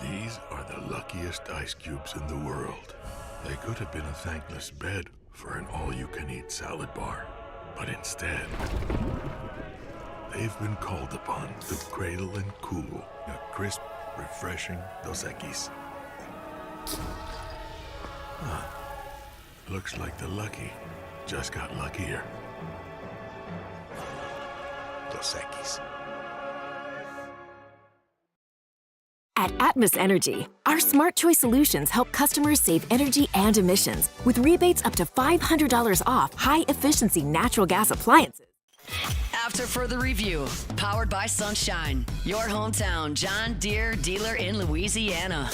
These are the luckiest ice cubes in the world. They could have been a thankless bed for an all-you-can-eat salad bar. But instead, they've been called upon to cradle and cool a crisp, refreshing Dos Equis. Looks like the lucky just got luckier. Dos Equis. At Atmos Energy, our smart choice solutions help customers save energy and emissions with rebates up to $500 off high-efficiency natural gas appliances. After further review, powered by Sunshine, your hometown John Deere dealer in Louisiana.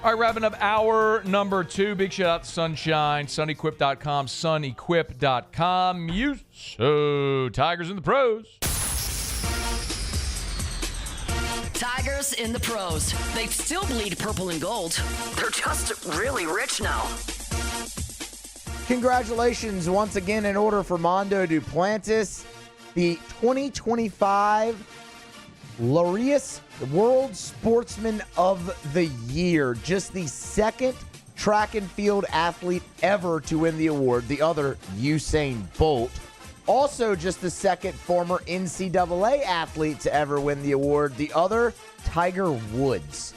All right, wrapping up hour number 2. Big shout out to Sunshine, sunequip.com, sunequip.com. So, Tigers and the Pros. Tigers in the pros. They still bleed purple and gold. They're just really rich now. Congratulations once again in order for Mondo Duplantis, the 2025 Laureus World Sportsman of the Year. Just the second track and field athlete ever to win the award. The other, Usain Bolt. Also just the second former NCAA athlete to ever win the award. The other, Tiger Woods.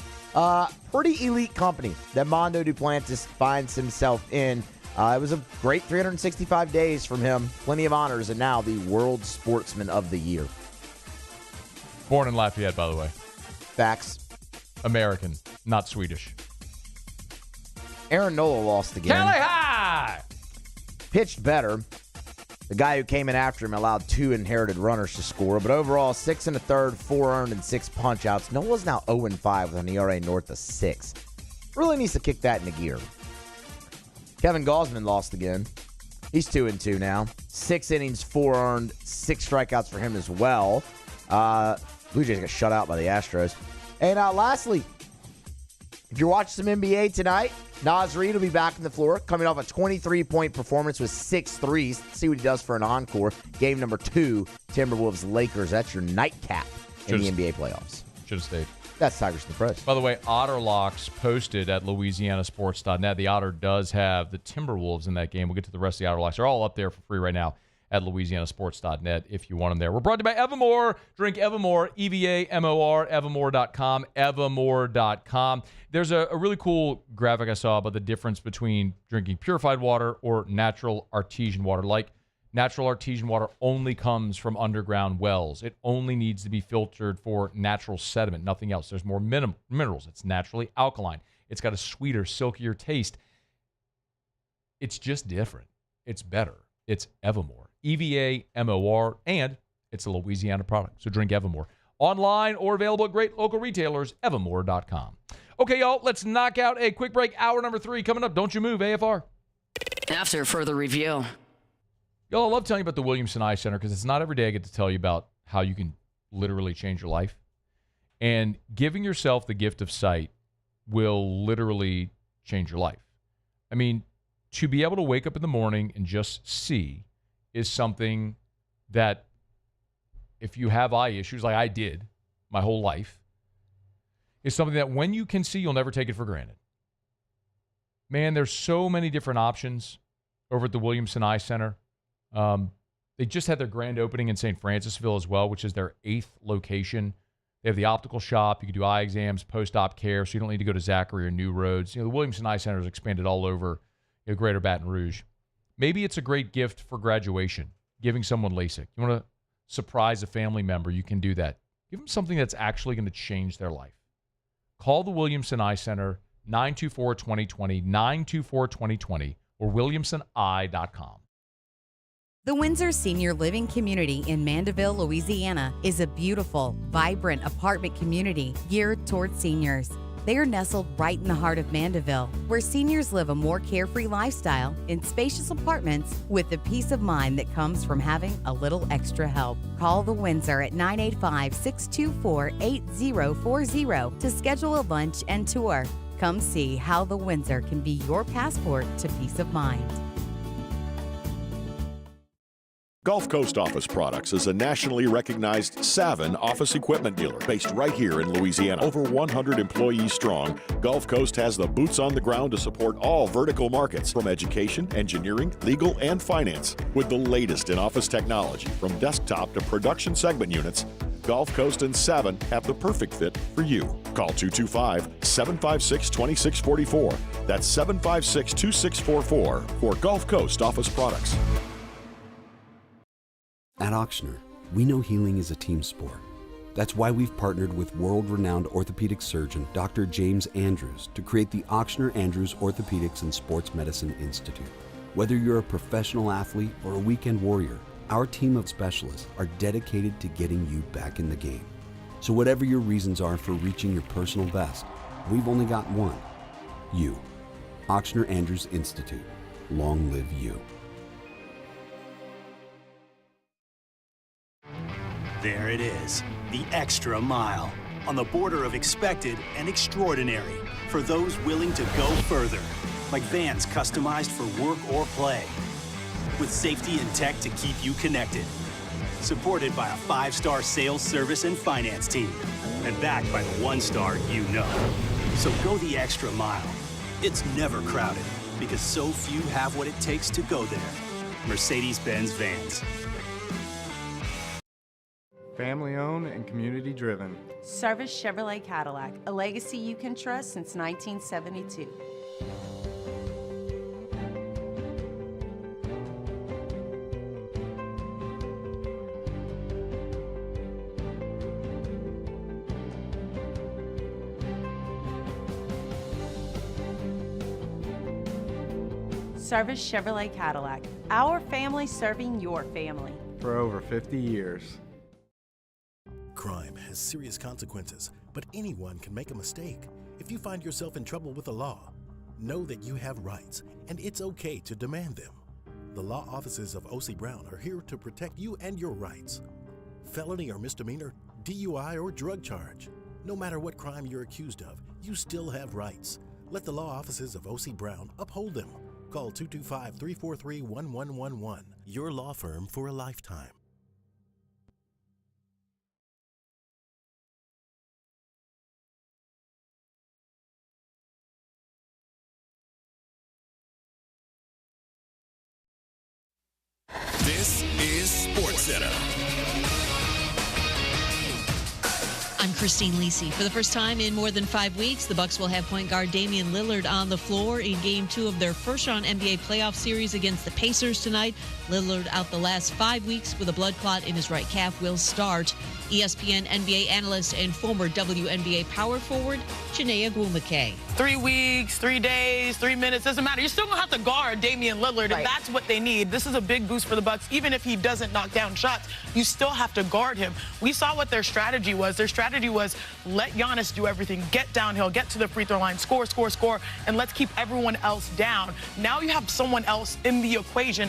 Pretty elite company that Mondo Duplantis finds himself in. It was a great 365 days from him. Plenty of honors, and now the World Sportsman of the Year. Born in Lafayette, by the way. Facts. American, not Swedish. Aaron Nola lost again. Kelly High! Pitched better. The guy who came in after him allowed 2 inherited runners to score, but overall 6 1/3, 4 earned, and 6 punch-outs. Nola's now 0-5 with an ERA north of 6. Really needs to kick that into gear. Kevin Gausman lost again. He's 2-2 now. 6 innings, 4 earned, 6 strikeouts for him as well. Blue Jays got shut out by the Astros. And lastly, if you're watching some NBA tonight, Naz Reid will be back on the floor, coming off a 23-point performance with 6 threes. See what he does for an encore. Game number 2, Timberwolves-Lakers. That's your nightcap in the NBA playoffs. Should have stayed. That's Tigers in the Pros. By the way, Otter Locks posted at LouisianaSports.net. The Otter does have the Timberwolves in that game. We'll get to the rest of the Otter Locks. They're all up there for free right now at LouisianaSports.net if you want them there. We're brought to you by Evermore. Drink Evermore, EVAMOR, Evermore.com, Evermore.com. There's a really cool graphic I saw about the difference between drinking purified water or natural artesian water. Like, natural artesian water only comes from underground wells. It only needs to be filtered for natural sediment, nothing else. There's more minerals. It's naturally alkaline. It's got a sweeter, silkier taste. It's just different. It's better. It's Evermore. EVAMOR, and it's a Louisiana product. So drink Evermore. Online or available at great local retailers, Evermore.com. Okay, y'all, let's knock out a quick break. Hour number 3 coming up. Don't you move, AFR. After further review. Y'all, I love telling you about the Williamson Eye Center because it's not every day I get to tell you about how you can literally change your life. And giving yourself the gift of sight will literally change your life. I mean, to be able to wake up in the morning and just see is something that if you have eye issues like I did my whole life, is something that when you can see, you'll never take it for granted. Man, there's so many different options over at the Williamson Eye Center. They just had their grand opening in St. Francisville as well, which is their 8th location. They have the optical shop. You can do eye exams, post-op care, so you don't need to go to Zachary or New Roads. The Williamson Eye Center is expanded all over Greater Baton Rouge. Maybe it's a great gift for graduation, giving someone LASIK. You want to surprise a family member, you can do that. Give them something that's actually going to change their life. Call the Williamson Eye Center, 924-2020, 924-2020, or williamsoneye.com. The Windsor Senior Living Community in Mandeville, Louisiana is a beautiful, vibrant apartment community geared towards seniors. They are nestled right in the heart of Mandeville, where seniors live a more carefree lifestyle in spacious apartments with the peace of mind that comes from having a little extra help. Call the Windsor at 985-624-8040 to schedule a lunch and tour. Come see how the Windsor can be your passport to peace of mind. Gulf Coast Office Products is a nationally recognized Savin office equipment dealer based right here in Louisiana. Over 100 employees strong, Gulf Coast has the boots on the ground to support all vertical markets, from education, engineering, legal, and finance. With the latest in office technology, from desktop to production segment units, Gulf Coast and Savin have the perfect fit for you. Call 225-756-2644. That's 756-2644 for Gulf Coast Office Products. At Auctioner, we know healing is a team sport. That's why we've partnered with world-renowned orthopedic surgeon Dr. James Andrews to create the Auctioner Andrews Orthopedics and Sports Medicine Institute. Whether you're a professional athlete or a weekend warrior, our team of specialists are dedicated to getting you back in the game. So whatever your reasons are for reaching your personal best, we've only got one: you. Auctioner Andrews Institute. Long live you. There it is, the extra mile. on the border of expected and extraordinary for those willing to go further, like vans customized for work or play, with safety and tech to keep you connected. Supported by a 5-star sales, service, and finance team, and backed by the 1-star you know. So go the extra mile. It's never crowded, because so few have what it takes to go there. Mercedes-Benz Vans. Family owned and community driven. Service Chevrolet Cadillac, a legacy you can trust since 1972. Service Chevrolet Cadillac, our family serving your family. For over 50 years. Crime has serious consequences, but anyone can make a mistake. If you find yourself in trouble with the law, know that you have rights, and it's okay to demand them. The law offices of O.C. Brown are here to protect you and your rights. Felony or misdemeanor, DUI or drug charge. No matter what crime you're accused of, you still have rights. Let the law offices of O.C. Brown uphold them. Call 225-343-1111. Your law firm for a lifetime. This is SportsCenter. I'm Christine Lisi. For the first time in more than 5 weeks, the Bucks will have point guard Damian Lillard on the floor in Game 2 of their first-round NBA playoff series against the Pacers tonight. Lillard out the last 5 weeks with a blood clot in his right calf will start. ESPN NBA analyst and former WNBA power forward, Shea Agwumike. 3 weeks, 3 days, 3 minutes, doesn't matter. You're still going to have to guard Damian Lillard, and that's what they need. This is a big boost for the Bucks. Even if he doesn't knock down shots, you still have to guard him. We saw what their strategy was. Their strategy was let Giannis do everything, get downhill, get to the free throw line, score, score, score, and let's keep everyone else down. Now you have someone else in the equation.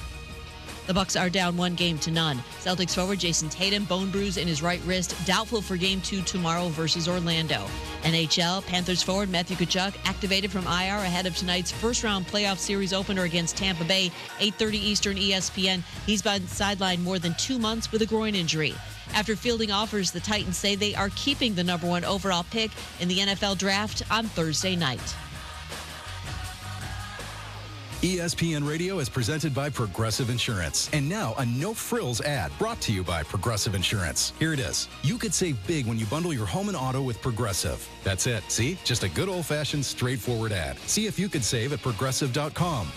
The Bucks are down 1-0 to none. Celtics forward Jason Tatum, bone bruise in his right wrist, doubtful for Game 2 tomorrow versus Orlando. NHL, Panthers forward Matthew Tkachuk activated from IR ahead of tonight's first-round playoff series opener against Tampa Bay, 8:30 Eastern ESPN. He's been sidelined more than 2 months with a groin injury. After fielding offers, the Titans say they are keeping the number 1 overall pick in the NFL draft on Thursday night. ESPN Radio is presented by Progressive Insurance. And now a no-frills ad brought to you by Progressive Insurance. Here it is. You could save big when you bundle your home and auto with Progressive. That's it. See? Just a good old-fashioned, straightforward ad. See if you could save at Progressive.com.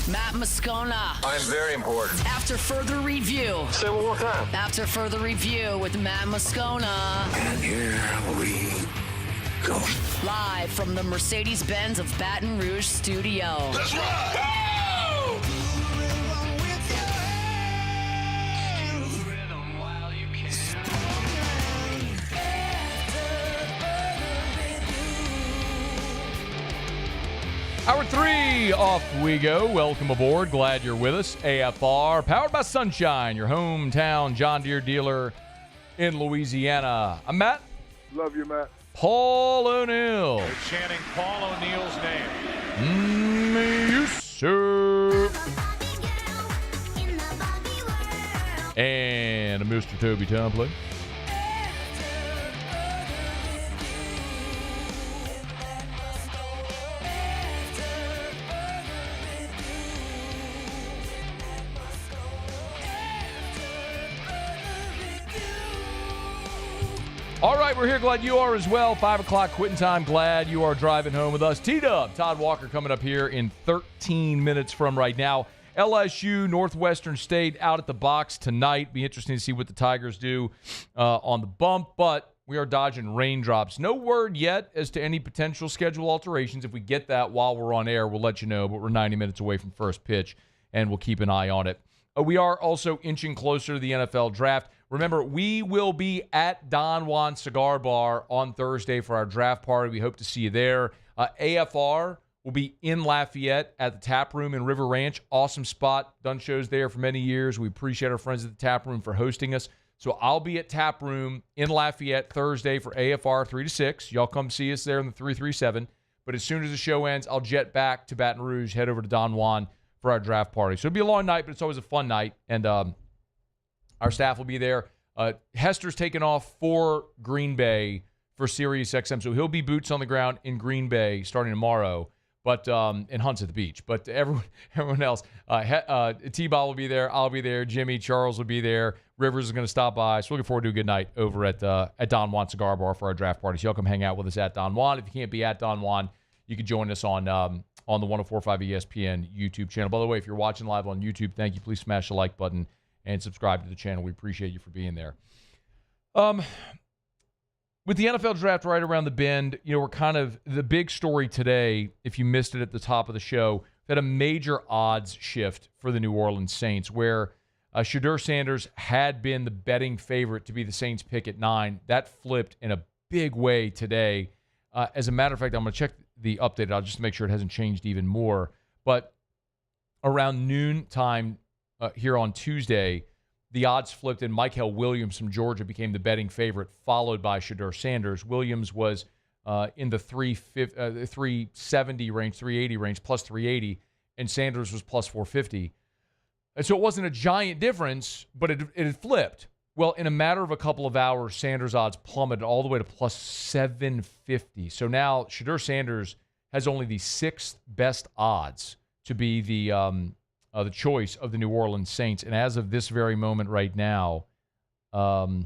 Matt Moscona. I'm very important. After further review. Say it one more time. After further review with Matt Moscona. And here we go. Live from the Mercedes-Benz of Baton Rouge studio. Let's ride! Hour 3, off we go. Welcome aboard. Glad you're with us. AFR, powered by Sunshine, your hometown John Deere dealer in Louisiana. I'm Matt. Love you, Matt. Paul O'Neill. They're chanting Paul O'Neill's name. Yes, sir. And Mr. Toby Tomplin. All right, we're here. Glad you are as well. 5 o'clock quitting time. Glad you are driving home with us. T-Dub, Todd Walker coming up here in 13 minutes from right now. LSU-Northwestern State out at the box tonight. Be interesting to see what the Tigers do on the bump, but we are dodging raindrops. No word yet as to any potential schedule alterations. If we get that while we're on air, we'll let you know, but we're 90 minutes away from first pitch, and we'll keep an eye on it. We are also inching closer to the NFL draft. Remember, we will be at Don Juan Cigar Bar on Thursday for our draft party. We hope to see you there. AFR will be in Lafayette at the Tap Room in River Ranch. Awesome spot. Done shows there for many years. We appreciate our friends at the Tap Room for hosting us. So I'll be at Tap Room in Lafayette Thursday for AFR 3 to 6. Y'all come see us there in the 337. But as soon as the show ends, I'll jet back to Baton Rouge, head over to Don Juan for our draft party. So it'll be a long night, but it's always a fun night. And our staff will be there. Hester's taking off for Green Bay for Sirius XM. So he'll be boots on the ground in Green Bay starting tomorrow, but and Hunt's at the beach. But everyone else, T-Ball will be there. I'll be there. Jimmy, Charles will be there. Rivers is going to stop by. So looking forward to a good night over at Don Juan Cigar Bar for our draft party. So y'all come hang out with us at Don Juan. If you can't be at Don Juan, you can join us on the 104.5 ESPN YouTube channel. By the way, if you're watching live on YouTube, thank you. Please smash the like button and subscribe to the channel. We appreciate you for being there. With the NFL draft right around the bend, we're kind of the big story today. If you missed it at the top of the show, that a major odds shift for the New Orleans Saints, where Shedeur Sanders had been the betting favorite to be the Saints pick at 9. That flipped in a big way today. As a matter of fact, I'm going to check the update out just to make sure it hasn't changed even more. But around noon time here on Tuesday, the odds flipped and Mykel Williams from Georgia became the betting favorite, followed by Shedeur Sanders. Williams was in the 370 range, 380 range, plus 380, and Sanders was plus 450. And so it wasn't a giant difference, but it had flipped. Well, in a matter of a couple of hours, Sanders' odds plummeted all the way to plus 750. So now Shedeur Sanders has only the 6th best odds to be the choice of the New Orleans Saints. And as of this very moment right now, of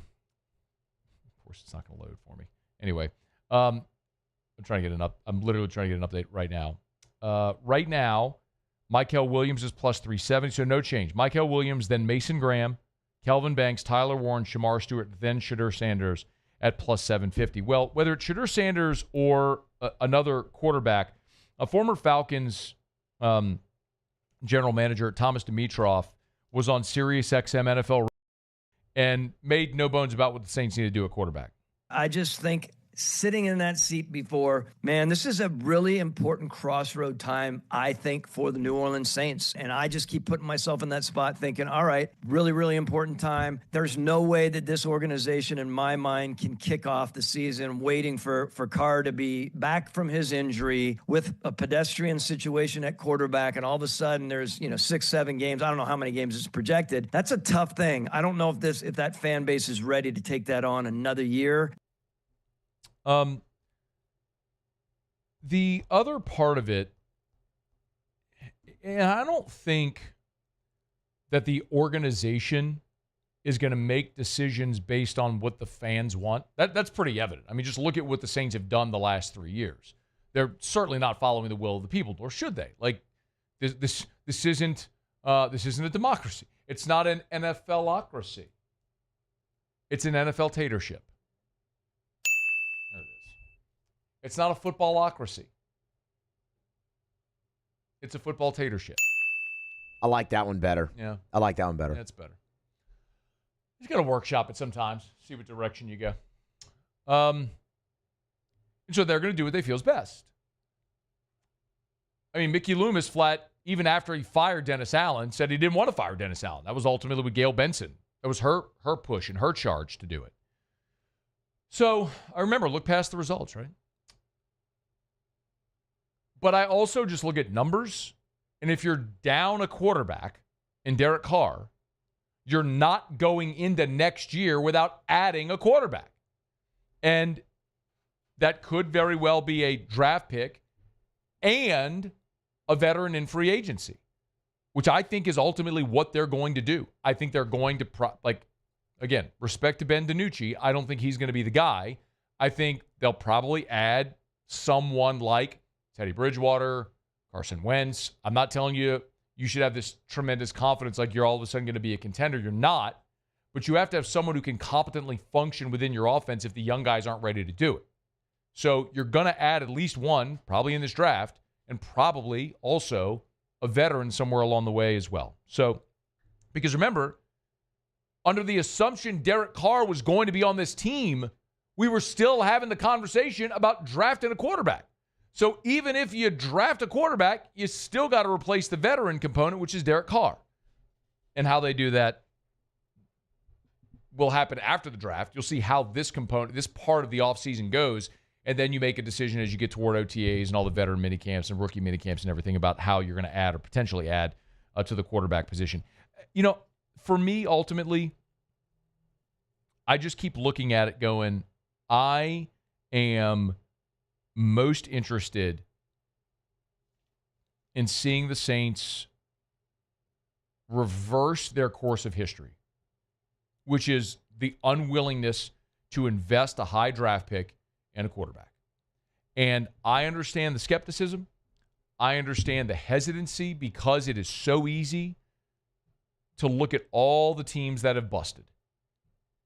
course it's not going to load for me. Anyway, I'm literally trying to get an update right now. Right now, Mykel Williams is plus 370, so no change. Mykel Williams, then Mason Graham, Kelvin Banks, Tyler Warren, Shamar Stewart, then Shedeur Sanders at plus 750. Well, whether it's Shedeur Sanders or another quarterback, a former Falcons general manager, Thomas Dimitroff, was on Sirius XM NFL and made no bones about what the Saints need to do at quarterback. I just think sitting in that seat before, man, this is a really important crossroad time, I think, for the New Orleans Saints. And I just keep putting myself in that spot thinking, all right, really, really important time. There's no way that this organization, in my mind, can kick off the season waiting for Carr to be back from his injury with a pedestrian situation at quarterback. And all of a sudden there's, 6-7 games. I don't know how many games it's projected. That's a tough thing. I don't know if that fan base is ready to take that on another year. The other part of it, and I don't think that the organization is going to make decisions based on what the fans want. That's pretty evident. I mean, just look at what the Saints have done the last 3 years. They're certainly not following the will of the people, or should they? Like this isn't a democracy. It's not an NFLocracy. It's an NFL tatership. It's not a footballocracy. It's a football tatership. I like that one better. Yeah. I like that one better. That's better. You just got to workshop it sometimes, see what direction you go. And so they're going to do what they feel is best. I mean, Mickey Loomis flat, even after he fired Dennis Allen, said he didn't want to fire Dennis Allen. That was ultimately with Gail Benson. That was her push and her charge to do it. So I remember, look past the results, right? But I also just look at numbers, and if you're down a quarterback in Derek Carr, you're not going into next year without adding a quarterback. And that could very well be a draft pick and a veteran in free agency, which I think is ultimately what they're going to do. I think they're going to, again, respect to Ben DiNucci, I don't think he's going to be the guy. I think they'll probably add someone like Teddy Bridgewater, Carson Wentz. I'm not telling you should have this tremendous confidence like you're all of a sudden going to be a contender. You're not. But you have to have someone who can competently function within your offense if the young guys aren't ready to do it. So you're going to add at least one, probably in this draft, and probably also a veteran somewhere along the way as well. So, because remember, under the assumption Derek Carr was going to be on this team, we were still having the conversation about drafting a quarterback. So even if you draft a quarterback, you still got to replace the veteran component, which is Derek Carr. And how they do that, will happen after the draft. You'll see how this part of the offseason goes, and then you make a decision as you get toward OTAs and all the veteran minicamps and rookie minicamps and everything about how you're going to add or potentially add to the quarterback position. For me, ultimately, I just keep looking at it going, I am most interested in seeing the Saints reverse their course of history, which is the unwillingness to invest a high draft pick and a quarterback. And I understand the skepticism. I understand the hesitancy because it is so easy to look at all the teams that have busted.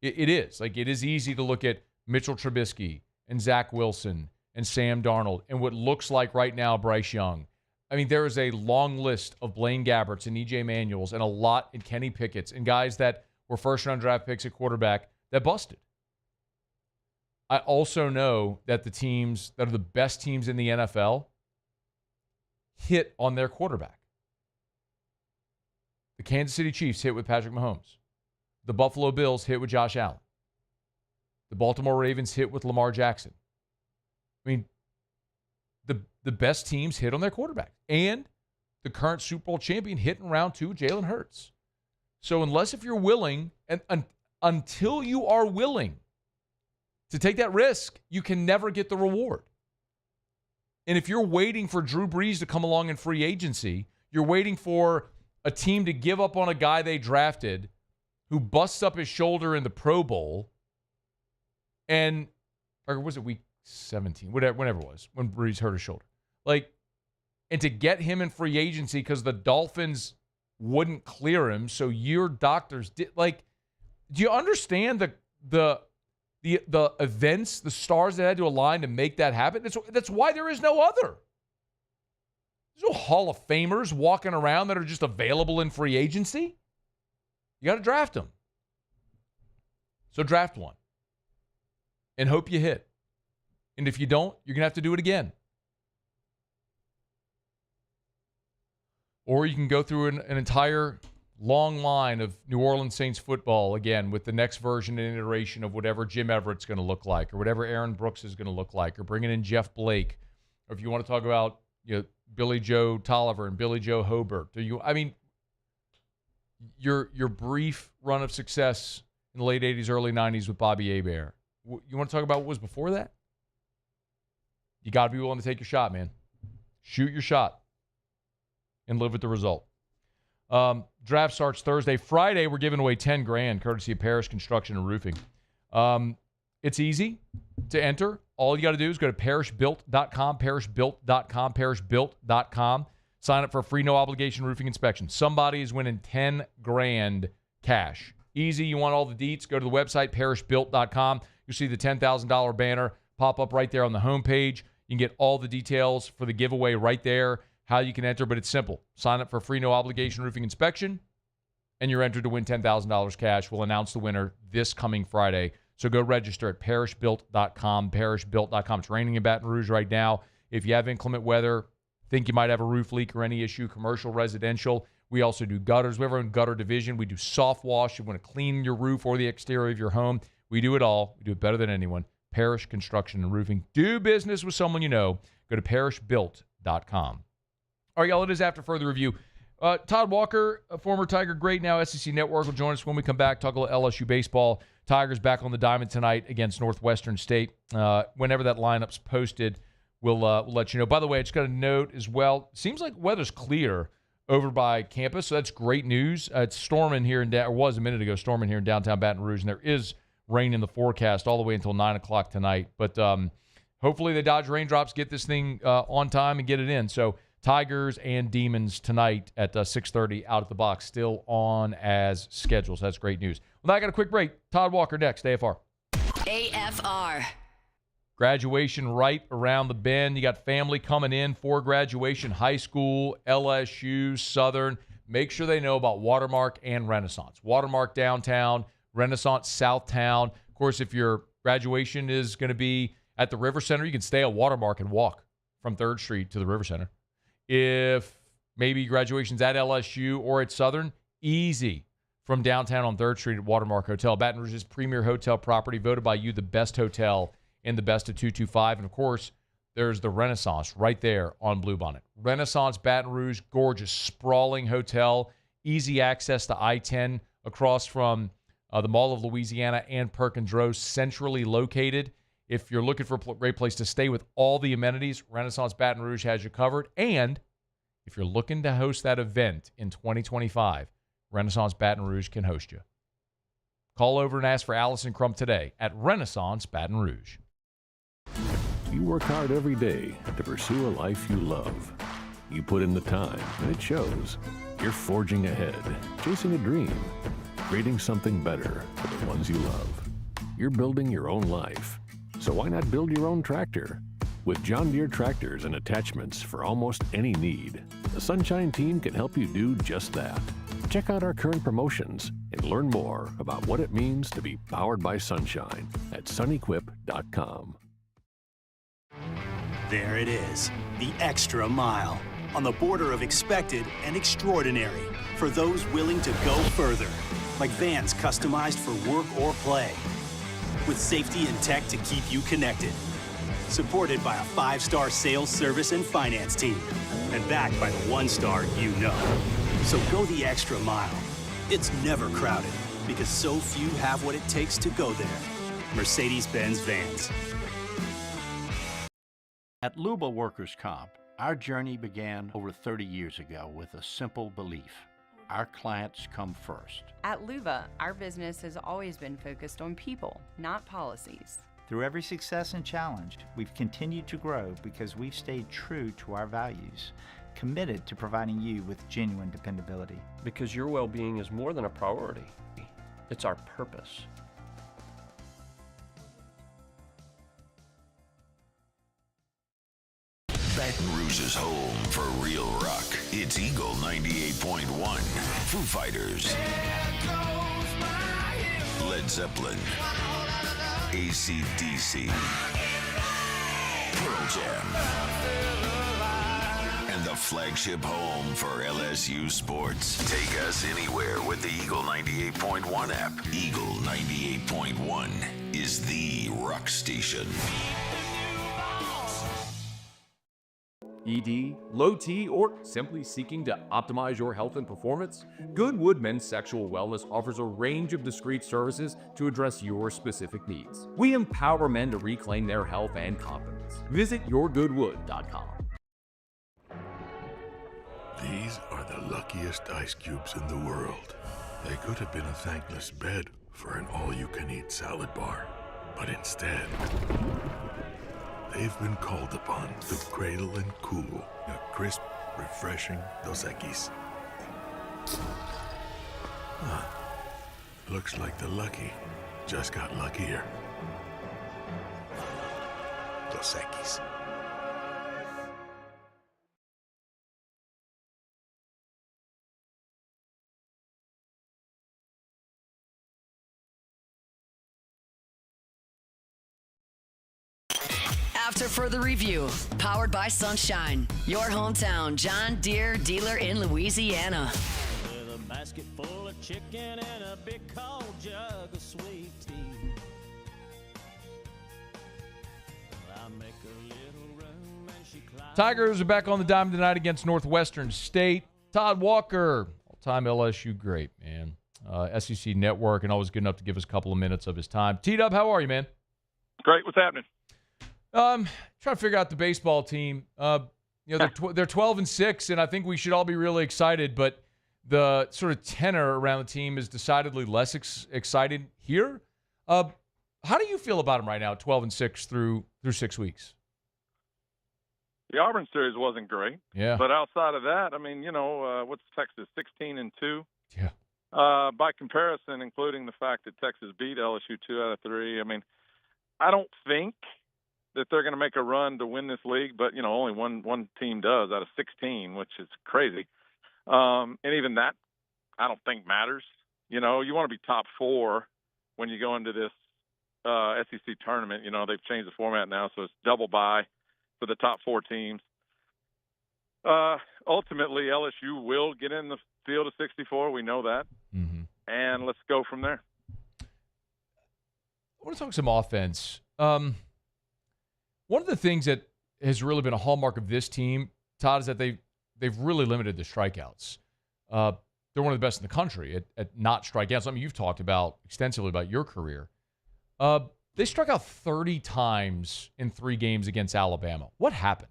It is. Like, it is easy to look at Mitchell Trubisky and Zach Wilson and Sam Darnold and what looks like right now Bryce Young. I mean, there is a long list of Blaine Gabberts and E.J. Manuels and a lot in Kenny Pickett's and guys that were first-round draft picks at quarterback that busted. I also know that the teams that are the best teams in the NFL hit on their quarterback. The Kansas City Chiefs hit with Patrick Mahomes. The Buffalo Bills hit with Josh Allen. The Baltimore Ravens hit with Lamar Jackson. I mean, the best teams hit on their quarterback. And the current Super Bowl champion hit in round 2, Jalen Hurts. So unless if you're willing, and until you are willing to take that risk, you can never get the reward. And if you're waiting for Drew Brees to come along in free agency, you're waiting for a team to give up on a guy they drafted who busts up his shoulder in the Pro Bowl, or was it week 17, whenever it was, when Brees hurt his shoulder. And to get him in free agency because the Dolphins wouldn't clear him, so your doctors did. Do you understand the events, the stars that had to align to make that happen? That's why there is no other. There's no Hall of Famers walking around that are just available in free agency. You got to draft them. So draft one and hope you hit. And if you don't, you're going to have to do it again. Or you can go through an entire long line of New Orleans Saints football again with the next version and iteration of whatever Jim Everett's going to look like or whatever Aaron Brooks is going to look like or bringing in Jeff Blake. Or if you want to talk about Billy Joe Tolliver and Billy Joe Hobert. Your brief run of success in the late 80s, early 90s with Bobby Hebert. You want to talk about what was before that? You got to be willing to take your shot, man. Shoot your shot and live with the result. Draft starts Thursday. Friday, we're giving away $10,000 courtesy of Parish Construction and Roofing. It's easy to enter. All you got to do is go to parishbuilt.com, parishbuilt.com, parishbuilt.com. Sign up for a free no-obligation roofing inspection. Somebody is winning $10,000 cash. Easy. You want all the deets? Go to the website, parishbuilt.com. You'll see the $10,000 banner pop up right there on the homepage. You can get all the details for the giveaway right there, how you can enter, but it's simple. Sign up for a free no-obligation roofing inspection, and you're entered to win $10,000 cash. We'll announce the winner this coming Friday. So go register at parishbuilt.com, parishbuilt.com. It's raining in Baton Rouge right now. If you have inclement weather, think you might have a roof leak or any issue, commercial, residential, we also do gutters. We have our own gutter division. We do soft wash. You want to clean your roof or the exterior of your home. We do it all. We do it better than anyone. Parish Construction and Roofing. Do business with someone you know. Go to parishbuilt.com. All right, y'all, it is after further review. Todd Walker, a former Tiger great, now SEC Network, will join us when we come back. Talk a little LSU baseball. Tigers back on the diamond tonight against Northwestern State. Whenever that lineup's posted, we'll let you know. By the way, I just got a note as well. Seems like weather's clear over by campus, so that's great news. It's storming here, or was a minute ago, storming here in downtown Baton Rouge, and there is rain in the forecast all the way until 9 o'clock tonight. But hopefully they dodge raindrops, get this thing on time, and get it in. So Tigers and Demons tonight at 6:30 out at the box, still on as scheduled. So that's great news. Well, now I got a quick break. Todd Walker next, AFR. AFR. Graduation right around the bend. You got family coming in for graduation, high school, LSU, Southern. Make sure they know about Watermark and Renaissance. Watermark downtown, Renaissance Southtown. Of course, if your graduation is going to be at the River Center, you can stay at Watermark and walk from 3rd Street to the River Center. If maybe graduation's at LSU or at Southern, easy. from downtown on 3rd Street at Watermark Hotel. Baton Rouge's premier hotel property, voted by you the best hotel in the best of 225. And, of course, there's the Renaissance right there on Bluebonnet. Renaissance Baton Rouge, gorgeous, sprawling hotel, easy access to I-10 across from the Mall of Louisiana and Perkins Row, centrally located. If you're looking for a great place to stay with all the amenities, Renaissance Baton Rouge has you covered. And if you're looking to host that event in 2025, Renaissance Baton Rouge can host you. Call over and ask for Allison Crump today at Renaissance Baton Rouge. You work hard every day to pursue a life you love. You put in the time, and it shows. You're forging ahead, chasing a dream, creating something better for the ones you love. You're building your own life. So why not build your own tractor? With John Deere tractors and attachments for almost any need, the Sunshine team can help you do just that. Check out our current promotions and learn more about what it means to be powered by Sunshine at sunequip.com. There it is, the extra mile, on the border of expected and extraordinary for those willing to go further, like vans customized for work or play, with safety and tech to keep you connected. Supported by a 5-star sales, service, and finance team, and backed by the 1-star you know. So go the extra mile. It's never crowded, because so few have what it takes to go there. Mercedes-Benz Vans. At Luba Workers' Comp, our journey began over 30 years ago with a simple belief. Our clients come first. At Luba, our business has always been focused on people, not policies. Through every success and challenge, we've continued to grow because we've stayed true to our values, committed to providing you with genuine dependability. Because your well-being is more than a priority. It's our purpose. Baton Rouge's home for real rock. It's Eagle 98.1. Foo Fighters. Led Zeppelin. AC/DC. Pearl Jam. And the flagship home for LSU sports. Take us anywhere with the Eagle 98.1 app. Eagle 98.1 is the rock station. ED, low T, or simply seeking to optimize your health and performance? Goodwood Men's Sexual Wellness offers a range of discreet services to address your specific needs. We empower men to reclaim their health and confidence. Visit yourgoodwood.com. These are the luckiest ice cubes in the world. They could have been a thankless bed for an all-you-can-eat salad bar. But instead, they've been called upon to cradle and cool a crisp, refreshing Dos Equis. Looks like the lucky just got luckier. Dos Equis. After further review, powered by Sunshine, your hometown John Deere dealer in Louisiana. With a basket full of chicken and a big cold jug of sweet tea. I make a little room and she climbs. Tigers are back on the diamond tonight against Northwestern State. Todd Walker, all-time LSU great, man. SEC Network, and always good enough to give us a couple of minutes of his time. T-Dub, how are you, man? Great. What's happening? Trying to figure out the baseball team. They're 12-6, and I think we should all be really excited. But the sort of tenor around the team is decidedly less excited here. How do you feel about them right now, 12-6 through 6 weeks? The Auburn series wasn't great. Yeah. But outside of that, I mean, what's Texas, 16-2? Yeah. By comparison, including the fact that Texas beat LSU 2 out of 3. I mean, I don't think that they're going to make a run to win this league, but, only one team does out of 16, which is crazy. And even that, I don't think matters. You want to be top 4 when you go into this SEC tournament. They've changed the format now, so it's double bye for the top 4 teams. Ultimately, LSU will get in the field of 64. We know that. Mm-hmm. then let's go from there. I want to talk some offense. One of the things that has really been a hallmark of this team, Todd, is that they've really limited the strikeouts. They're one of the best in the country at not strikeouts. Something you've talked about extensively about your career. They struck out 30 times in 3 games against Alabama. What happened?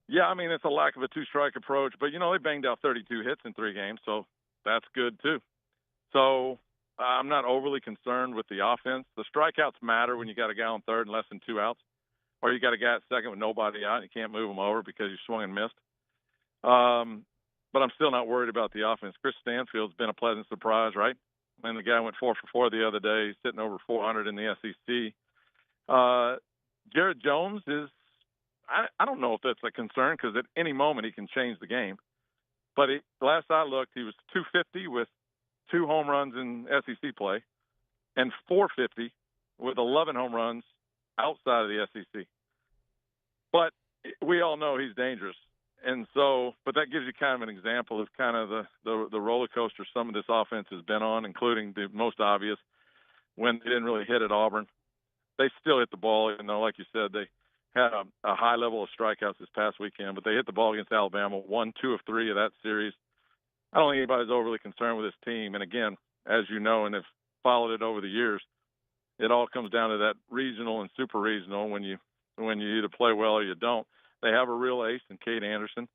Yeah, I mean, it's a lack of a two-strike approach, but, they banged out 32 hits in 3 games, so that's good too. So I'm not overly concerned with the offense. The strikeouts matter when you got a guy on third and less than 2 outs, or you got a guy at second with nobody out and you can't move him over because you swung and missed. But I'm still not worried about the offense. Chris Stanfield's been a pleasant surprise, right? And the guy went 4 for 4 the other day, sitting over 400 in the SEC. Jared Jones is, I don't know if that's a concern because at any moment he can change the game. But last I looked, he was 250 with 2 home runs in SEC play and 450 with 11 home runs outside of the SEC. But we all know he's dangerous. And so, but that gives you kind of an example of kind of the roller coaster some of this offense has been on, including the most obvious when they didn't really hit at Auburn. They still hit the ball, even though, like you said, they had a high level of strikeouts this past weekend, but they hit the ball against Alabama, won 2 of 3 of that series. I don't think anybody's overly concerned with this team. And again, as you know, and have followed it over the years, it all comes down to that regional and super regional when you either play well or you don't. They have a real ace in Cade Anderson.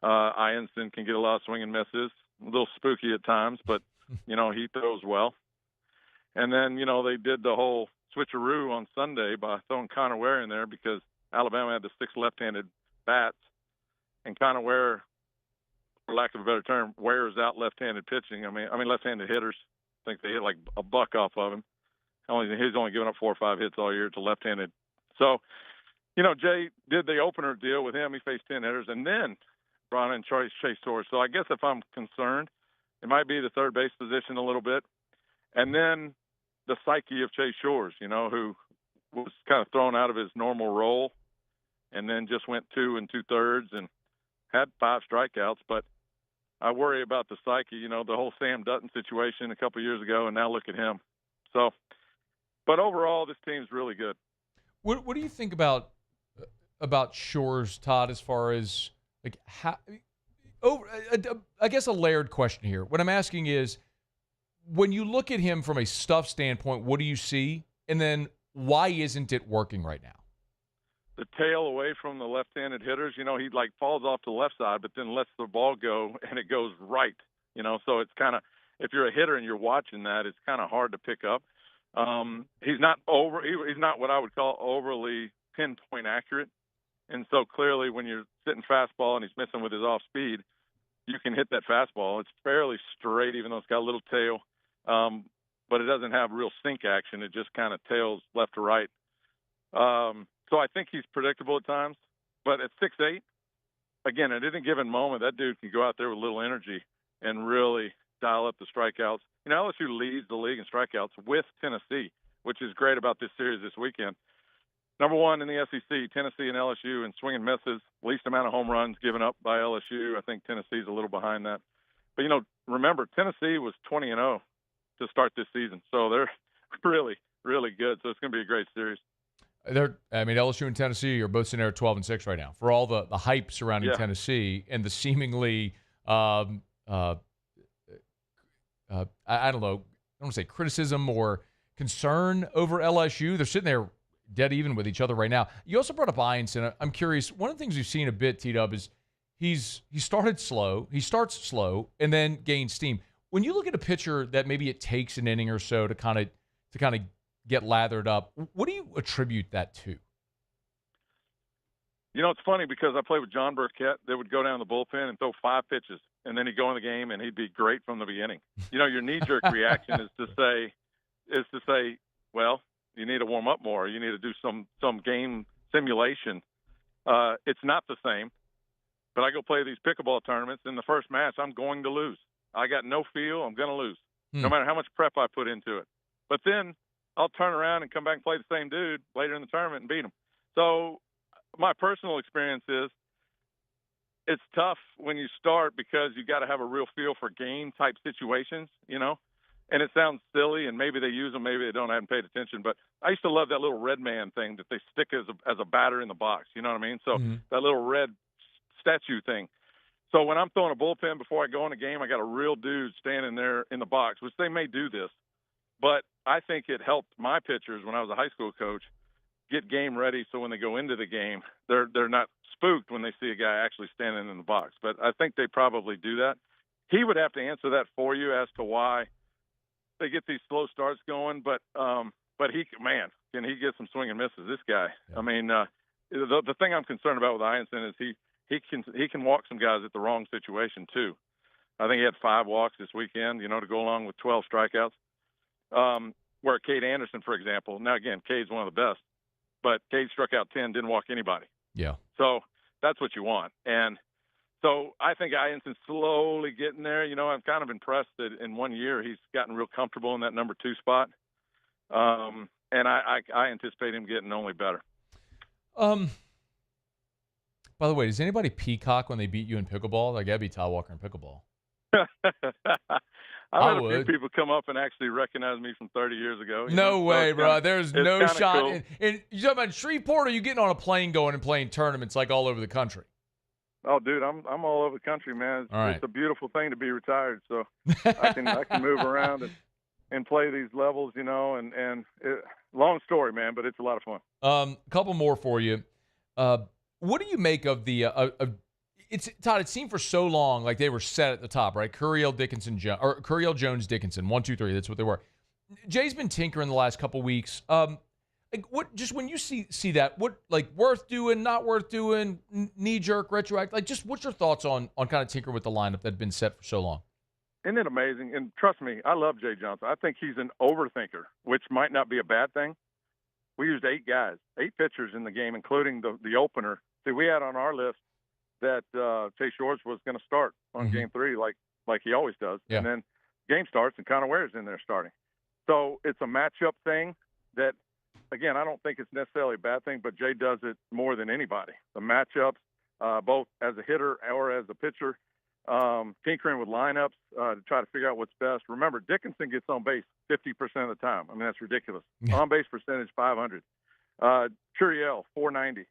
Ianson can get a lot of swing and misses, a little spooky at times, but, he throws well. And then, they did the whole switcheroo on Sunday by throwing Connor Ware in there because Alabama had the 6 left-handed bats, and Connor Ware, for lack of a better term, wears out left-handed pitching. I mean left-handed hitters. I think they hit like a buck off of him. He's only given up 4 or 5 hits all year to left-handed. So, Jay did the opener deal with him. He faced 10 hitters and then brought in Shea. So I guess if I'm concerned, it might be the third base position a little bit. And then the psyche of Chase Shores, who was kind of thrown out of his normal role and then just went 2 2/3 and had 5 strikeouts. But I worry about the psyche, the whole Sam Dutton situation a couple of years ago, and now look at him. So, but overall, this team's really good. What do you think about Shores, Todd, as far as like how? I guess a layered question here. What I'm asking is, when you look at him from a stuff standpoint, what do you see? And then why isn't it working right now? The tail away from the left-handed hitters, he like falls off to the left side, but then lets the ball go and it goes right, so it's kind of, if you're a hitter and you're watching that, it's kind of hard to pick up. He's not what I would call overly pinpoint accurate. And so clearly when you're sitting fastball and he's missing with his off speed, you can hit that fastball. It's fairly straight, even though it's got a little tail. But it doesn't have real sink action. It just kind of tails left to right. So I think he's predictable at times. But at 6'8", again, at any given moment, that dude can go out there with a little energy and really dial up the strikeouts. LSU leads the league in strikeouts with Tennessee, which is great about this series this weekend. Number 1 in the SEC, Tennessee and LSU in swing and misses, least amount of home runs given up by LSU. I think Tennessee's a little behind that. But, remember, Tennessee was 20-0 to start this season. So they're really, really good. So it's going to be a great series. LSU and Tennessee are both sitting there at 12-6 right now. For all the hype surrounding Tennessee and the seemingly, I don't know, I don't want to say criticism or concern over LSU. They're sitting there dead even with each other right now. You also brought up Ianson. I'm curious. One of the things we've seen a bit, T-Dub, is he starts slow, and then gains steam. When you look at a pitcher that maybe it takes an inning or so to kind of get lathered up, what do you attribute that to? It's funny because I played with John Burkett. They would go down the bullpen and throw 5 pitches, and then he'd go in the game and he'd be great from the beginning. Your knee-jerk reaction is to say, well, you need to warm up more. You need to do some game simulation. It's not the same. But I go play these pickleball tournaments. In the first match, I'm going to lose. I got no feel. I'm going to lose, no matter how much prep I put into it. But then I'll turn around and come back and play the same dude later in the tournament and beat him. So my personal experience is it's tough when you start because you got to have a real feel for game type situations, And it sounds silly, and maybe they use them, maybe they don't. I haven't paid attention, but I used to love that little red man thing that they stick as a batter in the box. You know what I mean? So that little red statue thing. So when I'm throwing a bullpen before I go in a game, I got a real dude standing there in the box, which they may do this, but I think it helped my pitchers when I was a high school coach get game ready. So when they go into the game, they're not spooked when they see a guy actually standing in the box. But I think they probably do that. He would have to answer that for you as to why they get these slow starts going. But can he get some swing and misses? This guy. Yeah. I mean, the thing I'm concerned about with Ianson is he can walk some guys at the wrong situation too. I think he had 5 walks this weekend, to go along with 12 strikeouts. Where Cade Anderson, for example, now again, Cade's one of the best, but Cade struck out 10, didn't walk anybody. Yeah. So that's what you want. And so I think Ianson's slowly getting there. I'm kind of impressed that in 1 year he's gotten real comfortable in that number 2 spot. And I anticipate him getting only better. By the way, does anybody peacock when they beat you in pickleball? Like, that'd be Todd Walker in pickleball. I've had a few people come up and actually recognize me from 30 years ago. No way, bro. There's no shot. Cool. And you talking about Shreveport, or are you getting on a plane going and playing tournaments like all over the country? Oh, dude, I'm all over the country, man. It's a beautiful thing to be retired, so I can move around and play these levels, and long story, man, but it's a lot of fun. A couple more for you. What do you make of the Todd, it seemed for so long like they were set at the top, right? Curiel, Jones, Dickinson, 1, 2, 3. That's what they were. Jay's been tinkering the last couple weeks. Just when you see that, what worth doing, not worth doing, knee jerk, retroact, just what's your thoughts on kind of tinkering with the lineup that had been set for so long? Isn't it amazing? And trust me, I love Jay Johnson. I think he's an overthinker, which might not be a bad thing. We used 8 guys, 8 pitchers in the game, including the opener. See, we had on our list that Chase Shores was going to start on Game 3 like he always does. Yeah. And then game starts and Connor Ware's in there starting. So it's a matchup thing that, again, I don't think it's necessarily a bad thing, but Jay does it more than anybody. The matchups, both as a hitter or as a pitcher, tinkering with lineups to try to figure out what's best. Remember, Dickinson gets on base 50% of the time. I mean, that's ridiculous. Yeah. On base percentage, 500. Curiel, 490,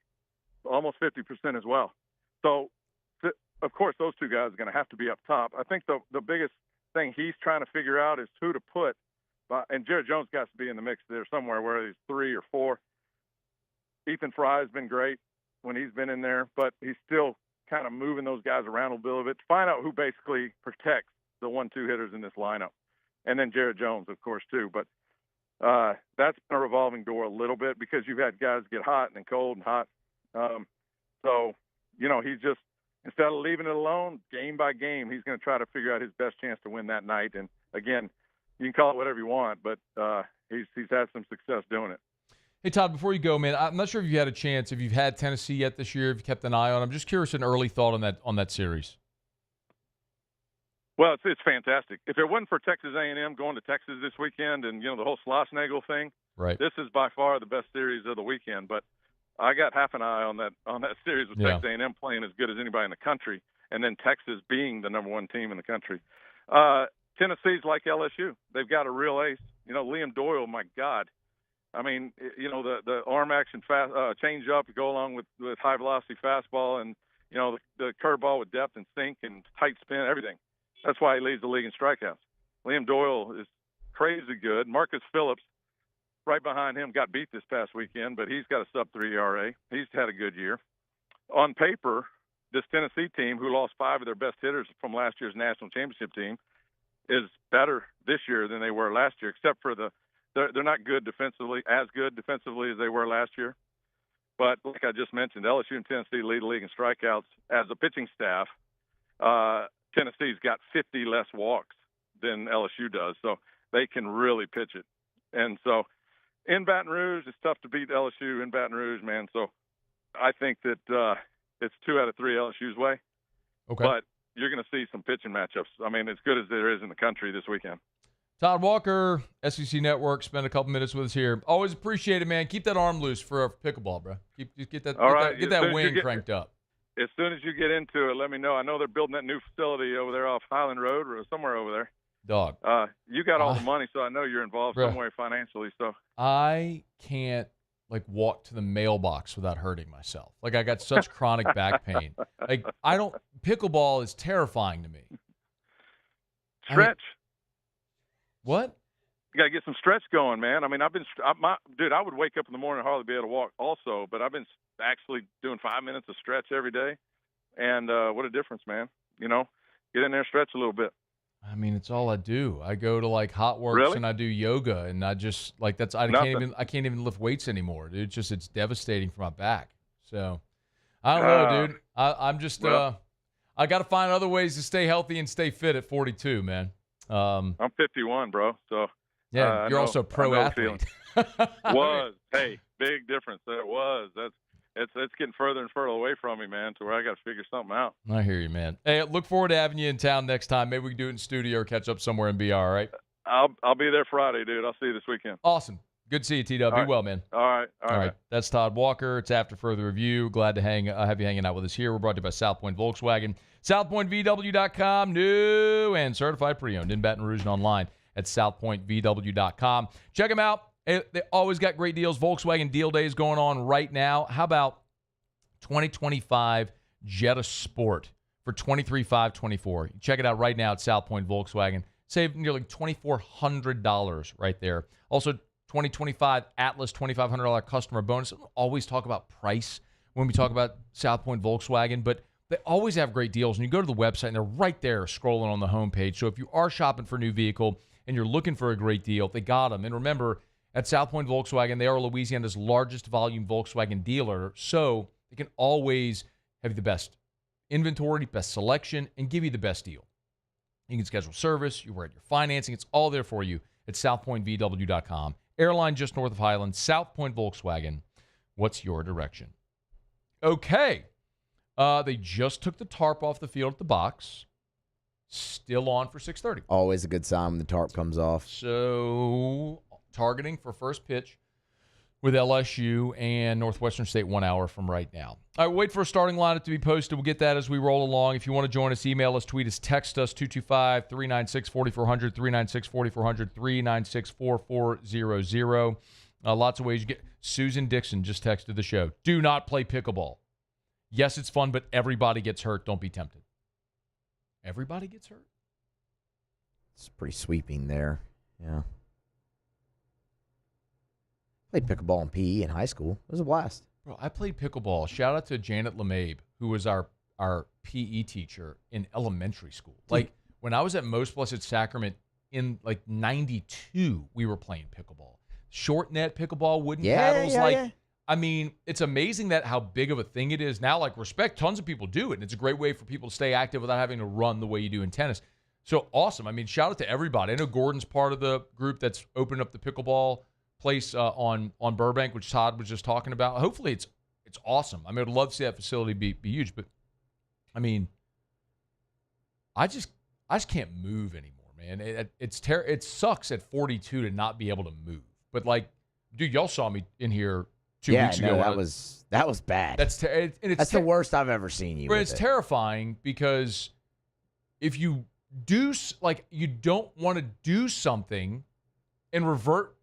almost 50% as well. So, of course, those 2 guys are going to have to be up top. I think the biggest thing he's trying to figure out is who to put. And Jared Jones got to be in the mix there somewhere, where he's 3 or 4. Ethan Fry has been great when he's been in there, but he's still kind of moving those guys around a little bit to find out who basically protects the 1-2 hitters in this lineup. And then Jared Jones, of course, too. But that's been a revolving door a little bit because you've had guys get hot and then cold and hot. So, he's just, instead of leaving it alone, game by game, he's going to try to figure out his best chance to win that night. And, again, you can call it whatever you want, but he's had some success doing it. Hey, Todd, before you go, man, I'm not sure if you had a chance, if you've had Tennessee yet this year, if you kept an eye on them. I'm just curious, an early thought on that series. Well, it's fantastic. If it wasn't for Texas A&M going to Texas this weekend and, the whole Schlossnagle thing, right, this is by far the best series of the weekend. But I got half an eye on that series with Texas A&M playing as good as anybody in the country, and then Texas being the number 1 team in the country. Tennessee's like LSU. They've got a real ace. Liam Doyle, my God. I mean, the arm action change up to go along with high velocity fastball and, the curveball with depth and sink and tight spin, everything. That's why he leads the league in strikeouts. Liam Doyle is crazy good. Marcus Phillips, right behind him, got beat this past weekend, but he's got a sub-3 ERA. He's had a good year. On paper, this Tennessee team, who lost 5 of their best hitters from last year's national championship team, is better this year than they were last year, except for they're not good defensively as they were last year. But like I just mentioned, LSU and Tennessee lead the league in strikeouts. As a pitching staff, Tennessee's got 50 less walks than LSU does, so they can really pitch it. And so in Baton Rouge, it's tough to beat LSU in Baton Rouge, man. So I think that it's 2 out of 3 LSU's way. Okay. But you're going to see some pitching matchups. I mean, as good as there is in the country this weekend. Todd Walker, SEC Network, spent a couple minutes with us here. Always appreciate it, man. Keep that arm loose for pickleball, bro. Get that wing cranked up. as soon as you get into it, let me know. I know they're building that new facility over there off Highland Road or somewhere over there. Dog. You got all the money, so I know you're involved Bruh. some way financially. So I can't like walk to the mailbox without hurting myself. Like I got such chronic back pain. Like pickleball is terrifying to me. Stretch. What? You got to get some stretch going, man. I mean, dude, I would wake up in the morning and hardly be able to walk also, but I've been actually doing 5 minutes of stretch every day. And what a difference, man. You know, get in there and stretch a little bit. I mean, it's all I do. I go to like Hot Works Really? and I do yoga, and I just like I can't even lift weights anymore, dude. It's devastating for my back. So I don't know, dude. I'm just I got to find other ways to stay healthy and stay fit at 42, man. I'm 51, bro. So yeah, you're also a pro athlete. Hey, big difference. It was. It's getting further and further away from me, man, to where I got to figure something out. I hear you, man. Hey, look forward to having you in town next time. Maybe we can do it in studio or catch up somewhere in BR, all right? I'll be there Friday, dude. I'll see you this weekend. Awesome. Good to see you, T-Dub. Be well, man. All right. That's Todd Walker. It's After Further Review. Glad to have you hanging out with us here. We're brought to you by South Point Volkswagen. SouthPointVW.com. New and certified pre-owned in Baton Rouge and online at SouthPointVW.com. Check them out. They always got great deals. Volkswagen deal days going on right now. How about 2025 Jetta Sport for $23,524? Check it out right now at South Point Volkswagen. Save nearly $2,400 right there. Also, 2025 Atlas $2,500 customer bonus. I don't always talk about price when we talk about South Point Volkswagen, but they always have great deals. And you go to the website, and they're right there scrolling on the homepage. So if you are shopping for a new vehicle and you're looking for a great deal, they got them. And remember, at South Point Volkswagen, they are Louisiana's largest volume Volkswagen dealer, so they can always have the best inventory, best selection, and give you the best deal. You can schedule service, you work your financing, it's all there for you at southpointvw.com. Airline just north of Highland, South Point Volkswagen. What's your direction? Okay. They just took the tarp off the field at the box. Still on for 6:30. Always a good sign when the tarp comes off. So targeting for first pitch with LSU and Northwestern State 1 hour from right now. All right, wait for a starting lineup to be posted. We'll get that as we roll along. If you want to join us, email us, tweet us, text us, 225-396-4400, 396-4400, 396-4400. Lots of ways you get. Susan Dixon just texted the show. Do not play pickleball. Yes, it's fun, but everybody gets hurt. Don't be tempted. Everybody gets hurt? It's pretty sweeping there. Yeah. Played pickleball in PE in high school. It was a blast. Bro, I played pickleball. Shout out to Janet LeMabe, who was our PE teacher in elementary school. Like, when I was at Most Blessed Sacrament in, like, 92, we were playing pickleball. Short net pickleball, wooden paddles. I mean, it's amazing that how big of a thing it is now. Like, respect, tons of people do it, and it's a great way for people to stay active without having to run the way you do in tennis. So, awesome. I mean, shout out to everybody. I know Gordon's part of the group that's opened up the pickleball place on Burbank, which Todd was just talking about. Hopefully it's awesome. I mean, I'd love to see that facility be huge, but I mean, I just can't move anymore, man. It sucks at 42 to not be able to move. But like, dude, y'all saw me in here 2 weeks ago. That was bad. That's the worst I've ever seen you. But it's terrifying because if you do, like, you don't want to do something and revert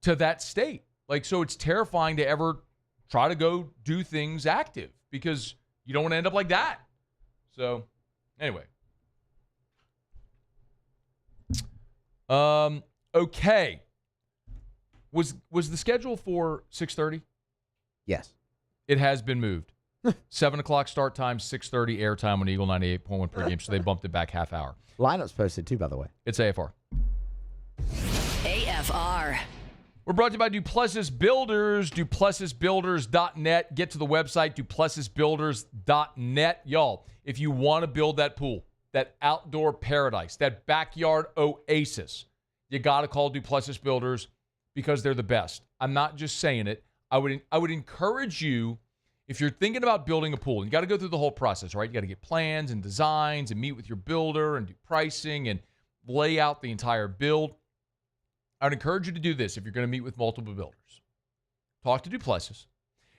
to that state. Like, so it's terrifying to ever try to go do things active because you don't want to end up like that. So, anyway. Okay. Was the schedule for 6:30? Yes. It has been moved. 7 o'clock start time, 6:30 air time on Eagle 98.1 pregame, so they bumped it back half hour. Lineup's posted too, by the way. It's AFR. AFR. We're brought to you by Duplessis Builders, DuplessisBuilders.net. Get to the website, DuplessisBuilders.net. Y'all, if you want to build that pool, that outdoor paradise, that backyard oasis, you got to call Duplessis Builders because they're the best. I'm not just saying it. I would encourage you, if you're thinking about building a pool, you got to go through the whole process, right? You got to get plans and designs and meet with your builder and do pricing and lay out the entire build. I would encourage you to do this if you're going to meet with multiple builders. Talk to Duplessis.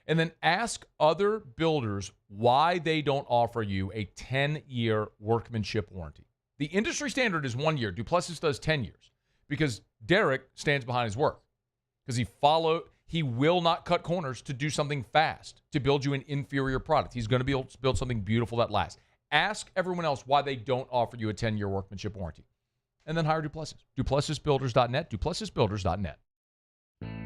And then ask other builders why they don't offer you a 10-year workmanship warranty. The industry standard is 1 year. Duplessis does 10 years because Derek stands behind his work because he will not cut corners to do something fast, to build you an inferior product. He's going to be able to build something beautiful that lasts. Ask everyone else why they don't offer you a 10-year workmanship warranty. And then hire Duplessis. DuplessisBuilders.net, DuplessisBuilders.net.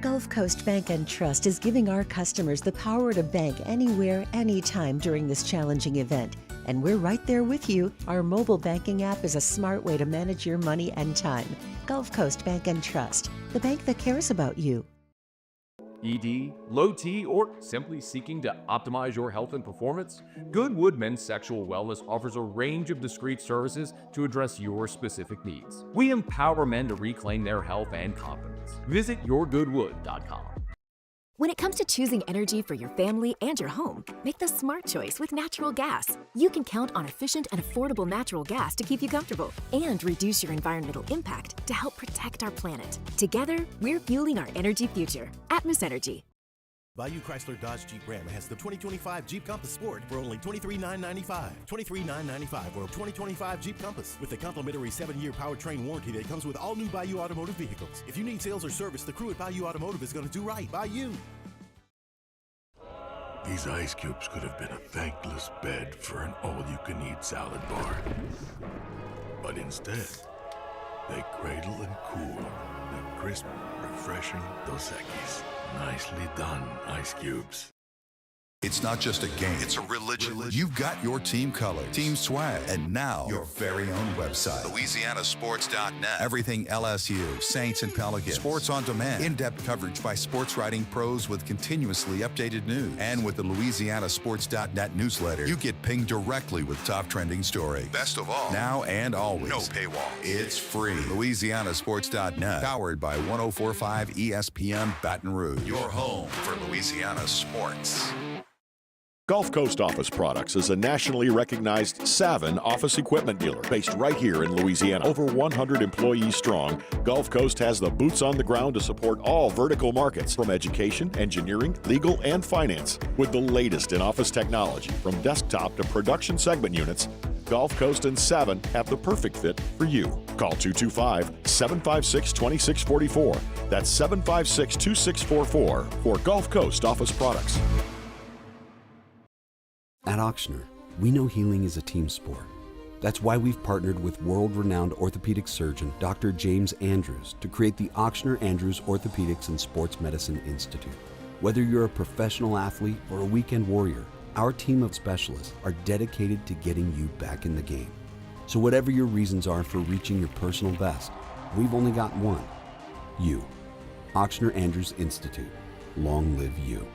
Gulf Coast Bank and Trust is giving our customers the power to bank anywhere, anytime during this challenging event. And we're right there with you. Our mobile banking app is a smart way to manage your money and time. Gulf Coast Bank and Trust, the bank that cares about you. ED, low T, or simply seeking to optimize your health and performance? Goodwood Men's Sexual Wellness offers a range of discreet services to address your specific needs. We empower men to reclaim their health and confidence. Visit yourgoodwood.com. When it comes to choosing energy for your family and your home, make the smart choice with natural gas. You can count on efficient and affordable natural gas to keep you comfortable and reduce your environmental impact to help protect our planet. Together, we're fueling our energy future. Atmos Energy. Bayou Chrysler Dodge Jeep Ram has the 2025 Jeep Compass Sport for only $23,995. $23,995 or 2025 Jeep Compass with a complimentary 7-year powertrain warranty that comes with all new Bayou Automotive vehicles. If you need sales or service, the crew at Bayou Automotive is going to do right by you. These ice cubes could have been a thankless bed for an all-you-can-eat salad bar. But instead, they cradle and cool the crisp, refreshing Dos Equis. Nicely done, Ice Cubes. It's not just a game, it's a religion. You've got your team colors, team swag, and now your very own website. LouisianaSports.net. Everything LSU, Saints, and Pelicans. Sports on demand. In-depth coverage by sports writing pros with continuously updated news. And with the LouisianaSports.net newsletter, you get pinged directly with top trending stories. Best of all, now and always, no paywall. It's free. LouisianaSports.net. Powered by 104.5 ESPN Baton Rouge. Your home for Louisiana sports. Gulf Coast Office Products is a nationally recognized Savin office equipment dealer based right here in Louisiana. Over 100 employees strong, Gulf Coast has the boots on the ground to support all vertical markets, from education, engineering, legal, and finance. With the latest in office technology, from desktop to production segment units, Gulf Coast and Savin have the perfect fit for you. Call 225-756-2644. That's 756-2644 for Gulf Coast Office Products. At Ochsner, we know healing is a team sport. That's why we've partnered with world-renowned orthopedic surgeon Dr. James Andrews to create the Ochsner Andrews Orthopedics and Sports Medicine Institute. Whether you're a professional athlete or a weekend warrior, our team of specialists are dedicated to getting you back in the game. So whatever your reasons are for reaching your personal best, we've only got one: you. Ochsner Andrews Institute. Long live you.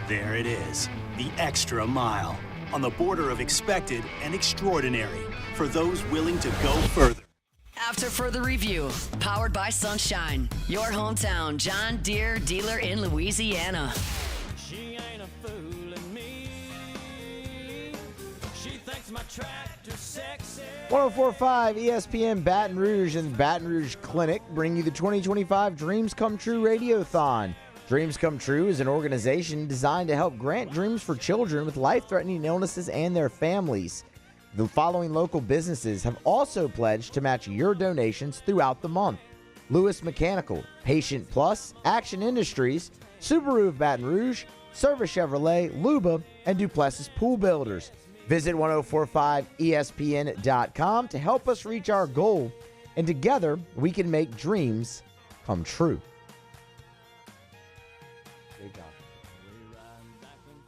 There it is, the extra mile, on the border of expected and extraordinary, for those willing to go further. After further review, powered by Sunshine, your hometown John Deere dealer in Louisiana. She ain't a fooling me. She thinks my tractor's sexy. 104.5 ESPN Baton Rouge and Baton Rouge Clinic bring you the 2025 Dreams Come True Radiothon. Dreams Come True is an organization designed to help grant dreams for children with life-threatening illnesses and their families. The following local businesses have also pledged to match your donations throughout the month: Lewis Mechanical, Patient Plus, Action Industries, Subaru of Baton Rouge, Service Chevrolet, Luba, and Duplessis Pool Builders. Visit 1045ESPN.com to help us reach our goal, and together we can make dreams come true.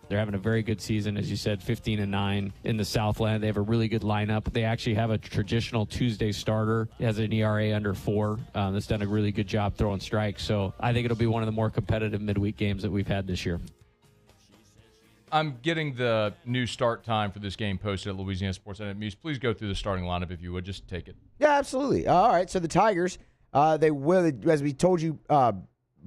They're having a very good season, as you said, 15-9 in the Southland. They have a really good lineup. They actually have a traditional Tuesday starter. He has an ERA under 4. That's done a really good job throwing strikes. So I think it'll be one of the more competitive midweek games that we've had this year. I'm getting the new start time for this game posted at Louisiana Sports.net. Muse, please go through the starting lineup if you would. Just take it. Yeah, absolutely. All right, so the Tigers, they will, as we told you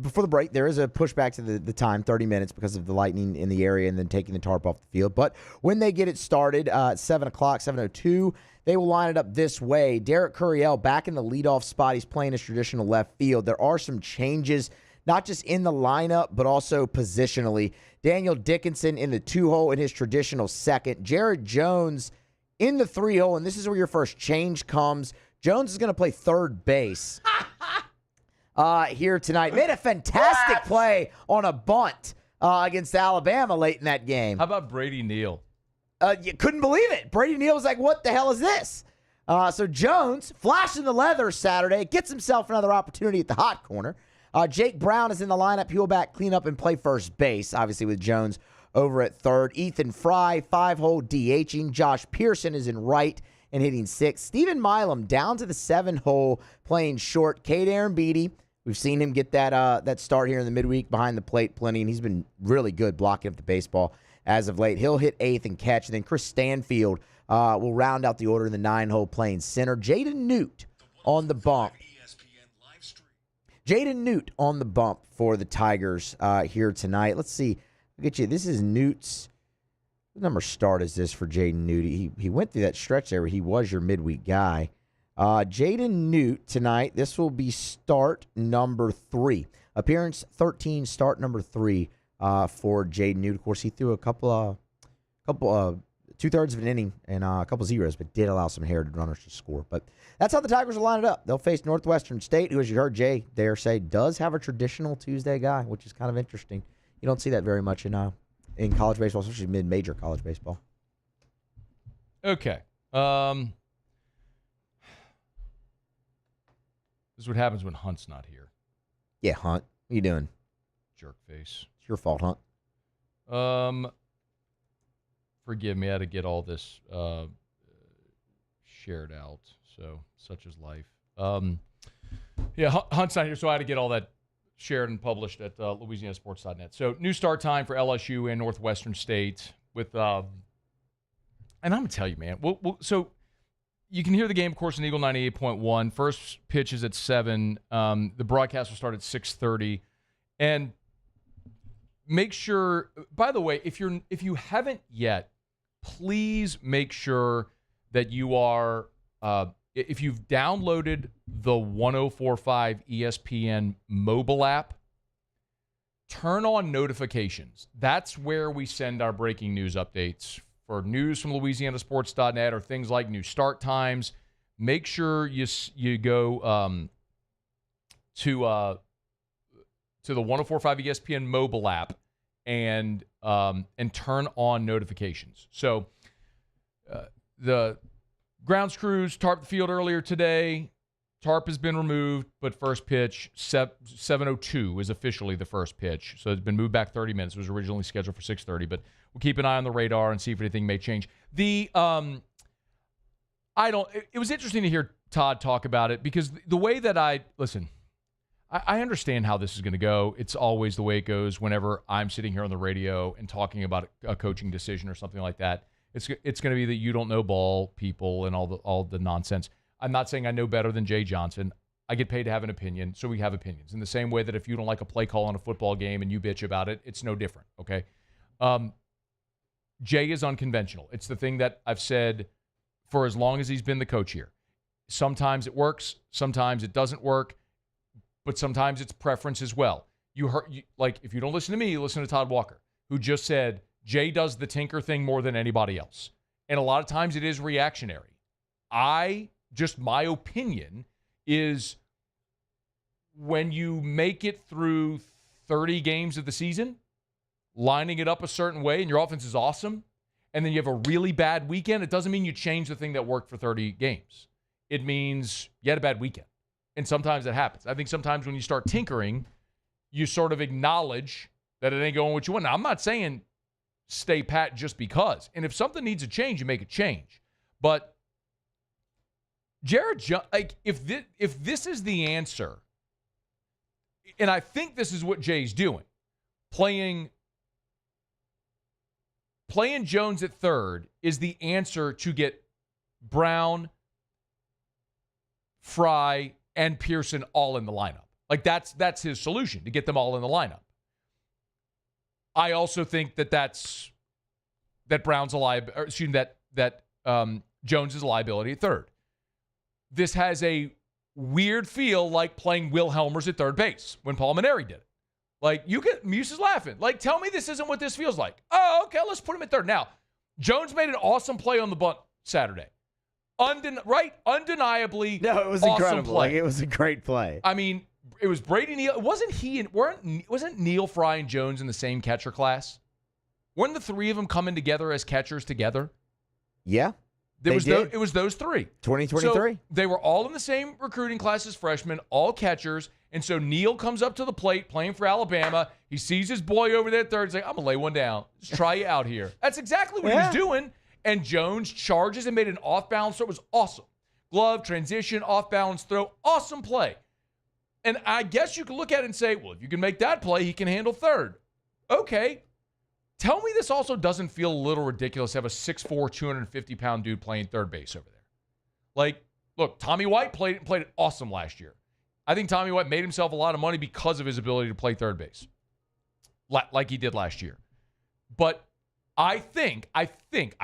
before the break, there is a pushback to the time, 30 minutes, because of the lightning in the area and then taking the tarp off the field. But when they get it started at 7 o'clock, 7:02, they will line it up this way. Derek Curiel back in the leadoff spot. He's playing his traditional left field. There are some changes, not just in the lineup, but also positionally. Daniel Dickinson in the 2-hole in his traditional second. Jared Jones in the 3-hole, and this is where your first change comes. Jones is going to play third base here tonight. Made a fantastic play on a bunt against Alabama late in that game. How about Brady Neal? You couldn't believe it. Brady Neal was like, what the hell is this? So Jones, flashing the leather Saturday, gets himself another opportunity at the hot corner. Jake Brown is in the lineup. He'll back, clean up, and play first base, obviously with Jones over at third. Ethan Fry, 5-hole DHing. Josh Pearson is in right and hitting 6th. Stephen Milam down to the 7-hole playing short. Cade Aaron Beatty, we've seen him get that start here in the midweek behind the plate plenty, and he's been really good blocking up the baseball as of late. He'll hit 8th and catch. And then Chris Stanfield will round out the order in the 9-hole playing center. Jaden Newt on the bump. Jaden Newt on the bump for the Tigers here tonight. Let's see. I'll get you. This is Newt's. What number start is this for Jaden Newt? He went through that stretch there where he was your midweek guy. Jaden Newt tonight. This will be start number 3. Appearance 13, start number 3 for Jaden Newt. Of course, he threw a couple 2/3 of an inning and a couple zeros, but did allow some heritage runners to score. But that's how the Tigers will line it up. They'll face Northwestern State, who, as you heard Jay there say, does have a traditional Tuesday guy, which is kind of interesting. You don't see that very much in college baseball, especially mid-major college baseball. Okay. This is what happens when Hunt's not here. Yeah, Hunt. What are you doing? Jerk face. It's your fault, Hunt. Forgive me, I had to get all this shared out. So, such is life. Yeah, Hunt's not here, so I had to get all that shared and published at LouisianaSports.net. So, new start time for LSU and Northwestern State with, and I'm going to tell you, man. So, you can hear the game, of course, in Eagle 98.1. First pitch is at 7. The broadcast will start at 6:30. And make sure, by the way, if you haven't yet, please make sure that you are, if you've downloaded the 104.5 ESPN mobile app, turn on notifications. That's where we send our breaking news updates for news from LouisianaSports.net or things like new start times. Make sure you go to the 104.5 ESPN mobile app and turn on notifications. So the grounds crews tarped the field earlier today. Tarp has been removed, but first pitch, 7:02 is officially the first pitch. So it's been moved back 30 minutes. It was originally scheduled for 6:30, but we'll keep an eye on the radar and see if anything may change. It was interesting to hear Todd talk about it because the way that I understand how this is going to go. It's always the way it goes whenever I'm sitting here on the radio and talking about a coaching decision or something like that. It's going to be that you don't know ball, people, and all the nonsense. I'm not saying I know better than Jay Johnson. I get paid to have an opinion, so we have opinions. In the same way that if you don't like a play call on a football game and you bitch about it, it's no different, okay? Jay is unconventional. It's the thing that I've said for as long as he's been the coach here. Sometimes it works, sometimes it doesn't work, but sometimes it's preference as well. If you don't listen to me, you listen to Todd Walker, who just said Jay does the tinker thing more than anybody else. And a lot of times it is reactionary. My opinion is when you make it through 30 games of the season, lining it up a certain way, and your offense is awesome, and then you have a really bad weekend, it doesn't mean you change the thing that worked for 30 games. It means you had a bad weekend. And sometimes that happens. I think sometimes when you start tinkering, you sort of acknowledge that it ain't going what you want. Now, I'm not saying stay pat just because. And if something needs a change, you make a change. But Jared, if this is the answer, and I think this is what Jay's doing, playing Jones at third is the answer to get Brown, Fry, and Pearson all in the lineup. Like, that's his solution, to get them all in the lineup. I also think that Brown's a liability, or excuse me, that Jones is a liability at third. This has a weird feel like playing Will Helmers at third base when Paul Maneri did it. Like, Muse is laughing. Like, tell me this isn't what this feels like. Oh, okay, let's put him at third. Now, Jones made an awesome play on the bunt Saturday. Undeniably, no, it was awesome incredible. Play. Like, it was a great play. I mean, it was Brady Neal. Wasn't Neal, Fry, and Jones in the same catcher class? Weren't the three of them coming together as catchers together? Yeah. It was those three. 2023. So they were all in the same recruiting class as freshmen, all catchers. And so Neal comes up to the plate playing for Alabama. He sees his boy over there at third. He's like, I'm going to lay one down. Just try you out here. That's exactly what he was doing. And Jones charges and made an off-balance throw. It was awesome. Glove, transition, off-balance throw. Awesome play. And I guess you could look at it and say, well, if you can make that play, he can handle third. Okay. Tell me this also doesn't feel a little ridiculous to have a 6'4", 250-pound dude playing third base over there. Like, look, Tommy White played it awesome last year. I think Tommy White made himself a lot of money because of his ability to play third base, like he did last year. But I think, I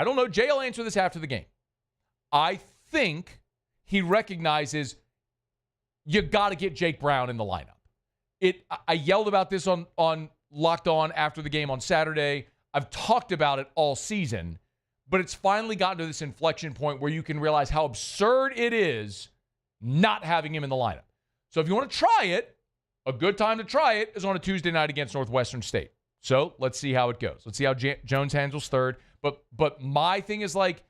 don't know, Jay will answer this after the game. I think he recognizes you got to get Jake Brown in the lineup. I yelled about this on Locked On after the game on Saturday. I've talked about it all season, but it's finally gotten to this inflection point where you can realize how absurd it is not having him in the lineup. So if you want to try it, a good time to try it is on a Tuesday night against Northwestern State. So let's see how it goes. Let's see how Jones handles third. But my thing is, like,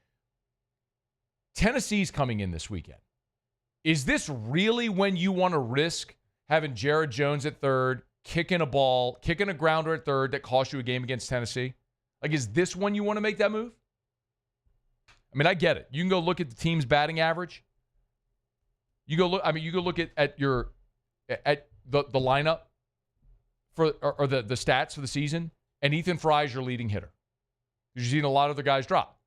Tennessee's coming in this weekend. Is this really when you want to risk having Jared Jones at third, kicking a grounder at third that cost you a game against Tennessee? Like, is this when you want to make that move? I mean, I get it. You can go look at the team's batting average. You go look at the lineup or the stats for the season, and Ethan Fry is your leading hitter. You've seen a lot of the guys drop.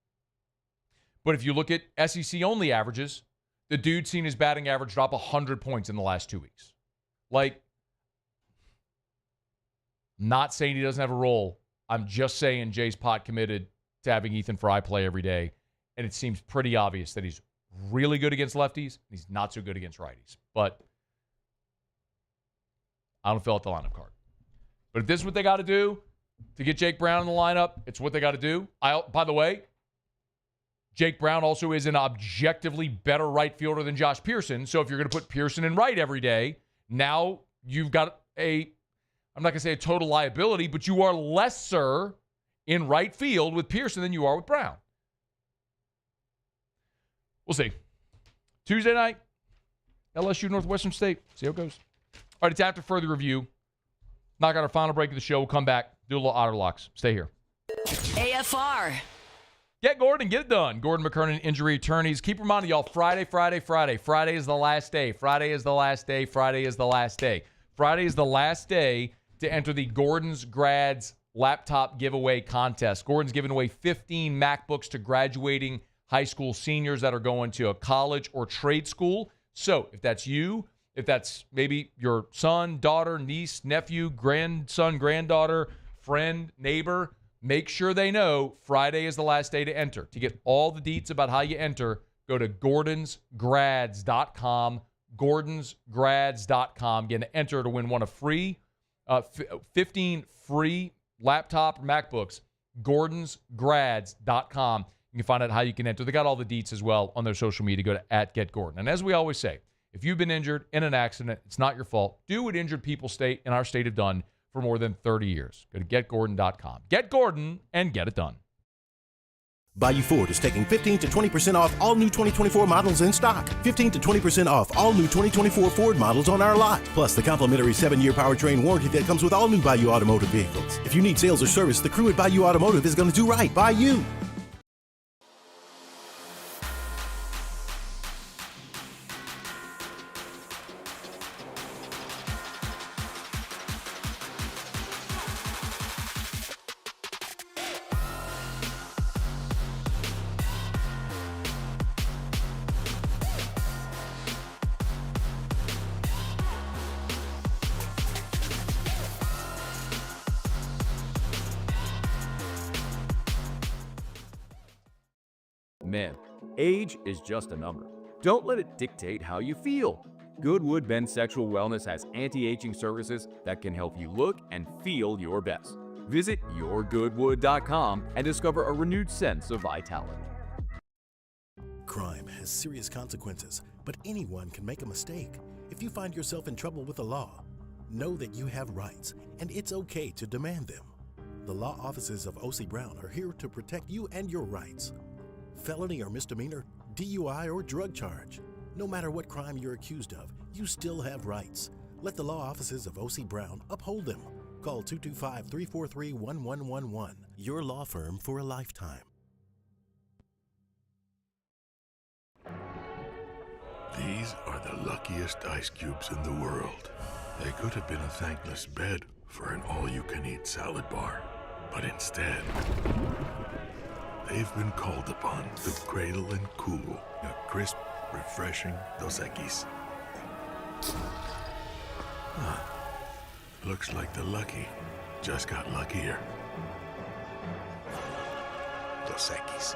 But if you look at SEC-only averages, the dude's seen his batting average drop 100 points in the last 2 weeks. Like, not saying he doesn't have a role. I'm just saying Jay's pot committed to having Ethan Fry play every day, and it seems pretty obvious that he's really good against lefties, and he's not so good against righties. But I don't fill out the lineup card. But if this is what they got to do to get Jake Brown in the lineup, it's what they got to do. By the way, Jake Brown also is an objectively better right fielder than Josh Pearson. So if you're going to put Pearson in right every day, now you've got I'm not going to say a total liability, but you are lesser in right field with Pearson than you are with Brown. We'll see. Tuesday night, LSU-Northwestern State. See how it goes. All right, it's after further review. Knock out our final break of the show. We'll come back, do a little Otter Locks. Stay here. AFR. Get Gordon, get it done. Gordon McKernan, Injury Attorneys. Keep reminding y'all, Friday. Friday is the last day. Friday is the last day. Friday is the last day. Friday is the last day to enter the Gordon's Grads laptop giveaway contest. Gordon's giving away 15 MacBooks to graduating high school seniors that are going to a college or trade school. So if that's you, if that's maybe your son, daughter, niece, nephew, grandson, granddaughter, friend, neighbor, make sure they know Friday is the last day to enter. To get all the deets about how you enter, go to gordonsgrads.com, gordonsgrads.com. Get an enter to win one of 15 free laptop or MacBooks, gordonsgrads.com. You can find out how you can enter. They got all the deets as well on their social media. Go to @GetGordon. And as we always say, if you've been injured in an accident, it's not your fault. Do what injured people in our state have done for more than 30 years. Go to getgordon.com. Get Gordon and get it done. Bayou Ford is taking 15 to 20% off all new 2024 models in stock. 15 to 20% off all new 2024 Ford models on our lot. Plus the complimentary 7-year powertrain warranty that comes with all new Bayou Automotive vehicles. If you need sales or service, the crew at Bayou Automotive is going to do right by you. men. Age is just a number. Don't let it dictate how you feel. Goodwood Men's Sexual Wellness has anti-aging services that can help you look and feel your best. Visit yourgoodwood.com and discover a renewed sense of vitality. Crime has serious consequences, but anyone can make a mistake. If you find yourself in trouble with the law, know that you have rights, and it's okay to demand them. The law offices of O.C. Brown are here to protect you and your rights. Felony or misdemeanor, DUI or drug charge. No matter what crime you're accused of, you still have rights. Let the law offices of O.C. Brown uphold them. Call 225-343-1111. Your law firm for a lifetime. These are the luckiest ice cubes in the world. They could have been a thankless bed for an all-you-can-eat salad bar. But instead, they've been called upon to cradle and cool a crisp, refreshing Dos Equis. Looks like the lucky just got luckier. Dos Equis.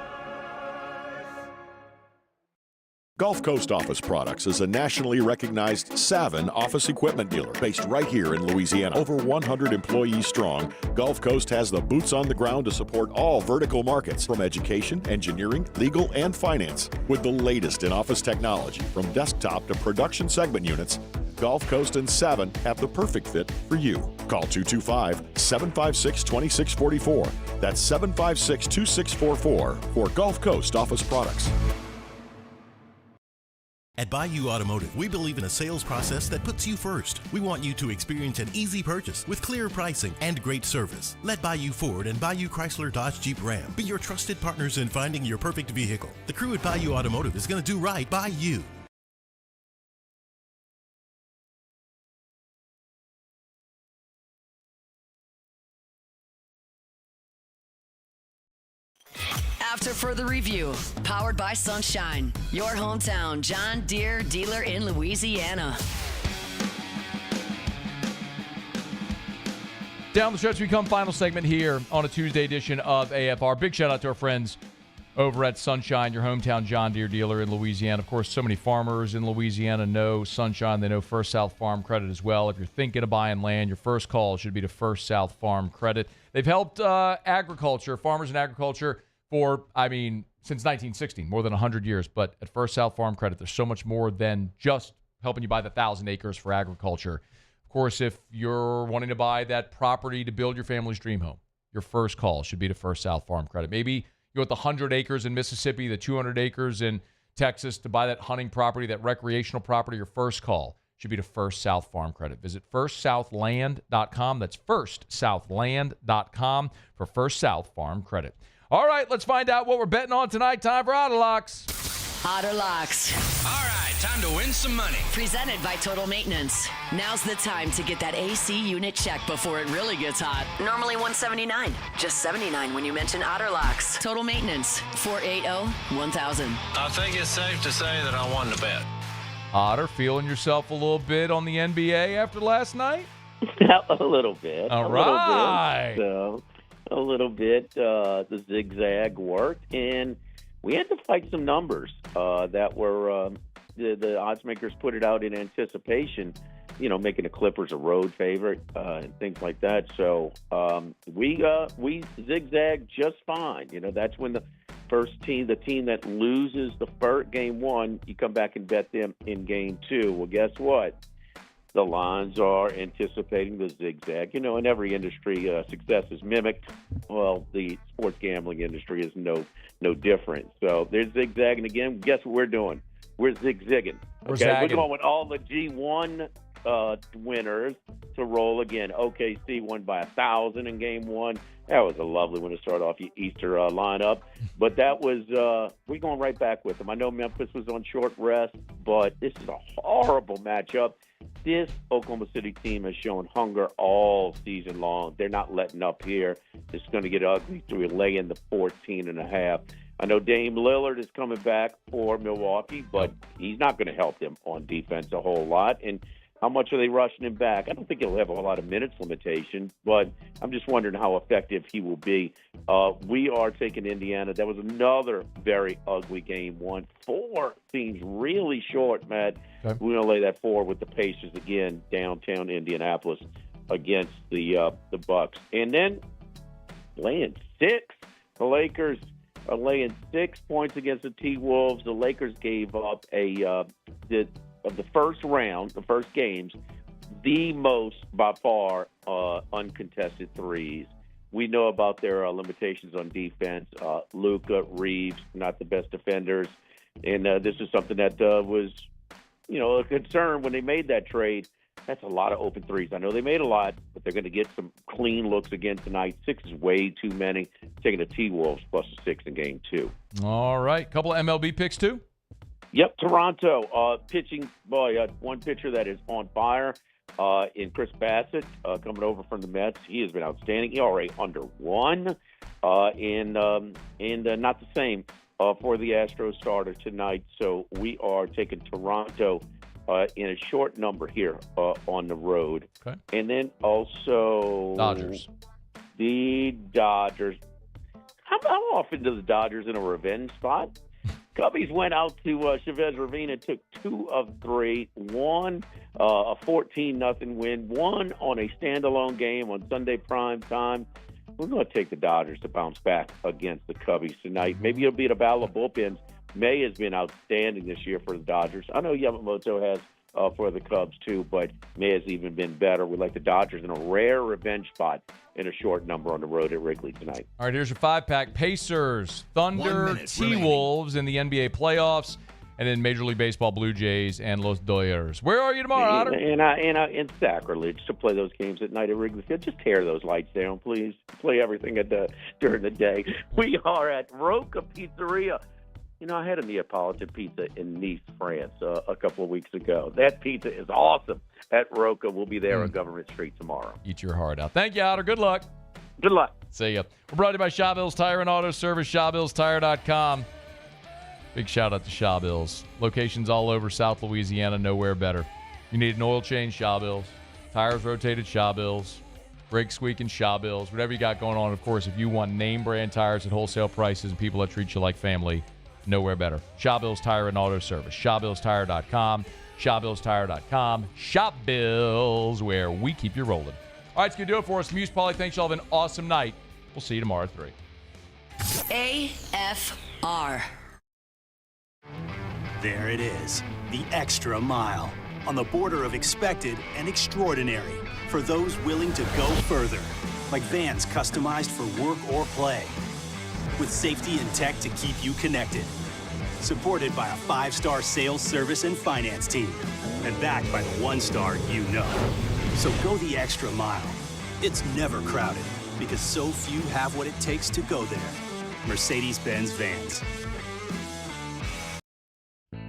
Gulf Coast Office Products is a nationally recognized Savin office equipment dealer based right here in Louisiana. Over 100 employees strong, Gulf Coast has the boots on the ground to support all vertical markets, from education, engineering, legal, and finance. With the latest in office technology, from desktop to production segment units, Gulf Coast and Savin have the perfect fit for you. Call 225-756-2644. That's 756-2644 for Gulf Coast Office Products. At Bayou Automotive, we believe in a sales process that puts you first. We want you to experience an easy purchase with clear pricing and great service. Let Bayou Ford and Bayou Chrysler Dodge Jeep Ram be your trusted partners in finding your perfect vehicle. The crew at Bayou Automotive is going to do right by you. After further review, powered by Sunshine, your hometown John Deere dealer in Louisiana. Down the stretch, we come final segment here on a Tuesday edition of AFR. Big shout out to our friends over at Sunshine, your hometown John Deere dealer in Louisiana. Of course, so many farmers in Louisiana know Sunshine. They know First South Farm Credit as well. If you're thinking of buying land, your first call should be to First South Farm Credit. They've helped agriculture, farmers in agriculture, for, since 1960, more than 100 years. But at First South Farm Credit, there's so much more than just helping you buy the 1,000 acres for agriculture. Of course, if you're wanting to buy that property to build your family's dream home, your first call should be to First South Farm Credit. Maybe you want the 100 acres in Mississippi, the 200 acres in Texas to buy that hunting property, that recreational property. Your first call should be to First South Farm Credit. Visit firstsouthland.com. That's firstsouthland.com for First South Farm Credit. All right, let's find out what we're betting on tonight. Time for Auto Locks. Auto Locks. All right, time to win some money. Presented by Total Maintenance. Now's the time to get that AC unit checked before it really gets hot. Normally $179, just $79 when you mention Auto Locks. Total Maintenance, 480-1000. I think it's safe to say that I won the bet. Otter, feeling yourself a little bit on the NBA after last night? A little bit. All right. A little bit. The zigzag worked, and we had to fight some numbers that were the odds makers put it out in anticipation, making the Clippers a road favorite and things like that. So we zigzagged just fine. That's when the first team, the team that loses the first game one, you come back and bet them in game two. Well, guess what? The lines are anticipating the zigzag. In every industry, success is mimicked. Well, the sports gambling industry is no different. So they're zigzagging again. Guess what we're doing? We're zigzagging. Okay, we're going with all the G1 winners to roll again. OKC won by 1,000 in game one. That was a lovely one to start off your Easter lineup. But that was we're going right back with them. I know Memphis was on short rest, but this is a horrible matchup. This Oklahoma City team has shown hunger all season long. They're not letting up here. It's going to get ugly through laying the 14.5. I know Dame Lillard is coming back for Milwaukee, but he's not going to help them on defense a whole lot. And How much are they rushing him back? I don't think he'll have a lot of minutes limitation, but I'm just wondering how effective he will be. We are taking Indiana. That was another very ugly game. 4 seems really short, Matt. Okay. We're going to lay that 4 with the Pacers again, downtown Indianapolis against the Bucks. And then laying 6. The Lakers are laying 6 points against the T-Wolves. The Lakers gave up of the first round, the first games, the most by far uncontested threes. We know about their limitations on defense. Luka, Reeves, not the best defenders. And this is something that was, a concern when they made that trade. That's a lot of open threes. I know they made a lot, but they're going to get some clean looks again tonight. 6 is way too many. Taking the T-Wolves plus a 6 in game 2. All right. Couple of MLB picks, too? Yep, Toronto pitching. One pitcher that is on fire in Chris Bassett coming over from the Mets. He has been outstanding. ERA under 1, and not the same for the Astros starter tonight. So we are taking Toronto in a short number here on the road. Okay. And then also Dodgers. The Dodgers. How often do the Dodgers in a revenge spot? Cubbies went out to Chavez Ravine and took 2 of 3, won a 14-0 win, won on a standalone game on Sunday prime time. We're going to take the Dodgers to bounce back against the Cubbies tonight. Maybe it'll be a battle of bullpens. May has been outstanding this year for the Dodgers. I know Yamamoto has for the Cubs too, but May has even been better. We like the Dodgers in a rare revenge spot in a short number on the road at Wrigley tonight. All right, here's your 5-pack. Pacers, Thunder, T-Wolves in the NBA playoffs, and then Major League Baseball, Blue Jays, and Los Dodgers. Where are you tomorrow, Otter? And it's sacrilege to play those games at night at Wrigley Field. Just tear those lights down, please. Play everything during the day. We are at Roca Pizzeria. I had a Neapolitan pizza in Nice, France, a couple of weeks ago. That pizza is awesome at Roca. We'll be there on Government Street tomorrow. Eat your heart out. Thank you, Otter. Good luck. Good luck. See ya. We're brought to you by Shawbills Tire and Auto Service, ShawBillsTire.com. Big shout out to Shawbills. Locations all over South Louisiana, nowhere better. You need an oil change, Shawbills. Tires rotated, Shawbills. Brake squeaking, Shawbills. Whatever you got going on, of course, if you want name brand tires at wholesale prices and people that treat you like family, nowhere better. Shawbills Tire and Auto Service. ShawBillsTire.com. ShawBillsTire.com. Shawbills, where we keep you rolling. All right, it's going to do it for us. Muse Pauly, thanks y'all. Have an awesome night. We'll see you tomorrow at 3. AFR. There it is, the extra mile. On the border of expected and extraordinary. For those willing to go further. Like vans customized for work or play. With safety and tech to keep you connected. Supported by a 5-star sales, service, and finance team. And backed by the 1-star you know. So go the extra mile. It's never crowded because so few have what it takes to go there. Mercedes-Benz Vans.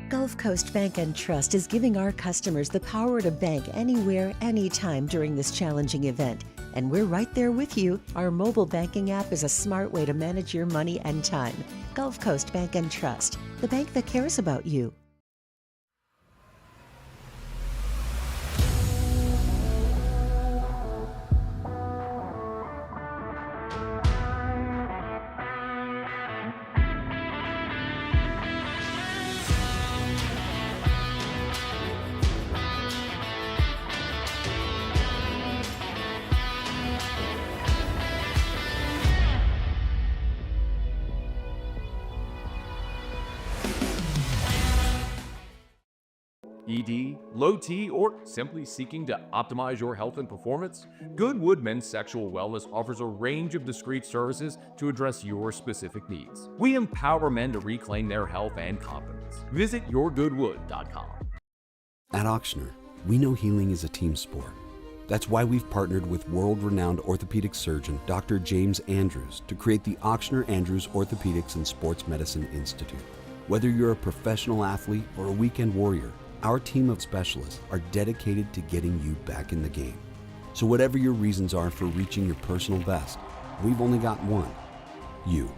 Gulf Coast Bank and Trust is giving our customers the power to bank anywhere, anytime during this challenging event. And we're right there with you. Our mobile banking app is a smart way to manage your money and time. Gulf Coast Bank and Trust, the bank that cares about you. ED, low T, or simply seeking to optimize your health and performance? Goodwood Men's Sexual Wellness offers a range of discreet services to address your specific needs. We empower men to reclaim their health and confidence. Visit yourgoodwood.com. At Auctioner, we know healing is a team sport. That's why we've partnered with world-renowned orthopedic surgeon Dr. James Andrews to create the Auctioner Andrews Orthopedics and Sports Medicine Institute. Whether you're a professional athlete or a weekend warrior, our team of specialists are dedicated to getting you back in the game. So whatever your reasons are for reaching your personal best, we've only got one. You.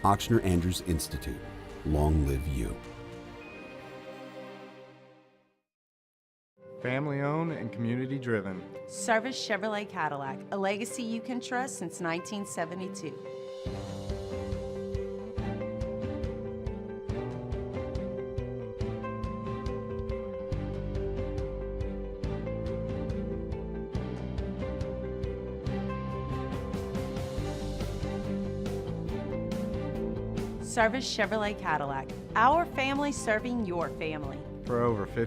Auctioner Andrews Institute. Long live you. Family owned and community driven. Service Chevrolet Cadillac, a legacy you can trust since 1972. Service Chevrolet Cadillac, our family serving your family. For over 50